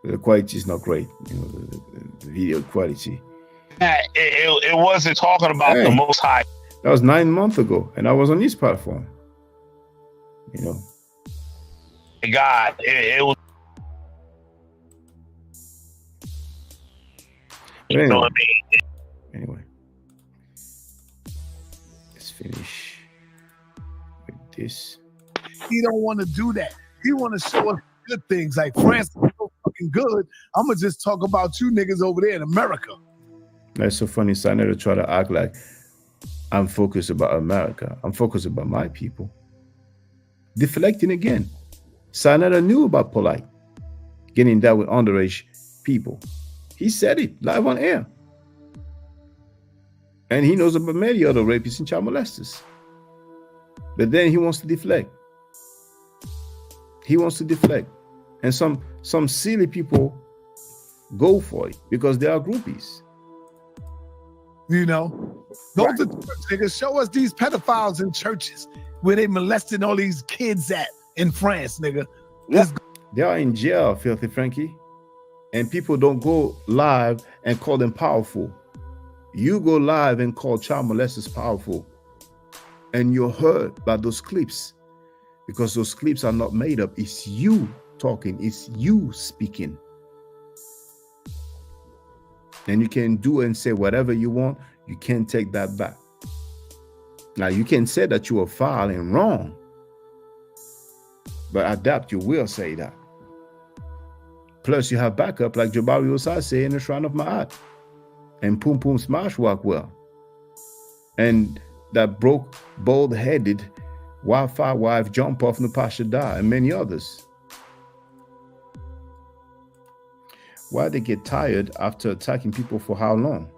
The quality is not great, the video quality. It wasn't talking about the Most High. That was 9 months ago, and I was on his platform. God, it was. Anyway, let's finish with this. He don't want to do that. He want to show us good things. Like France is so fucking good. I'm gonna just talk about you niggas over there in America. That's so funny. Sonetta try to act like I'm focused about America. I'm focused about my people. Deflecting again. Sonetta knew about Polite getting that with underage people. He said it live on air. And he knows about many other rapists and child molesters. But then he wants to deflect. He wants to deflect. And some silly people go for it because they are groupies. Go to church, nigga. Show us these pedophiles in churches where they molesting all these kids at in France, nigga. They are in jail, Filthy Frankie. And people don't go live and call them powerful. You go live and call child molesters powerful. And you're hurt by those clips. Because those clips are not made up. It's you talking. It's you speaking. And you can do and say whatever you want. You can't take that back. Now, you can say that you are foul and wrong. But adapt, you will say that. Plus, you have backup like Jabari Osaze in the Shrine of Maat. And Pum Pum Smash Walk well. And that broke, bald-headed Wi-Fi wife jump off Napasha Da and many others. Why they get tired after attacking people for how long?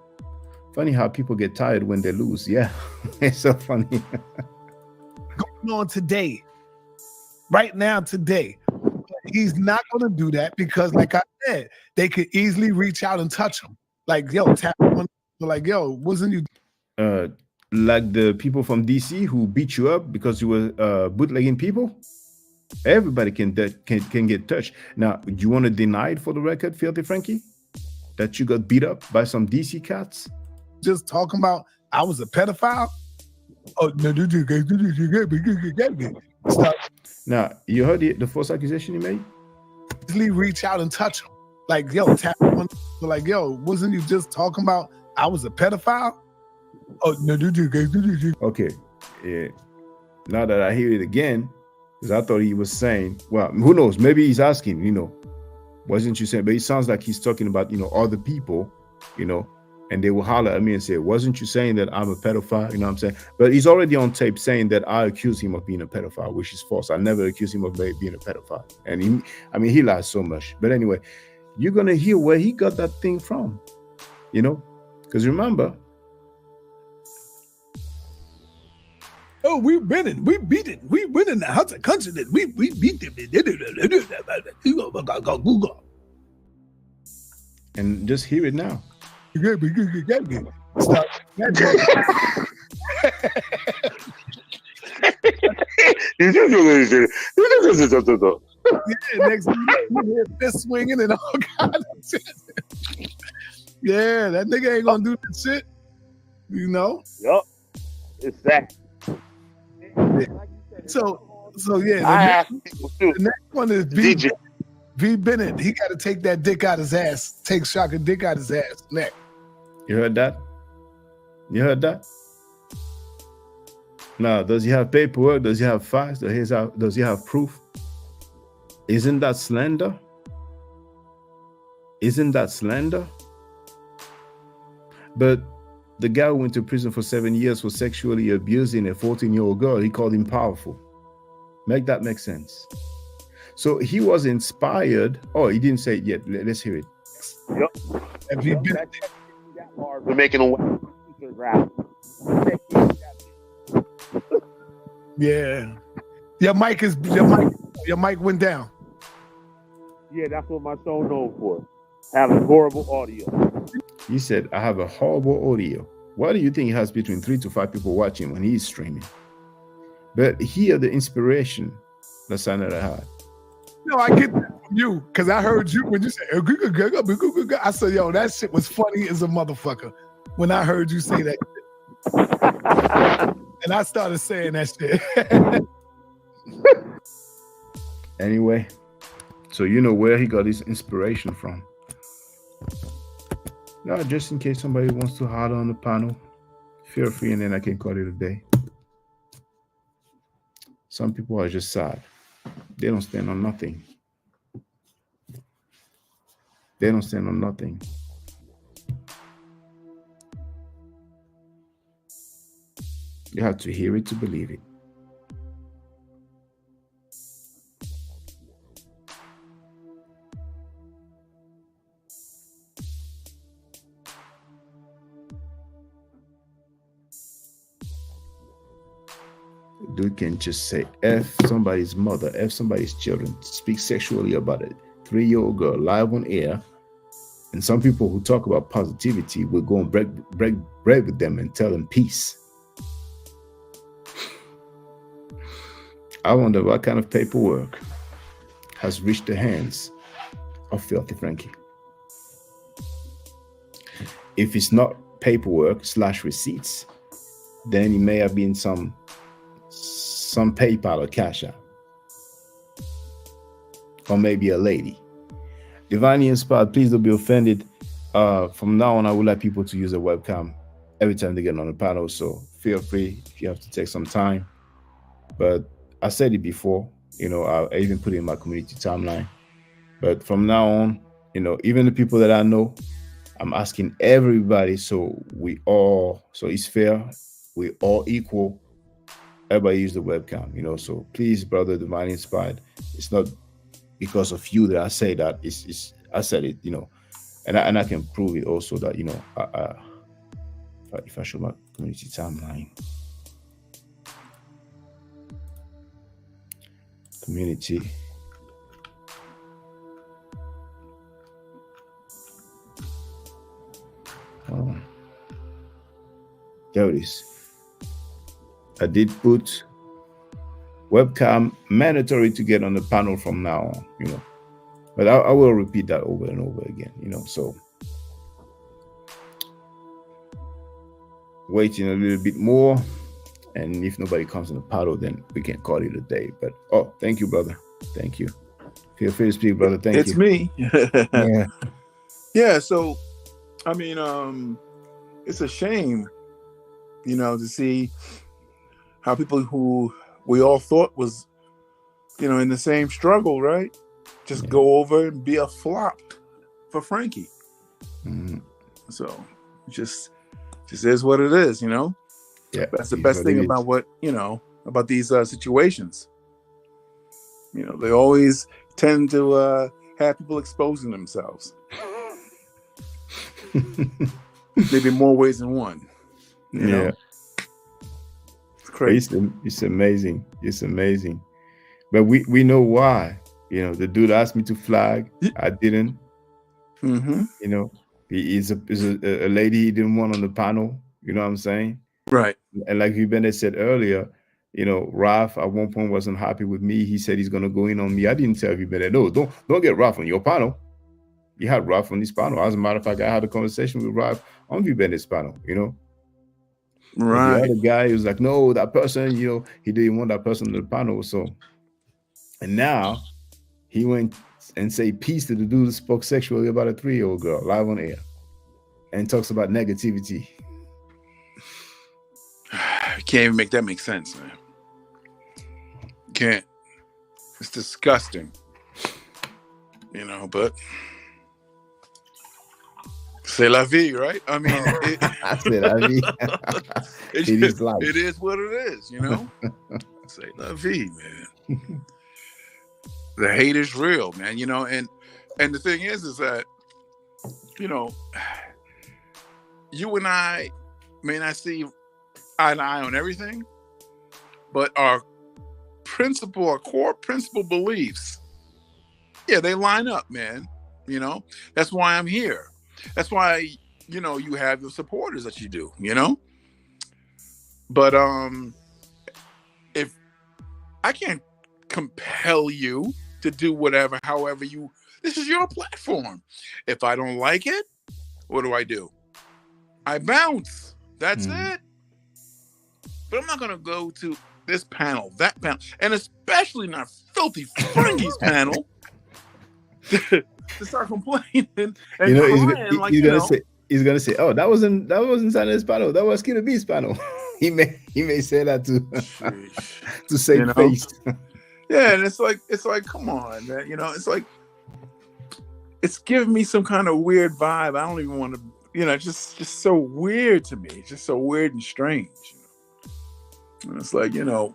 Funny how people get tired when they lose. Yeah, it's so funny. Going on today, right now, today, he's not going to do that because, like I said, they could easily reach out and touch him. Like, yo, tap on, like, yo, wasn't you? Like the people from DC who beat you up because you were bootlegging people. Everybody can get touched. Now, do you want to deny it for the record, Filthy Frankie, that you got beat up by some DC cats? Just talking about I was a pedophile. Oh no, stop. Now, you heard the first accusation he made? Easily reach out and touch him. Like, yo, tap on, like, yo, wasn't you just talking about I was a pedophile? Oh no, okay. Yeah. Now that I hear it again, because I thought he was saying, well, who knows? Maybe he's asking, wasn't you saying? But it sounds like he's talking about, other people, and they will holler at me and say, wasn't you saying that I'm a pedophile? You know what I'm saying? But he's already on tape saying that I accuse him of being a pedophile, which is false. I never accused him of being a pedophile. And he lies so much. But anyway, you're going to hear where he got that thing from, because remember, oh, we beat it. We win in the house of country. We beat them. And just hear it now. Stop. Yeah, next you hear fist swinging and all kinds of shit. Yeah, that nigga ain't gonna do that shit. Yup. It's that. So yeah. The next one is V Bennett. He got to take that dick out his ass. Take Shaka dick out his ass. Next. You heard that? Now, does he have paperwork? Does he have facts? Does he have proof? Isn't that slander? But the guy who went to prison for 7 years for sexually abusing a 14-year-old girl, he called him powerful. Make that make sense. So he was inspired. Oh, he didn't say it yet. Let's hear it. Yep. Have you been We're making a rap. Yeah. Your mic went down. Yeah, that's what my show known for. Having horrible audio. He said, I have a horrible audio. What do you think he has between 3 to 5 people watching when he's streaming? But hear the inspiration that Sanada had. No, I get that from you because I heard you when you said, I said, yo, that shit was funny as a motherfucker when I heard you say that shit. And I started saying that shit. Anyway, so you know where he got his inspiration from. Now, just in case somebody wants to holler on the panel, feel free, and then I can call it a day. Some people are just sad. They don't stand on nothing. You have to hear it to believe it. Dude can just say F somebody's mother, F somebody's children, speak sexually about it. 3-year-old girl live on air. And some people who talk about positivity will go and break bread with them and tell them peace. I wonder what kind of paperwork has reached the hands of Filthy Frankie. If it's not paperwork / receipts, then it may have been some PayPal or Cash App. Or maybe a lady. Divinely inspired, please don't be offended. From now on, I would like people to use a webcam every time they get on the panel. So feel free if you have to take some time. But I said it before, I even put it in my community timeline. But from now on, even the people that I know, I'm asking everybody so it's fair, we all equal. Everybody use the webcam, so please, brother, Divinely Inspired. It's not because of you that I say that. It's I said it, and I can prove it also that if I show my community timeline, community. Oh, there it is. I did put webcam mandatory to get on the panel from now on, you know. But I will repeat that over and over again, you know. So waiting a little bit more, and if nobody comes on the panel, then we can call it a day. But oh, thank you, brother. Thank you. Feel free to speak, brother. Thank you. It's me. Yeah. Yeah. So, I mean, it's a shame, you know, to see how people who we all thought was, you know, in the same struggle, right? Just go over and be a flop for Frankie. Mm-hmm. So just is what it is, you know? Yeah. That's the best thing about about these situations. You know, they always tend to have people exposing themselves. Maybe more ways than one. You know? It's crazy. It's amazing. It's amazing. But we know why. You know, the dude asked me to flag. I didn't. Mm-hmm. You know, he's a lady he didn't want on the panel. You know what I'm saying? Right. And like Bennett said earlier, you know, Ralph at one point wasn't happy with me. He said he's gonna go in on me. I didn't tell Bennett, no, don't get Ralph on your panel. You had Ralph on this panel. As a matter of fact, I had a conversation with Ralph on Bennett's panel. You know. Right. And the other guy was like, no, that person, you know, he didn't want that person on the panel. So, and now he went and say peace to the dude who spoke sexually about a 3-year-old girl live on air and talks about negativity. I can't even make that make sense, man. Can't. It's disgusting. You know, but c'est la vie, right? I mean, c'est la vie. It is life. It is what it is, you know? C'est la vie, man. The hate is real, man, you know, and the thing is that, you know, you and I may not see eye to eye on everything, but our core principle beliefs, yeah, they line up, man. You know, that's why I'm here. That's why, you know, you have the supporters that you do, you know? But if I can't compel you to do whatever, however this is your platform. If I don't like it, what do? I bounce. That's it. But I'm not going to go to this panel, that panel, and especially not Filthy Frankie's panel to start complaining and you know, crying he's gonna say, oh, that wasn't Santa's panel, that was Killer B's panel. he may say that to save, you know, face. Yeah, and it's like, come on, man. You know, it's like, it's giving me some kind of weird vibe. I don't even want to, you know, just so weird to me. It's just so weird and strange. You know? And it's like, you know,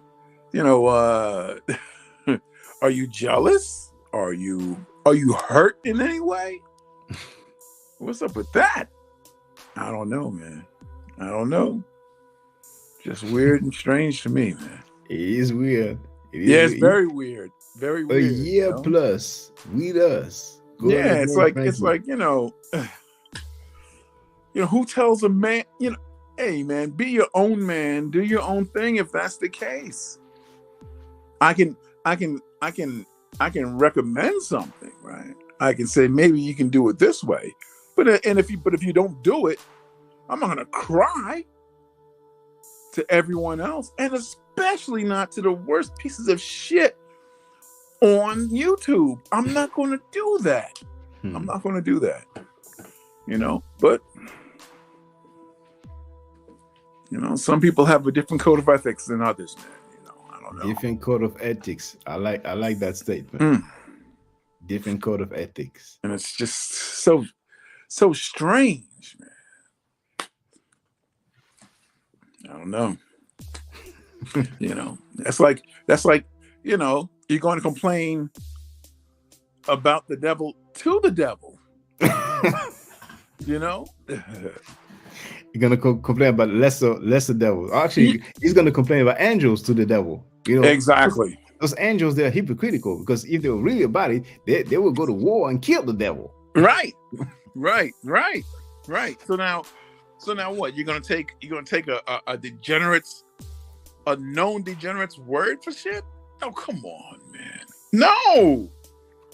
are you jealous? Are you hurt in any way? What's up with that? I don't know, man. I don't know. Just weird and strange to me, man. It is weird. It's very weird. Very weird. A year plus with us. It's like, you know, who tells a man, you know, hey man, be your own man, do your own thing if that's the case. I can recommend something, right? I can say maybe you can do it this way. But if you don't do it, I'm not gonna cry to everyone else, and especially not to the worst pieces of shit on YouTube. I'm not gonna do that. I'm not gonna do that. You know, but you know, some people have a different code of ethics than others, man. You know, I don't know. Different code of ethics. I like that statement. Different code of ethics. And it's just so strange, man. I don't know. You know, that's like, you know, you're going to complain about the devil to the devil. You know? He's gonna complain about lesser devils. Actually, he's gonna complain about angels to the devil. You know, exactly. Those angels, they're hypocritical because if they were really about it, they would go to war and kill the devil. Right. So now what? You're gonna take a known degenerate's word for shit? Oh, come on, man. No.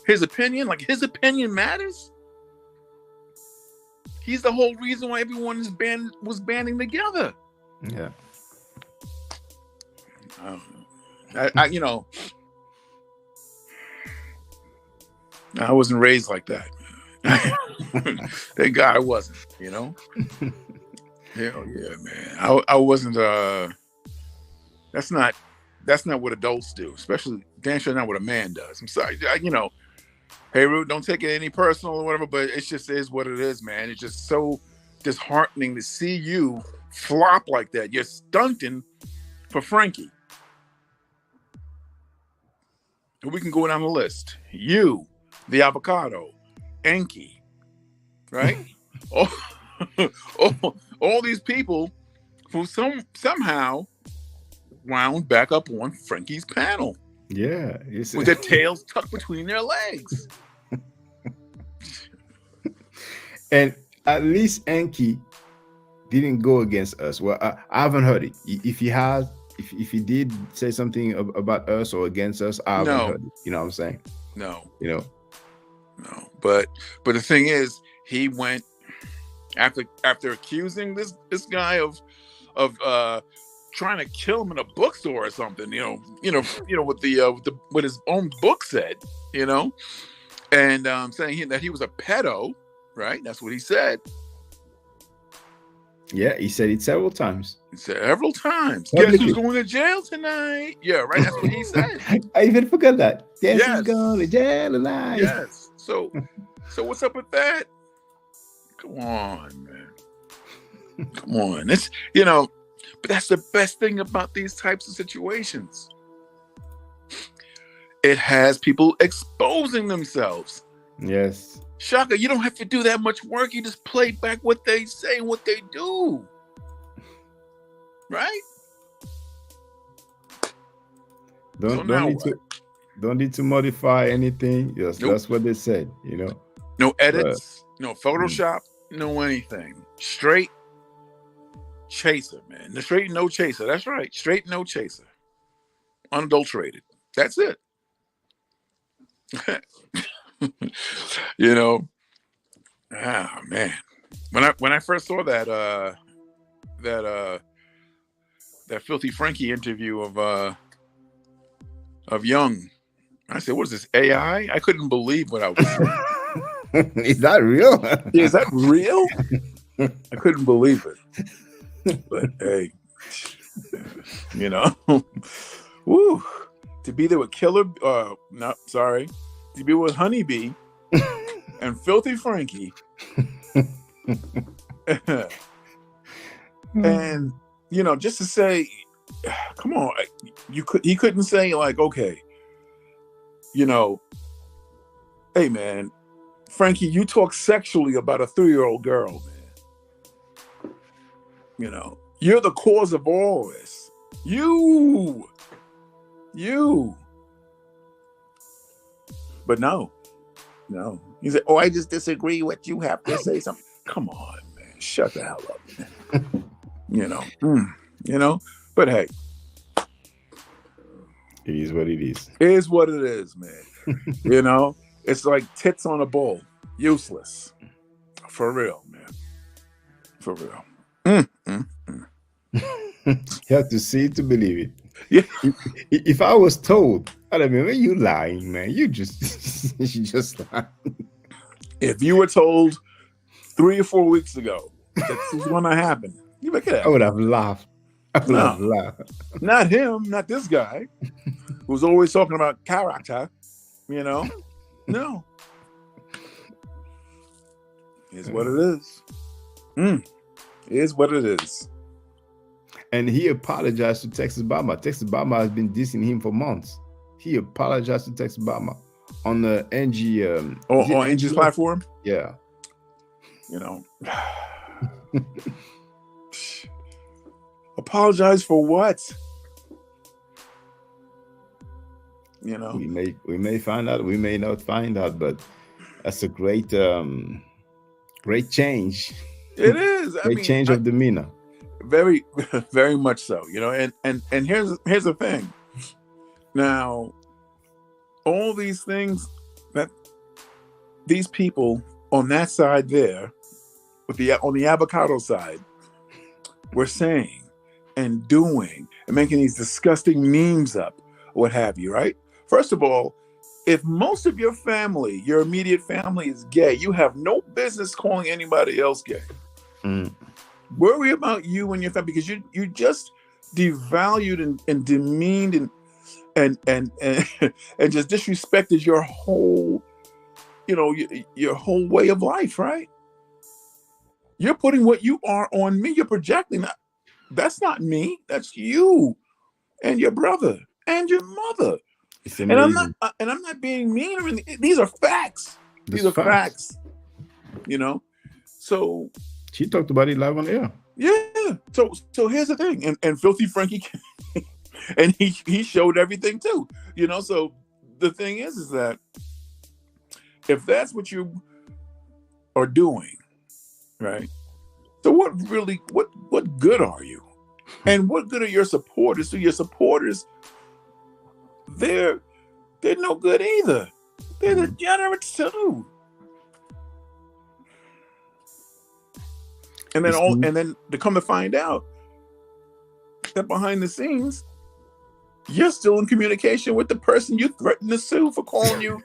His opinion matters. He's the whole reason why everyone was banding together. Yeah. I wasn't raised like that. Thank God I wasn't, Hell yeah, man. I wasn't that's not what adults do, especially damn sure not what a man does. I'm sorry. Hey Rude, don't take it any personal or whatever, but it just is what it is, man. It's just so disheartening to see you flop like that. You're stunting for Frankie. And we can go down the list. You, the avocado, Enki, right? all these people who somehow wound back up on Frankie's panel. Yeah. With their tails tucked between their legs. And at least Enki didn't go against us. Well, I haven't heard it. If he has, if he did say something about us or against us, I haven't heard it. You know what I'm saying? No. No. But the thing is, he went after accusing this guy of trying to kill him in a bookstore or something, what his own book said, and saying that he was a pedo, right? That's what he said. Yeah, he said it several times. Several times. Guess who's going to jail tonight? Yeah, right. That's what he said. I even forgot that. Guess who's going to jail tonight? Yes. So what's up with that? Come on, man. Come on. It's but that's the best thing about these types of situations. It has people exposing themselves. Yes. Shaka, you don't have to do that much work. You just play back what they say and what they do. Right? Don't need to modify anything. Yes, nope. That's what they said, No edits, no Photoshop, no anything. Straight chaser, man. The straight no chaser. That's right. Straight no chaser. Unadulterated. That's it. Man. When I first saw that Filthy Frankie interview of Young, I said, "What is this, AI?" I couldn't believe what I was seeing. Is that real? Yeah, is that real? I couldn't believe it. But hey, woo, to be there with Killer, to be with Honeybee and Filthy Frankie, and just to say, come on, he couldn't say like, okay, hey man, Frankie, you talk sexually about a 3-year-old girl, man. You're the cause of all this. You. But no. He said, "Oh, I just disagree with you have to say something." Come on, man. Shut the hell up, man. But hey. It is what it is. It is what it is, man. It's like tits on a bowl. Useless. For real, man. For real. You have to see it to believe it. Yeah. If I was told, I'd have been, you lying, man. You just lying. If you were told 3 or 4 weeks ago that this was going to happen, you would have. I would have laughed. Not him, not this guy who's always talking about character, No. It's what it is. It is what it is. And he apologized to Texas Bama. Texas Bama has been dissing him for months. He apologized to Texas Bama on the NG. On NG's platform? Yeah. Apologize for what? You know, we may find out, we may not find out, but that's a great great change. It is. Great change of demeanor. Very, very much so. You know, and here's the thing. Now, all these things that these people on that side there, on the avocado side, were saying and doing and making these disgusting memes up, what have you, right? First of all, if most of your family, your immediate family, is gay, you have no business calling anybody else gay. Worry about you and your family, because you just devalued and demeaned and just disrespected your whole, you know, your whole way of life, right? You're putting what you are on me. You're projecting that. That's not me. That's you and your brother and your mother. And I'm not being mean or anything. These are facts. These are facts. You know. So she talked about it live on air. Yeah. So here's the thing, and Filthy Frankie, and he showed everything too. You know. So the thing is that if that's what you are doing, right? So what good are you? And what good are your supporters? So your supporters, they're no good either. They're degenerates too. And then to come to find out that behind the scenes, you're still in communication with the person you threatened to sue for calling you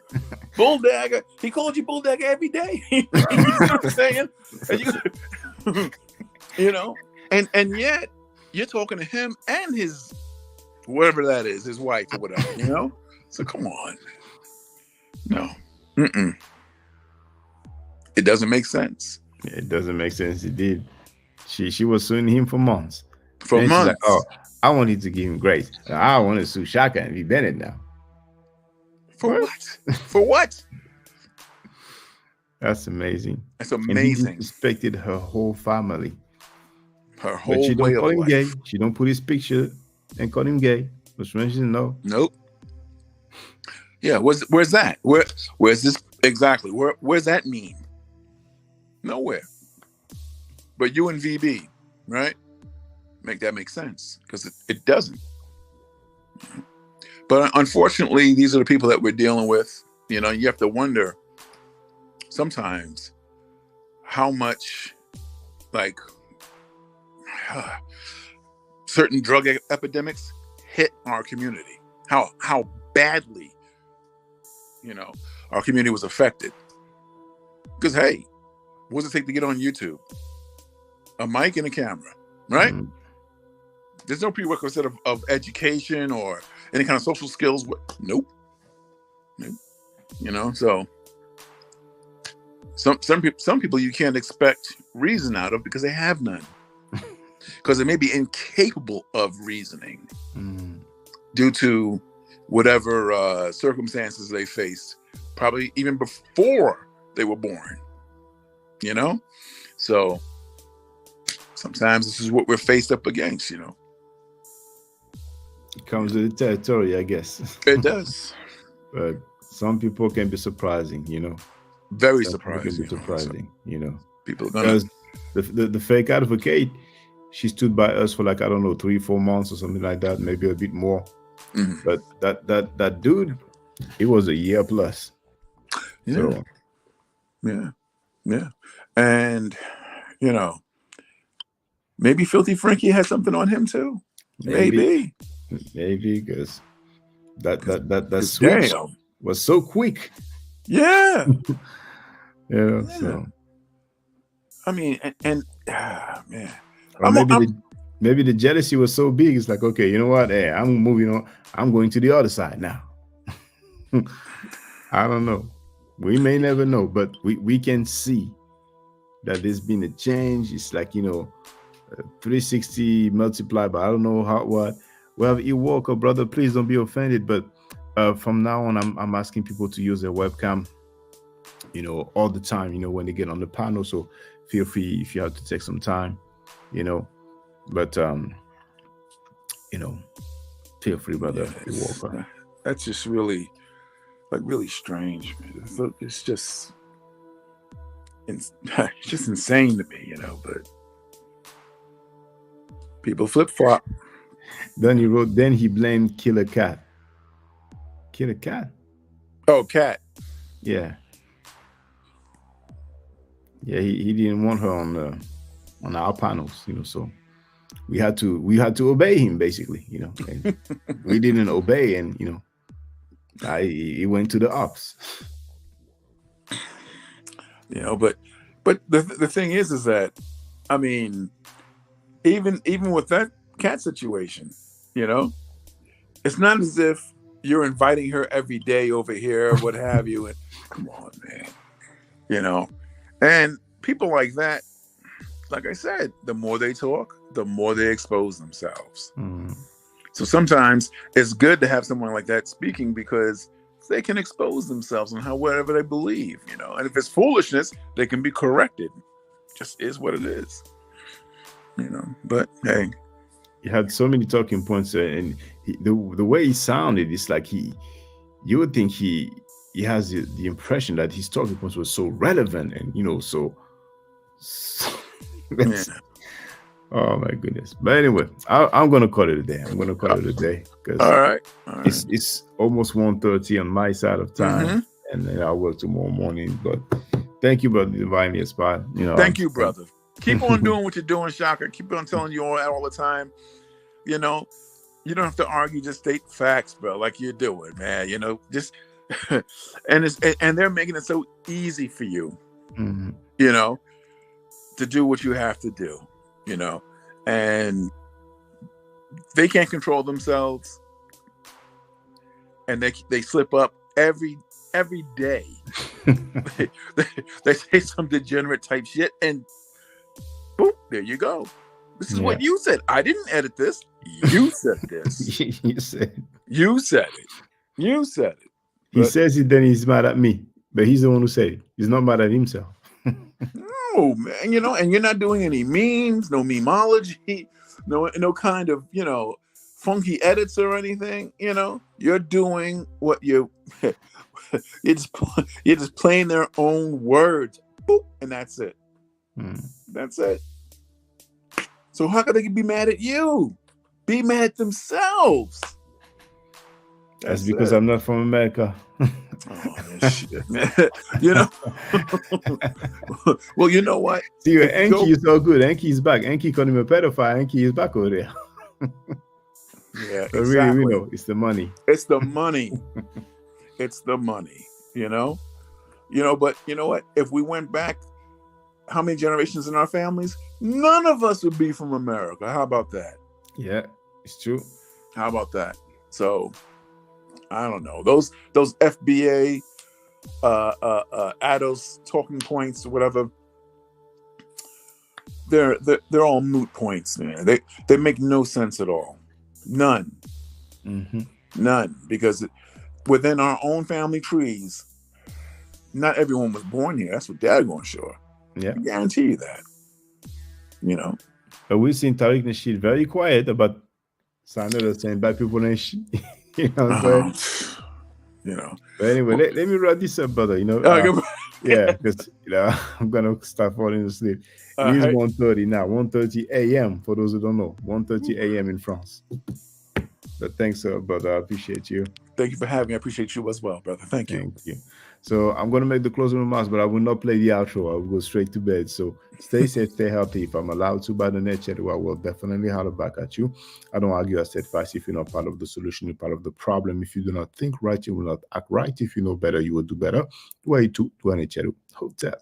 bulldagger. He called you bulldagger every day. You know what I'm saying? And you know, and yet you're talking to him and his whatever that is, his wife or whatever, you know? So come on. No. It doesn't make sense. It doesn't make sense. It did. She was suing him for months. For months. Like, oh, I wanted to give him grace. I want to sue Shaka and V. Bennett now. For what? For what? That's amazing. That's amazing. And he disrespected her whole family. Her whole but she don't way call of him life. gay. She don't put his picture and call him gay. Which means no. Nope. Yeah, where's that? Where's this exactly? Where's that mean? Nowhere. But you and VB, right? Make that make sense, because it doesn't. But unfortunately, these are the people that we're dealing with. You know, you have to wonder sometimes how much, like, certain drug epidemics hit our community. How badly, you know, our community was affected. Because hey, what does it take to get on YouTube? A mic and a camera, right? There's no prerequisite of education or any kind of social skills. Nope. You know, so some people you can't expect reason out of because they have none. Because they may be incapable of reasoning due to whatever circumstances they faced, probably even before they were born. You know? So sometimes this is what we're faced up against, you know. It comes with the territory, I guess. It does. But some people can be surprising, you know. Very some surprising. Can be surprising, you know. People are gonna... Because the fake advocate, she stood by us for like, I don't know, 3-4 months or something like that, maybe a bit more. But that dude, it was a year plus. Yeah. So, yeah. And, you know, maybe Filthy Frankie has something on him too. Maybe because that switch was so quick. Yeah. Yeah. So I mean, and man. Or maybe the jealousy was so big. It's like, okay, you know what? Hey, I'm moving on. I'm going to the other side now. I don't know. We may never know, but we can see that there's been a change. It's like, you know, 360 multiplied by I don't know what. Well, you Walker, brother, please don't be offended. But from now on, I'm asking people to use their webcam, you know, all the time, you know, when they get on the panel. So feel free if you have to take some time, you know. But feel free, brother. Yeah, that's just really strange, man. It's just insane to me, but people flip-flop. Then he blamed Killer Cat. Killer Cat? Oh, Cat. Yeah. Yeah, he didn't want her on our panels, so we had to obey him, basically, and we didn't obey, and he went to the ops. But the thing is that, I mean, even with that Cat situation, it's not as if you're inviting her every day over here, what have you. And come on, man, and people like that, like I said, the more they talk, the more they expose themselves. So sometimes it's good to have someone like that speaking, because they can expose themselves on whatever they believe, and if it's foolishness, they can be corrected. Just is what it is, but hey, he had so many talking points, and the way he sounded, it's like you would think he has the impression that his talking points were so relevant, and so yeah. Oh my goodness. But anyway, I'm gonna call it a day. I'm gonna call it a day, because all right. It's almost 1:30 on my side of time, and then I'll work tomorrow morning. But thank you, brother, inviting me a spot. Thank you, brother. Keep on doing what you're doing, Shaka. Keep on telling you all the time. You don't have to argue, just state facts, bro, like you're doing, man. Just and they're making it so easy for you, to do what you have to do, and they can't control themselves, and they slip up every day. they say some degenerate type shit, and boom, there you go. This is what you said. I didn't edit this. You said this. You said it. You said it. He says it, then he's mad at me, but he's the one who said it. He's not mad at himself. No, man, and you're not doing any memes, no memology, no kind of, funky edits or anything. You're doing what you're just playing their own words, boop, and that's it. That's it. So how could they be mad at you? Be mad at themselves. That's because I'm not from America. Oh, shit. Well, you know what? See, Enki is so good. Enki is back. Enki called him a pedophile. Enki is back over there. Yeah, so exactly. Really, it's the money. It's the money. It's the money. But you know what? If we went back, how many generations in our families? None of us would be from America. How about that? Yeah, it's true. How about that? So, I don't know. Those FBA ADOS talking points or whatever, they're all moot points, man. They make no sense at all. None. None. Because within our own family trees, not everyone was born here. That's what Dad gonna show. Yeah. I guarantee you that. But we've seen Tariq Nasheed very quiet about saying black people ain't shit. What I'm saying? But anyway, let me wrap this up, brother. Yeah, because I'm gonna start falling asleep. It is 1:30 now, 1:30 a.m. for those who don't know, 1:30 a.m. in France. But thanks, brother. I appreciate you. Thank you for having me. I appreciate you as well, brother. Thank you. Thank you. So I'm going to make the closing remarks, but I will not play the outro. I will go straight to bed. So stay safe, stay healthy. If I'm allowed to by the net chat, I will definitely holler back at you. I don't argue. I said fast. If you're not part of the solution, you're part of the problem. If you do not think right, you will not act right. If you know better, you will do better. Way to 20 chat. Hotel.